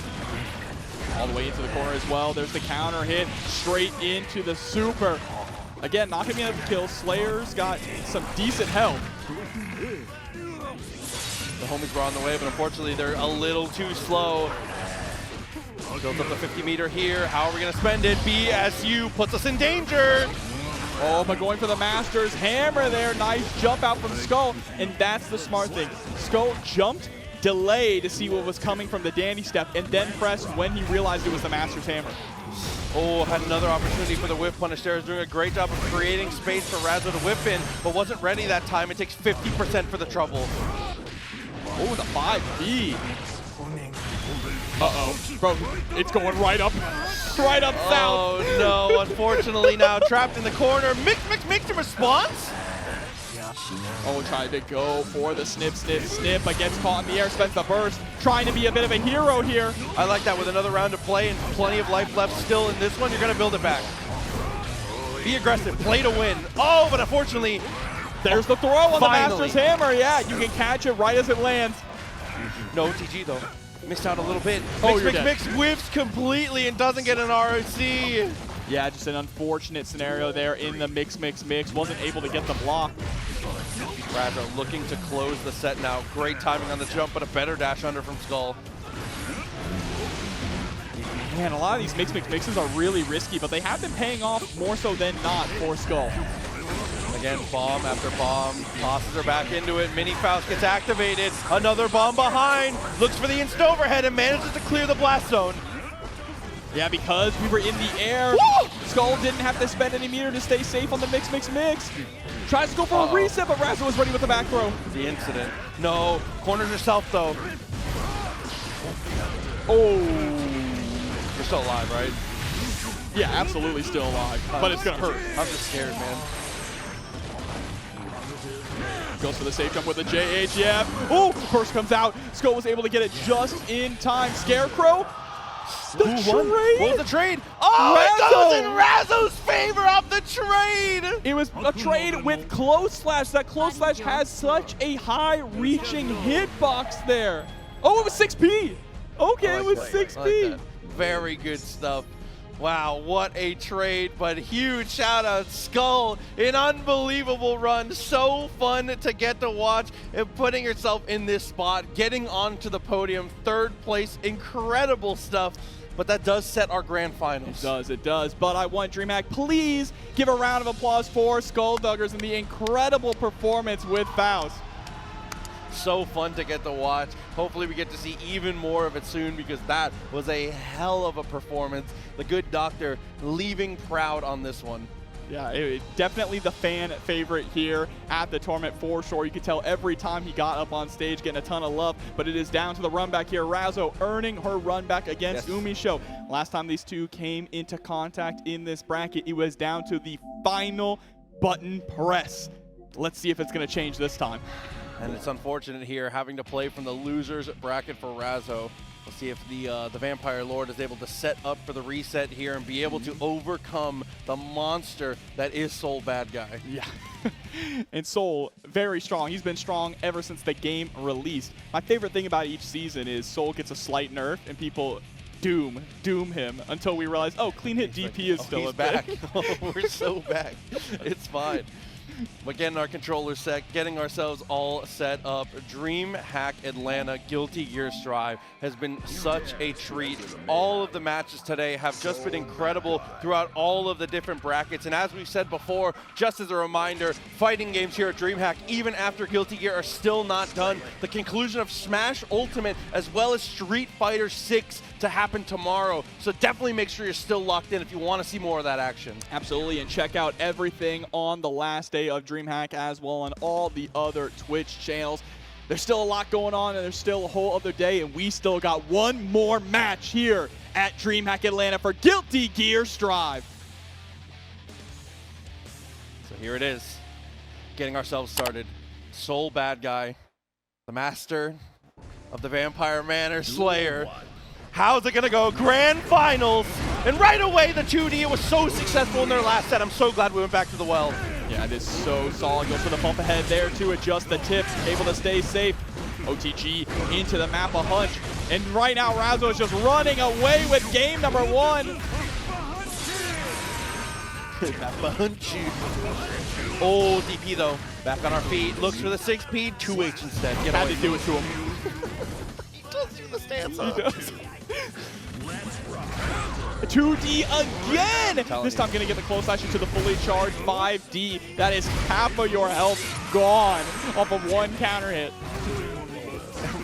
All the way into the corner as well. There's the counter hit straight into the super. Again, not gonna be able to kill. Slayer's got some decent health. The homies were on the way, but unfortunately they're a little too slow. Builds up the 50 meter here. How are we gonna spend it? BSU puts us in danger. Oh, but going for the Masters hammer there. Nice jump out from Skull, and that's the smart thing. Skull jumped, delayed to see what was coming from the Dandy step, and then pressed when he realized it was the Masters hammer. Oh, had another opportunity for the whip punish there. Is doing a great job of creating space for Razzo to whip in, but wasn't ready that time. It takes 50% for the trouble. Oh, the 5B. Uh-oh. Bro, it's going right up south. Oh, no. Unfortunately now trapped in the corner. Mix to response. Oh, trying to go for the snip, but gets caught in the air, spends the burst. Trying to be a bit of a hero here. I like that with another round to play and plenty of life left still in this one. You're going to build it back. Be aggressive. Play to win. Oh, but unfortunately, there's the throw on finally. The Masters hammer. Yeah, you can catch it right as it lands. No TG though. Missed out a little bit. Mix whiffs completely and doesn't get an ROC. Yeah, just an unfortunate scenario there in the mix. Wasn't able to get the block. Razzo looking to close the set now. Great timing on the jump, but a better dash under from Skull. Man, a lot of these mixes are really risky, but they have been paying off more so than not for Skull. Again, bomb after bomb. Tosses her back into it. Mini Faust gets activated. Another bomb behind. Looks for the instant overhead and manages to clear the blast zone. Yeah, because we were in the air, Woo! Skull didn't have to spend any meter to stay safe on the mix. Tries to go for a reset, but Razzo was ready with the back throw. The incident. No, corners herself though. Oh. You're still alive, right? Yeah, absolutely still alive, but it's gonna hurt. I'm just scared, man. Goes for the safe jump with the JH, yeah. Oh, first comes out. Skull was able to get it just in time. Scarecrow. The trade. What was the trade? Oh, it goes in Razzo's favor off the trade. It was a trade with close slash. That close slash has such a high reaching hitbox there. Oh, it was 6P. Okay, it was 6P. Like very good stuff. Wow, what a trade, but huge shout out Skull, an unbelievable run, so fun to get to watch and putting yourself in this spot, getting onto the podium, 3rd place, incredible stuff, but that does set our grand finals. It does, but I want DreamHack, please give a round of applause for Skullduggers and the incredible performance with Faust. So fun to get to watch. Hopefully we get to see even more of it soon because that was a hell of a performance. The good doctor leaving proud on this one. Yeah, definitely the fan favorite here at the tournament for sure. You could tell every time he got up on stage getting a ton of love, but it is down to the run back here. Razzo earning her run back against UMISHO. Last time these two came into contact in this bracket, it was down to the final button press. Let's see if it's going to change this time. And it's unfortunate here having to play from the losers bracket for Razzo. We'll see if the Vampire Lord is able to set up for the reset here and be able to overcome the monster that is Soul Badguy. Yeah. And Soul, very strong. He's been strong ever since the game released. My favorite thing about each season is Soul gets a slight nerf and people doom him until we realize, oh, clean hit DP is still a back. thing. We're so back. It's fine. We're getting our controller set, getting ourselves all set up. DreamHack Atlanta Guilty Gear Strive has been such a treat. All of the matches today have just been incredible throughout all of the different brackets. And as we've said before, just as a reminder, fighting games here at DreamHack, even after Guilty Gear, are still not done. The conclusion of Smash Ultimate as well as Street Fighter 6 to happen tomorrow. So definitely make sure you're still locked in if you want to see more of that action. Absolutely, and check out everything on the last day of DreamHack as well on all the other Twitch channels. There's still a lot going on, and there's still a whole other day, and we still got one more match here at DreamHack Atlanta for Guilty Gear Strive. So here it is, getting ourselves started. Soul Badguy, the master of the Vampire Manor Slayer. How's it gonna go? Grand Finals! And right away, the 2D, it was so successful in their last set. I'm so glad we went back to the well. Yeah, it is so solid. Goes for the bump ahead there to adjust the tips, able to stay safe. OTG into the map a hunch. And right now, Razzo is just running away with game number 1. Oh, DP though. Back on our feet. Looks for the 6P. 2H instead. Get Had to do it to him. He does do the stance He up. does. 2D again! This time gonna get the close action to the fully charged 5D. That is half of your health gone off of one counter hit.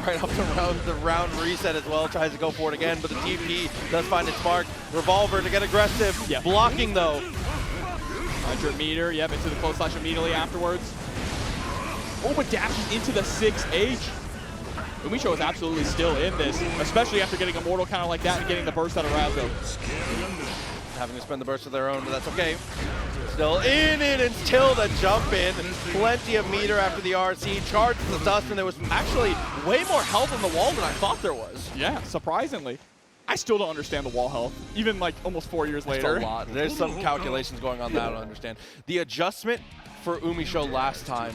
Right off the round reset as well. Tries to go for it again, but the TP does find its mark. Revolver to get aggressive. Yep. Blocking though. 100 meter, yep, into the close slash immediately afterwards. Oh, but dashes into the 6H. UMISHO is absolutely still in this, especially after getting a mortal counter like that and getting the burst out of Razzo. Having to spend the burst of their own, but that's okay. Still in it until the jump in. Plenty of meter after the RC. Charges the dust, and there was actually way more health on the wall than I thought there was. Yeah, surprisingly. I still don't understand the wall health, even like almost 4 years later. That's a lot. There's some calculations going on that I don't understand. The adjustment for UMISHO last time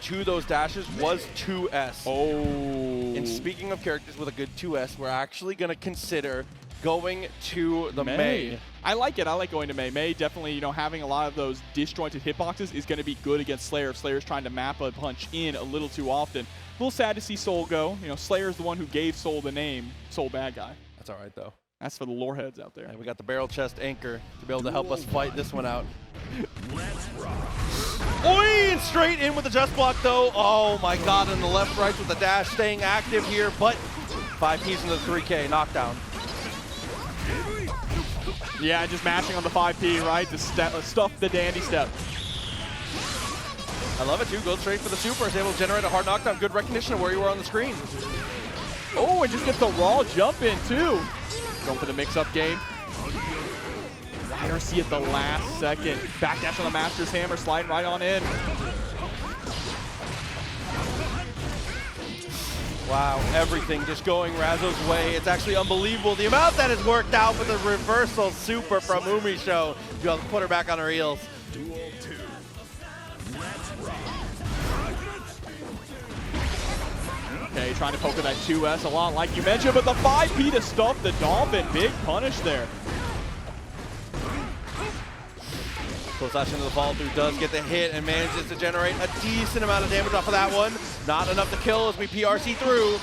to those dashes was 2S. Oh. And speaking of characters with a good 2S, we're actually going to consider going to the Mei. I like it. I like going to Mei. Mei definitely, you know, having a lot of those disjointed hitboxes is going to be good against Slayer if Slayer's trying to map a punch in a little too often. A little sad to see Soul go. You know, Slayer's the one who gave Soul the name Soul Badguy. That's all right, though. That's for the lore heads out there. And we got the barrel chest anchor to be able to help us fight this one out. Oi! And straight in with the just block, though. Oh, my God. And the left right with the dash staying active here, but 5 Ps into the 3K. Knockdown. Yeah, just mashing on the 5P, right? To stuff the dandy step. I love it, too. Goes straight for the super. Is able to generate a hard knockdown. Good recognition of where you were on the screen. Oh, and just gets the raw jump in, too. Going for the mix-up game. IRC at the last second. Backdash on the Master's Hammer, sliding right on in. Wow, everything just going Razzo's way. It's actually unbelievable the amount that has worked out with the reversal super from UMISHO. You have to put her back on her heels. Duel 2. Let's rock. Okay, trying to poke at that 2S a lot, like you mentioned, but the 5P to stuff the Dolphin. Big punish there. Close slash into the fall through does get the hit and manages to generate a decent amount of damage off of that one. Not enough to kill as we PRC through.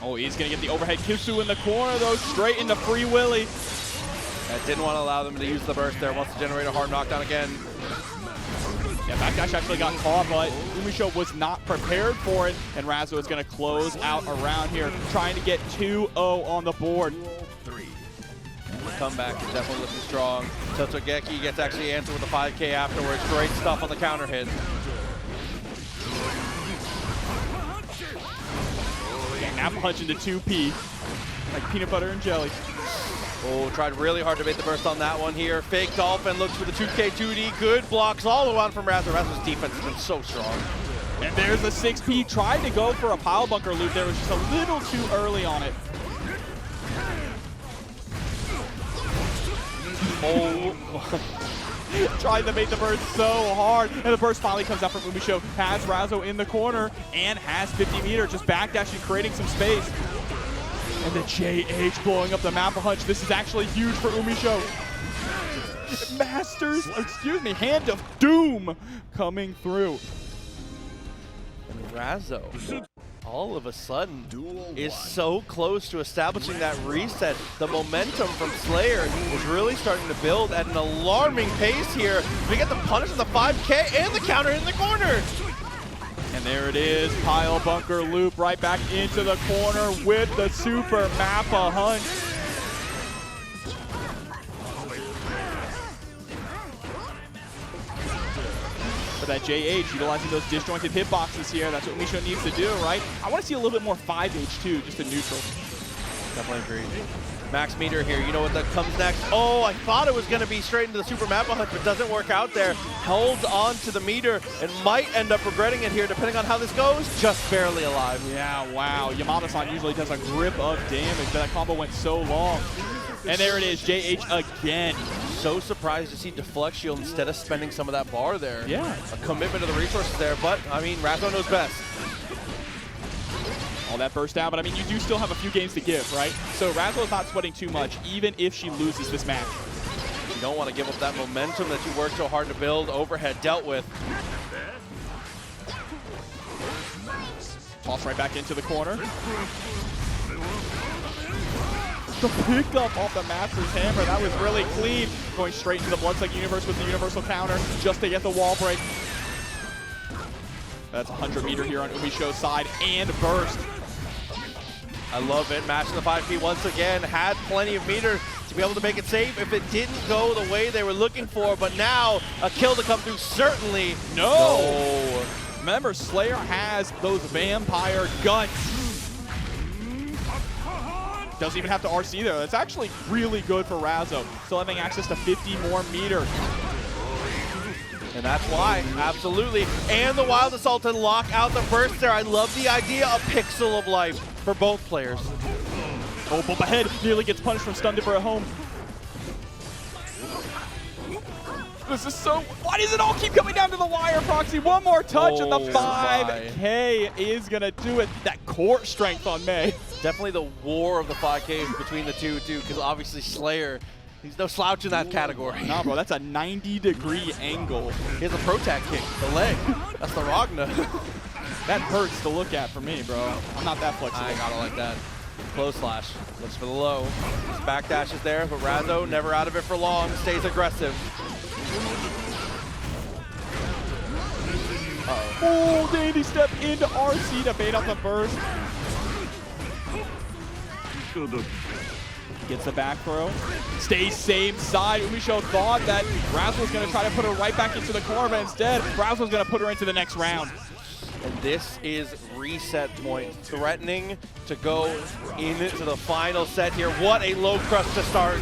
Oh, he's going to get the overhead Kisu in the corner, though, straight into Free Willy. That didn't want to allow them to use the burst there. Wants to generate a hard knockdown again. Yeah, Backdash actually got caught, but UMISHO was not prepared for it, and Razzo is going to close out around here, trying to get 2-0 on the board. The comeback is definitely looking strong. Totsugeki gets actually answered with a 5K afterwards. Great stuff on the counter hit. Yeah, now punch into 2P, like peanut butter and jelly. Oh, tried really hard to bait the burst on that one here. Fake Dolphin looks for the 2K 2D. Good blocks all around from Razzo. Razzo's defense has been so strong. And there's a 6P. Tried to go for a pile bunker loop there. Was just a little too early on it. Oh. Tried to make the burst so hard, and the burst finally comes out from UMISHO. Has Razzo in the corner and has 50 meter, just backdashing, creating some space. And the JH blowing up the map a hunch. This is actually huge for UMISHO. Hand of Doom coming through. And Razzo, all of a sudden, is so close to establishing that reset. The momentum from Slayer is really starting to build at an alarming pace here. We get the punish of the 5K and the counter in the corner. And there it is, pile bunker loop right back into the corner with the super Mappa Hunt. For that JH, utilizing those disjointed hitboxes here, that's what UMISHO needs to do, right? I want to see a little bit more 5H too, just a neutral. Definitely agree. Max meter here, you know what that comes next? Oh, I thought it was going to be straight into the super Mappa Hunt, but doesn't work out there. Holds on to the meter and might end up regretting it here, depending on how this goes. Just barely alive. Yeah, wow. Yamada-san usually does a grip of damage, but that combo went so long. And there it is, JH again. So surprised to see Deflect Shield instead of spending some of that bar there. Yeah. A commitment to the resources there, but, I mean, Razzo knows best. All that burst down, but I mean, you do still have a few games to give, right? So Razzo is not sweating too much, even if she loses this match. You don't want to give up that momentum that you worked so hard to build. Overhead dealt with. Toss right back into the corner. The pickup off the Master's Hammer, that was really clean. Going straight into the Bloodsuck Universe with the universal counter just to get the wall break. That's 100 meter here on UMISHO's side and burst. I love it. Matching the 5P once again. Had plenty of meter to be able to make it safe if it didn't go the way they were looking for. But now a kill to come through, certainly. No. Remember, Slayer has those vampire guns. Doesn't even have to RC there. That's actually really good for Razzo. Still having access to 50 more meter. And that's why, absolutely. And the Wild Assault to lock out the burst there. I love the idea, a pixel of life for both players. Oh, bump ahead, nearly gets punished from stun for a home. This is so, why does it all keep coming down to the wire, Proxy? One more touch and the 5K is gonna do it. That core strength on May. Definitely the war of the 5Ks between the two, because obviously Slayer, he's no slouch in that category. Nah, bro, that's a 90-degree angle. He has a Pro-Tac kick, the leg. That's the Ragna. That hurts to look at for me, bro. I'm not that flexible. I gotta like that. Close slash. Looks for the low. His backdash is there, but Razzo never out of it for long. Stays aggressive. Uh-oh. Oh, Dandy step into RC to bait out the burst. Gets the back throw. Stays same side. UMISHO thought that Razzo was going to try to put her right back into the corner, but instead, Razzo was going to put her into the next round. And this is reset point. Threatening to go into the final set here. What a low crust to start.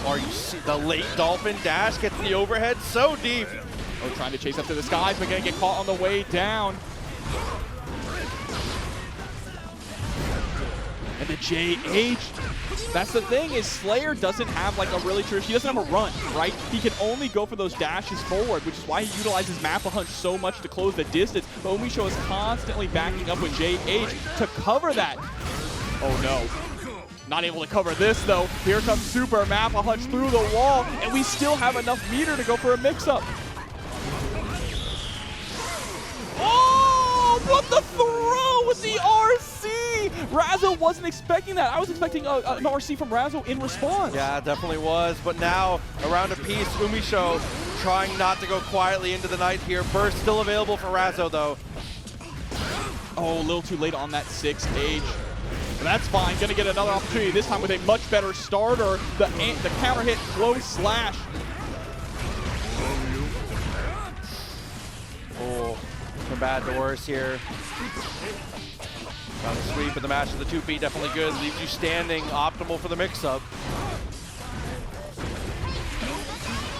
Are you see the late Dolphin dash gets the overhead so deep. Oh, trying to chase up to the skies, but going to get caught on the way down. And the JH, that's the thing, is Slayer doesn't have like a really true, he doesn't have a run, right? He can only go for those dashes forward, which is why he utilizes Mappa Hunch so much to close the distance. But UMISHO is constantly backing up with JH to cover that. Oh no. Not able to cover this though. Here comes Super Mappa Hunch through the wall, and we still have enough meter to go for a mix-up. Oh, what the throw with the RC! Razzo wasn't expecting that. I was expecting an RC from Razzo in response. Yeah, it definitely was. But now, around a piece, UMISHO trying not to go quietly into the night here. Burst still available for Razzo, though. Oh, a little too late on that 6H. But that's fine. Gonna get another opportunity, this time with a much better starter. The counter hit, close slash. Oh, from bad to worse here. Got the sweep and the match of the 2P, definitely good. Leaves you standing, optimal for the mix-up.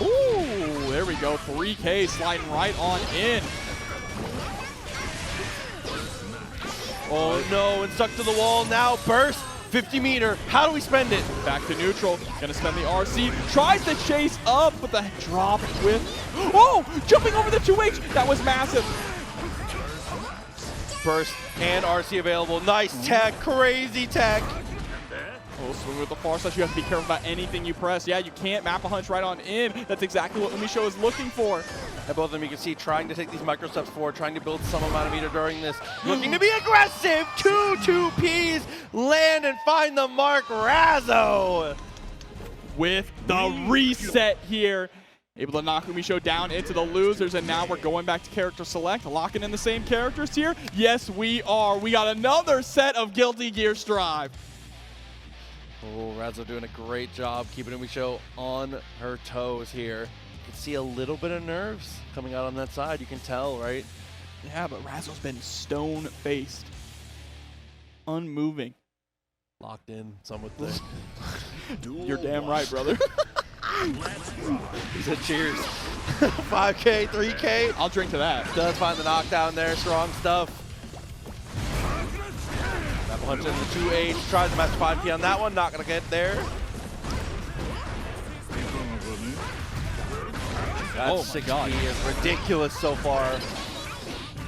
Ooh, there we go. 3K sliding right on in. Oh no, and stuck to the wall now. Burst, 50 meter. How do we spend it? Back to neutral. Gonna spend the RC. Tries to chase up, but the drop with. Oh, jumping over the 2H. That was massive. Burst and RC available. Nice tech, crazy tech. Oh, swing with the far slash. You have to be careful about anything you press. Yeah, you can't map a hunch right on in. That's exactly what UMISHO is looking for. And both of them, you can see, trying to take these micro steps forward, trying to build some amount of meter during this. Looking to be aggressive. 2-2Ps. Land and find the mark. Razzo. With the reset here. Able to knock UMISHO down into the losers, and now we're going back to character select, locking in the same characters here. Yes, we are. We got another set of Guilty Gear Strive. Oh, Razzo doing a great job keeping UMISHO on her toes here. You can see a little bit of nerves coming out on that side. You can tell, right? Yeah, but Razzo's been stone-faced. Unmoving. Locked in, some would think. You're damn right, brother. He said cheers. 5K, 3K. I'll drink to that. Does find the knockdown there. Strong stuff. That punch in the 2H. Tries to match 5K on that one. Not going to get there. That 6P is ridiculous so far.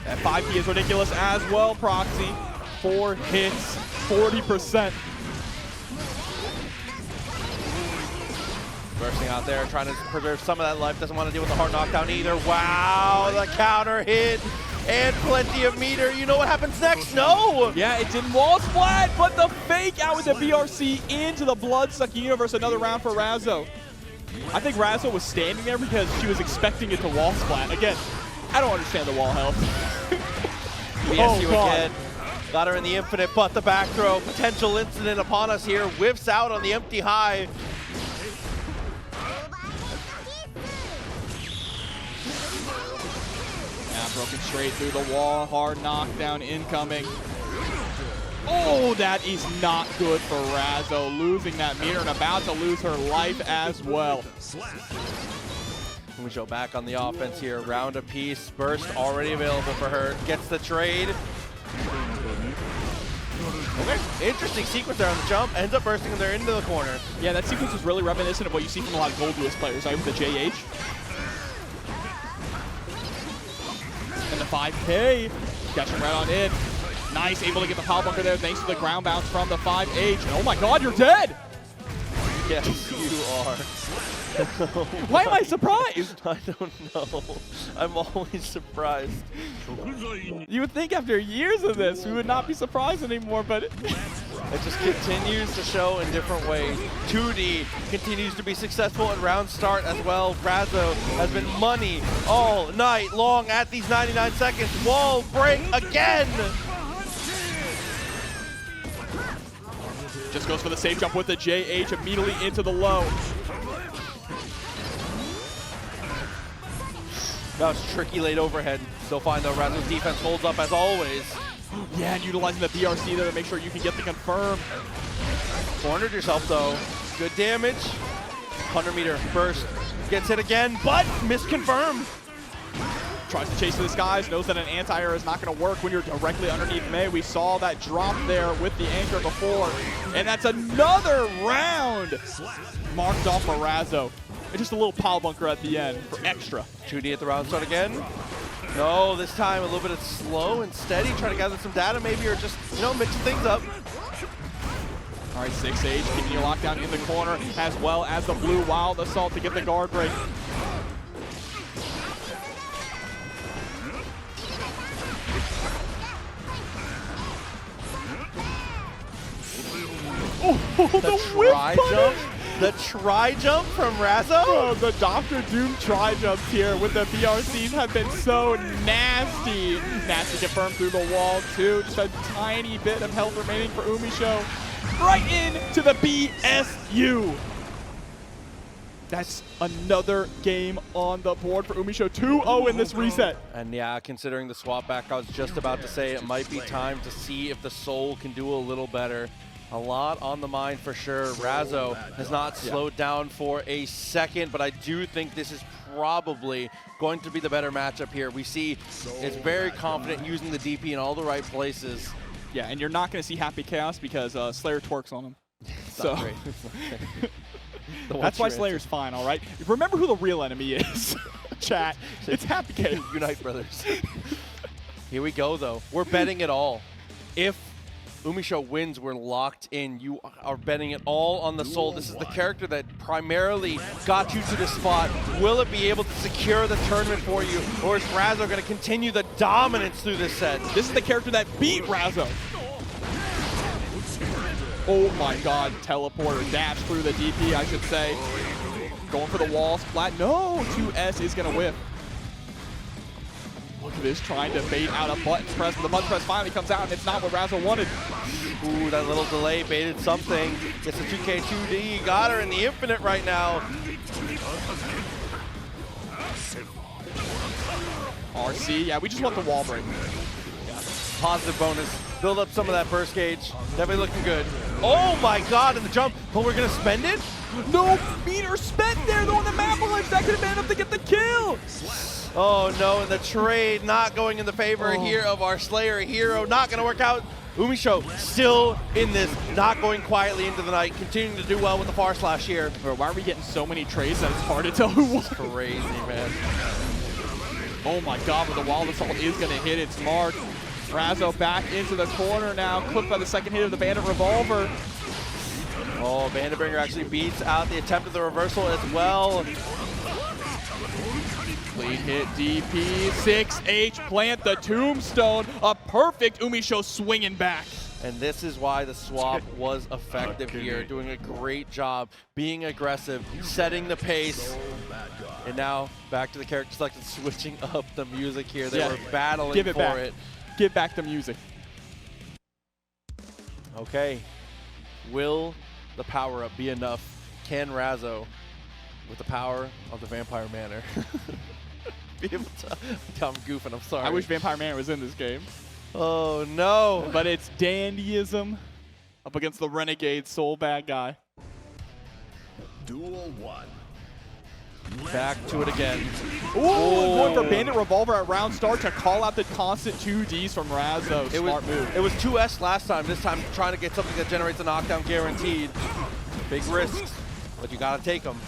That 5P is ridiculous as well, Proxy. 4 hits, 40%. Bursting out there, trying to preserve some of that life. Doesn't want to deal with the hard knockdown either. Wow, the counter hit and plenty of meter. You know what happens next? No! Yeah, it didn't wall splat, but the fake out with the BRC into the blood-sucking universe. Another round for Razzo. I think Razzo was standing there because she was expecting it to wall splat. Again, I don't understand the wall health. BSU again. Got her in the infinite, but the back throw. Potential incident upon us here. Whiffs out on the empty high. Broken straight through the wall, hard knockdown incoming. Oh, that is not good for Razzo, losing that meter and about to lose her life as well. UMISHO back on the offense here, round apiece, burst already available for her, gets the trade. Okay, interesting sequence there on the jump, ends up bursting there into the corner. Yeah, that sequence is really reminiscent of what you see from a lot of Gold Duelist players, right, with the JH. And the 5K, catching right on in. Nice, able to get the power bunker there thanks to the ground bounce from the 5H. Oh my god, you're dead! Yes, you are. Why am I surprised? I don't know. I'm always surprised. You would think after years of this, we would not be surprised anymore, but it just continues to show in different ways. 2D continues to be successful at round start as well. Razzo has been money all night long at these 99 seconds. Wall break again! Just goes for the safe jump with the JH immediately into the low. That was tricky late overhead. Still fine though, Razzo's defense holds up as always. Yeah, and utilizing the BRC there to make sure you can get the confirm. Cornered yourself though. Good damage. 100 meter burst. Gets hit again, but misconfirmed. Tries to chase to the skies, knows that an anti-air is not going to work when you're directly underneath May. We saw that drop there with the anchor before. And that's another round marked off for Razzo. And just a little power bunker at the end for extra. 2D at the round start again. No, this time a little bit of slow and steady, trying to gather some data maybe, or just, you know, mixing things up. All right, 6H keeping your lockdown in the corner, as well as the blue wild assault to get the guard break. Oh, the whip jump! The tri-jump from Razzo? Oh, the Dr. Doom tri-jumps here with the BRCs have been so nasty. Nasty confirmed through the wall too. Just a tiny bit of health remaining for UMISHO. Right into the BSU. That's another game on the board for UMISHO. 2-0 in this reset. And yeah, considering the swap back, I was just about to say it might be time to see if the Soul can do a little better. A lot on the mind for sure. Razzo has not slowed down for a second, but I do think this is probably going to be the better matchup here. We see it's very confident using the DP in all the right places. Yeah, and you're not going to see Happy Chaos because Slayer twerks on him. So that's why Slayer's fine, all right? Remember who the real enemy is, chat. It's Happy Chaos. Unite, brothers. Here we go, though. We're betting it all. If UMISHO wins, we're locked in. You are betting it all on the Soul. This is the character that primarily got you to this spot. Will it be able to secure the tournament for you, or is Razzo going to continue the dominance through this set? This is the character that beat Razzo. Oh my god, teleporter, dash through the DP, I should say. Going for the wall, splat. No, 2S is going to whiff. Look at this, trying to bait out a button press, but the button press finally comes out, and it's not what Razzo wanted. Ooh, that little delay baited something. Gets a 2K2D, got her in the infinite right now. RC, yeah, we just want the wall break. Positive bonus. Build up some of that burst gauge. Definitely looking good. Oh my god, in the jump. But we're going to spend it? No, meter spent there, though, on the map ledge. That could have been enough to get the kill. Oh no, and the trade not going in the favor here of our Slayer hero. Not going to work out. UMISHO still in this, not going quietly into the night, continuing to do well with the far slash here. Bro, why are we getting so many trades that it's hard to tell who won? Crazy, man. Oh my god, but the wall assault is going to hit its mark. Razzo back into the corner now, clipped by the second hit of the Bandit Revolver. Oh, Bandit Bringer actually beats out the attempt of the reversal as well. Lead hit DP, 6H, plant the tombstone. A perfect UMISHO swinging back. And this is why the swap was effective here, doing a great job, being aggressive, setting the pace. And now back to the character selection, switching up the music here. They were battling for it. Give back the music. Okay. Will the power-up be enough? Can Razzo, with the power of the Vampire Manor, be able to... I'm goofing, I'm sorry. I wish Vampire Manor was in this game. Oh, no. But it's dandyism up against the Renegade Soul Badguy. Duel 1. Back to it again. Ooh, going for Bandit Revolver at round start to call out the constant 2Ds from Razzo. Smart move. It was 2S last time. This time trying to get something that generates a knockdown guaranteed. Big risks, but you gotta take them.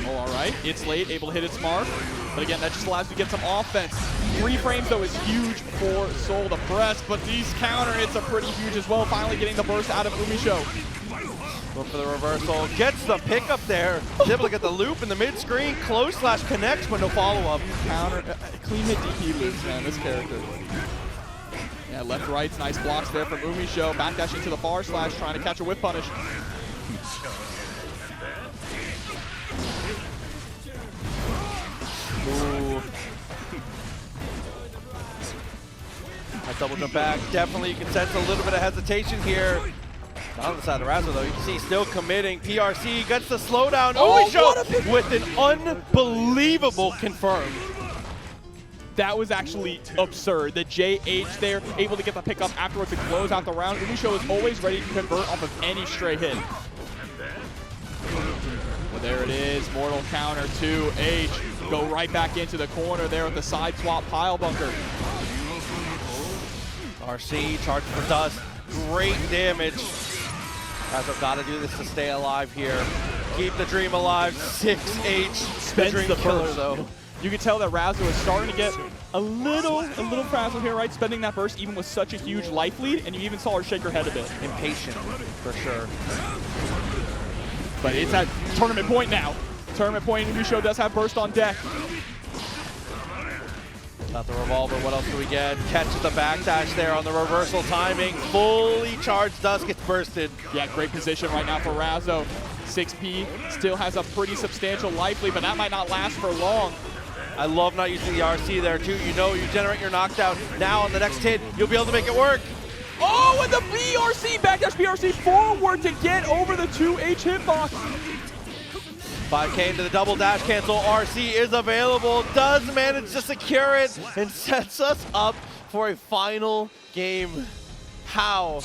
Oh, all right. It's late, able to hit its mark. But again, that just allows you to get some offense. 3 frames, though, is huge for Soul to press, but these counter hits are pretty huge as well. Finally getting the burst out of UMISHO. Going for the reversal. Gets the pickup there. He's able to get the loop in the mid-screen. Close slash connects, but no follow-up. Counter, clean hit DP loops, man, this character. Yeah, left, rights, nice blocks there from UMISHO. Backdashing to the far slash, trying to catch a whip punish. Ooh. That double jump back. Definitely, you can sense a little bit of hesitation here. On the side of Razzo, though, you can see still committing. PRC gets the slowdown. UMISHO with an unbelievable confirm. That was actually absurd. The JH there, able to get the pickup afterwards to close out the round. UMISHO is always ready to convert off of any stray hit. Well, there it is. Mortal counter 2H. Go right back into the corner there with the side swap pile bunker. RC charged for dust. Great damage. Razzo got to do this to stay alive here. Keep the dream alive. 6H. Spends the killer, burst. though. You can tell that Razzo is starting to get a little frazzled here, right? Spending that burst even with such a huge life lead, and you even saw her shake her head a bit. Impatient, for sure. But it's at tournament point now. Tournament point, UMISHO does have burst on deck. Got the revolver, what else do we get? Catches the backdash there on the reversal timing. Fully charged dust gets bursted. Yeah, great position right now for Razzo. 6P still has a pretty substantial life lead, but that might not last for long. I love not using the RC there too. You know, you generate your knockdown. Now on the next hit, you'll be able to make it work. Oh, and the BRC, backdash BRC forward to get over the 2H hitbox. 5K into the double dash cancel. RC is available, does manage to secure it, and sets us up for a final game. How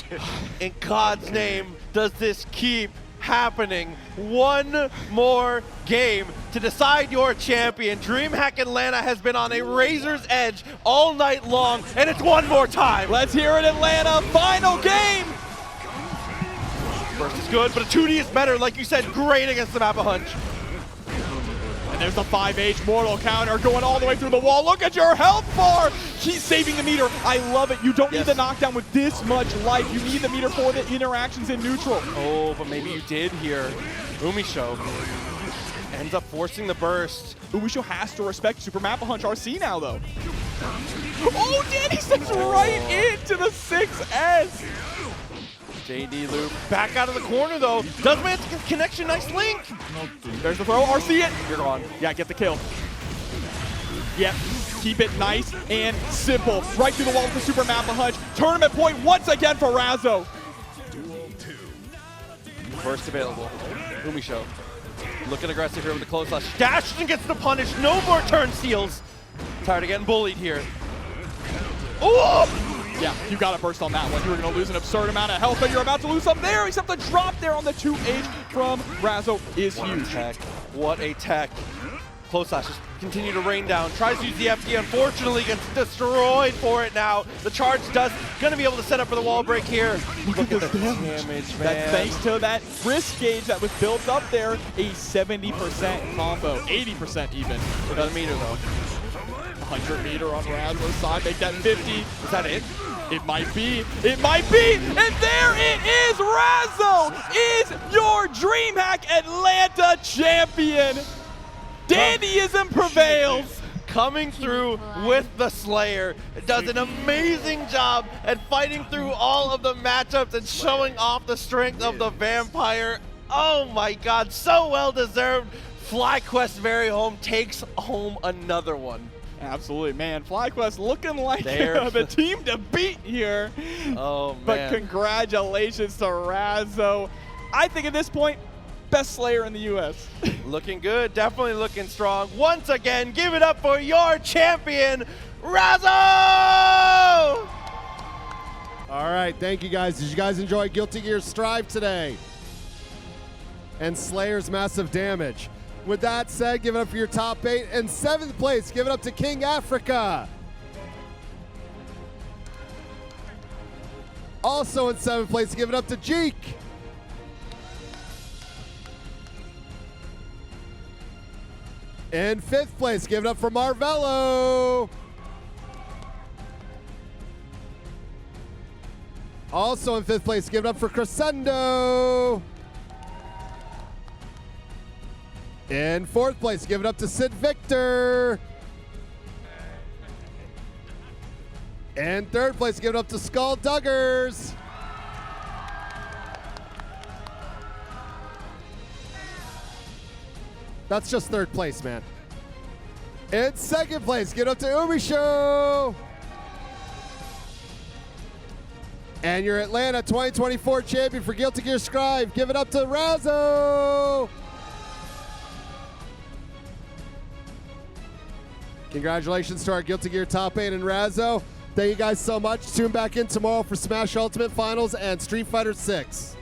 in God's name does this keep happening? One more game to decide your champion. DreamHack Atlanta has been on a razor's edge all night long, and it's one more time. Let's hear it, Atlanta. Final game. Burst is good, but a 2D is better. Like you said, great against the map of Hunch. And there's the 5H mortal counter going all the way through the wall. Look at your health bar. He's saving the meter. I love it. You don't need the knockdown with this much life. You need the meter for the interactions in neutral. Oh, but maybe you did here. UMISHO ends up forcing the burst. UMISHO has to respect Super Mappa Hunch RC now, though. Oh, Danny steps right into the 6S. JD Loop back out of the corner, though. Does manage to get connection. Nice link. There's the throw. RC it. You're gone. Yeah, get the kill. Yep. Keep it nice and simple. Right through the wall with the Super Mappa Hunch. Tournament point once again for Razzo. First available. UMISHO looking aggressive here with the close slash. Dashes and gets the punish. No more turn steals. Tired of getting bullied here. Oh! Yeah, you got to burst on that one. You were going to lose an absurd amount of health, but you're about to lose some there, except the drop there on the 2H from Razzo is huge. Tech. What a tech. Close slash just continue to rain down. Tries to use the FD. Unfortunately, gets destroyed for it now. The charge does. Going to be able to set up for the wall break here. Look at the damage, man. That's thanks to that risk gauge that was built up there. A 70% combo. 80% even. It doesn't meter, though. 100 meter on Razzo's side. Make that 50. Is that it? It might be. It might be. And there it is. Razzo is your DreamHack Atlanta champion. Dandyism prevails. Coming through with the Slayer. It does an amazing job at fighting through all of the matchups and showing off the strength of the Vampire. Oh my God, so well deserved. FlyQuest very home takes home another one. Absolutely, man. FlyQuest looking like the team to beat here. Oh, man. But congratulations to Razzo. I think at this point, best Slayer in the U.S. Looking good. Definitely looking strong. Once again, give it up for your champion, Razzo! All right, thank you guys. Did you guys enjoy Guilty Gear's Strive today? And Slayer's massive damage. With that said, give it up for your top 8. And 7th place, give it up to KingAfrica. Also in 7th place, give it up to Jikh. In 5th place, give it up for Marvelo. Also in 5th place, give it up for Crescendo. In 4th place, give it up to Sidvictor. In 3rd place, give it up to Skullduggers. That's just 3rd place, man. In 2nd place, give it up to UMISHO. And your Atlanta 2024 champion for Guilty Gear Strive, give it up to Razzo. Congratulations to our Guilty Gear top 8 and Razzo. Thank you guys so much. Tune back in tomorrow for Smash Ultimate Finals and Street Fighter 6.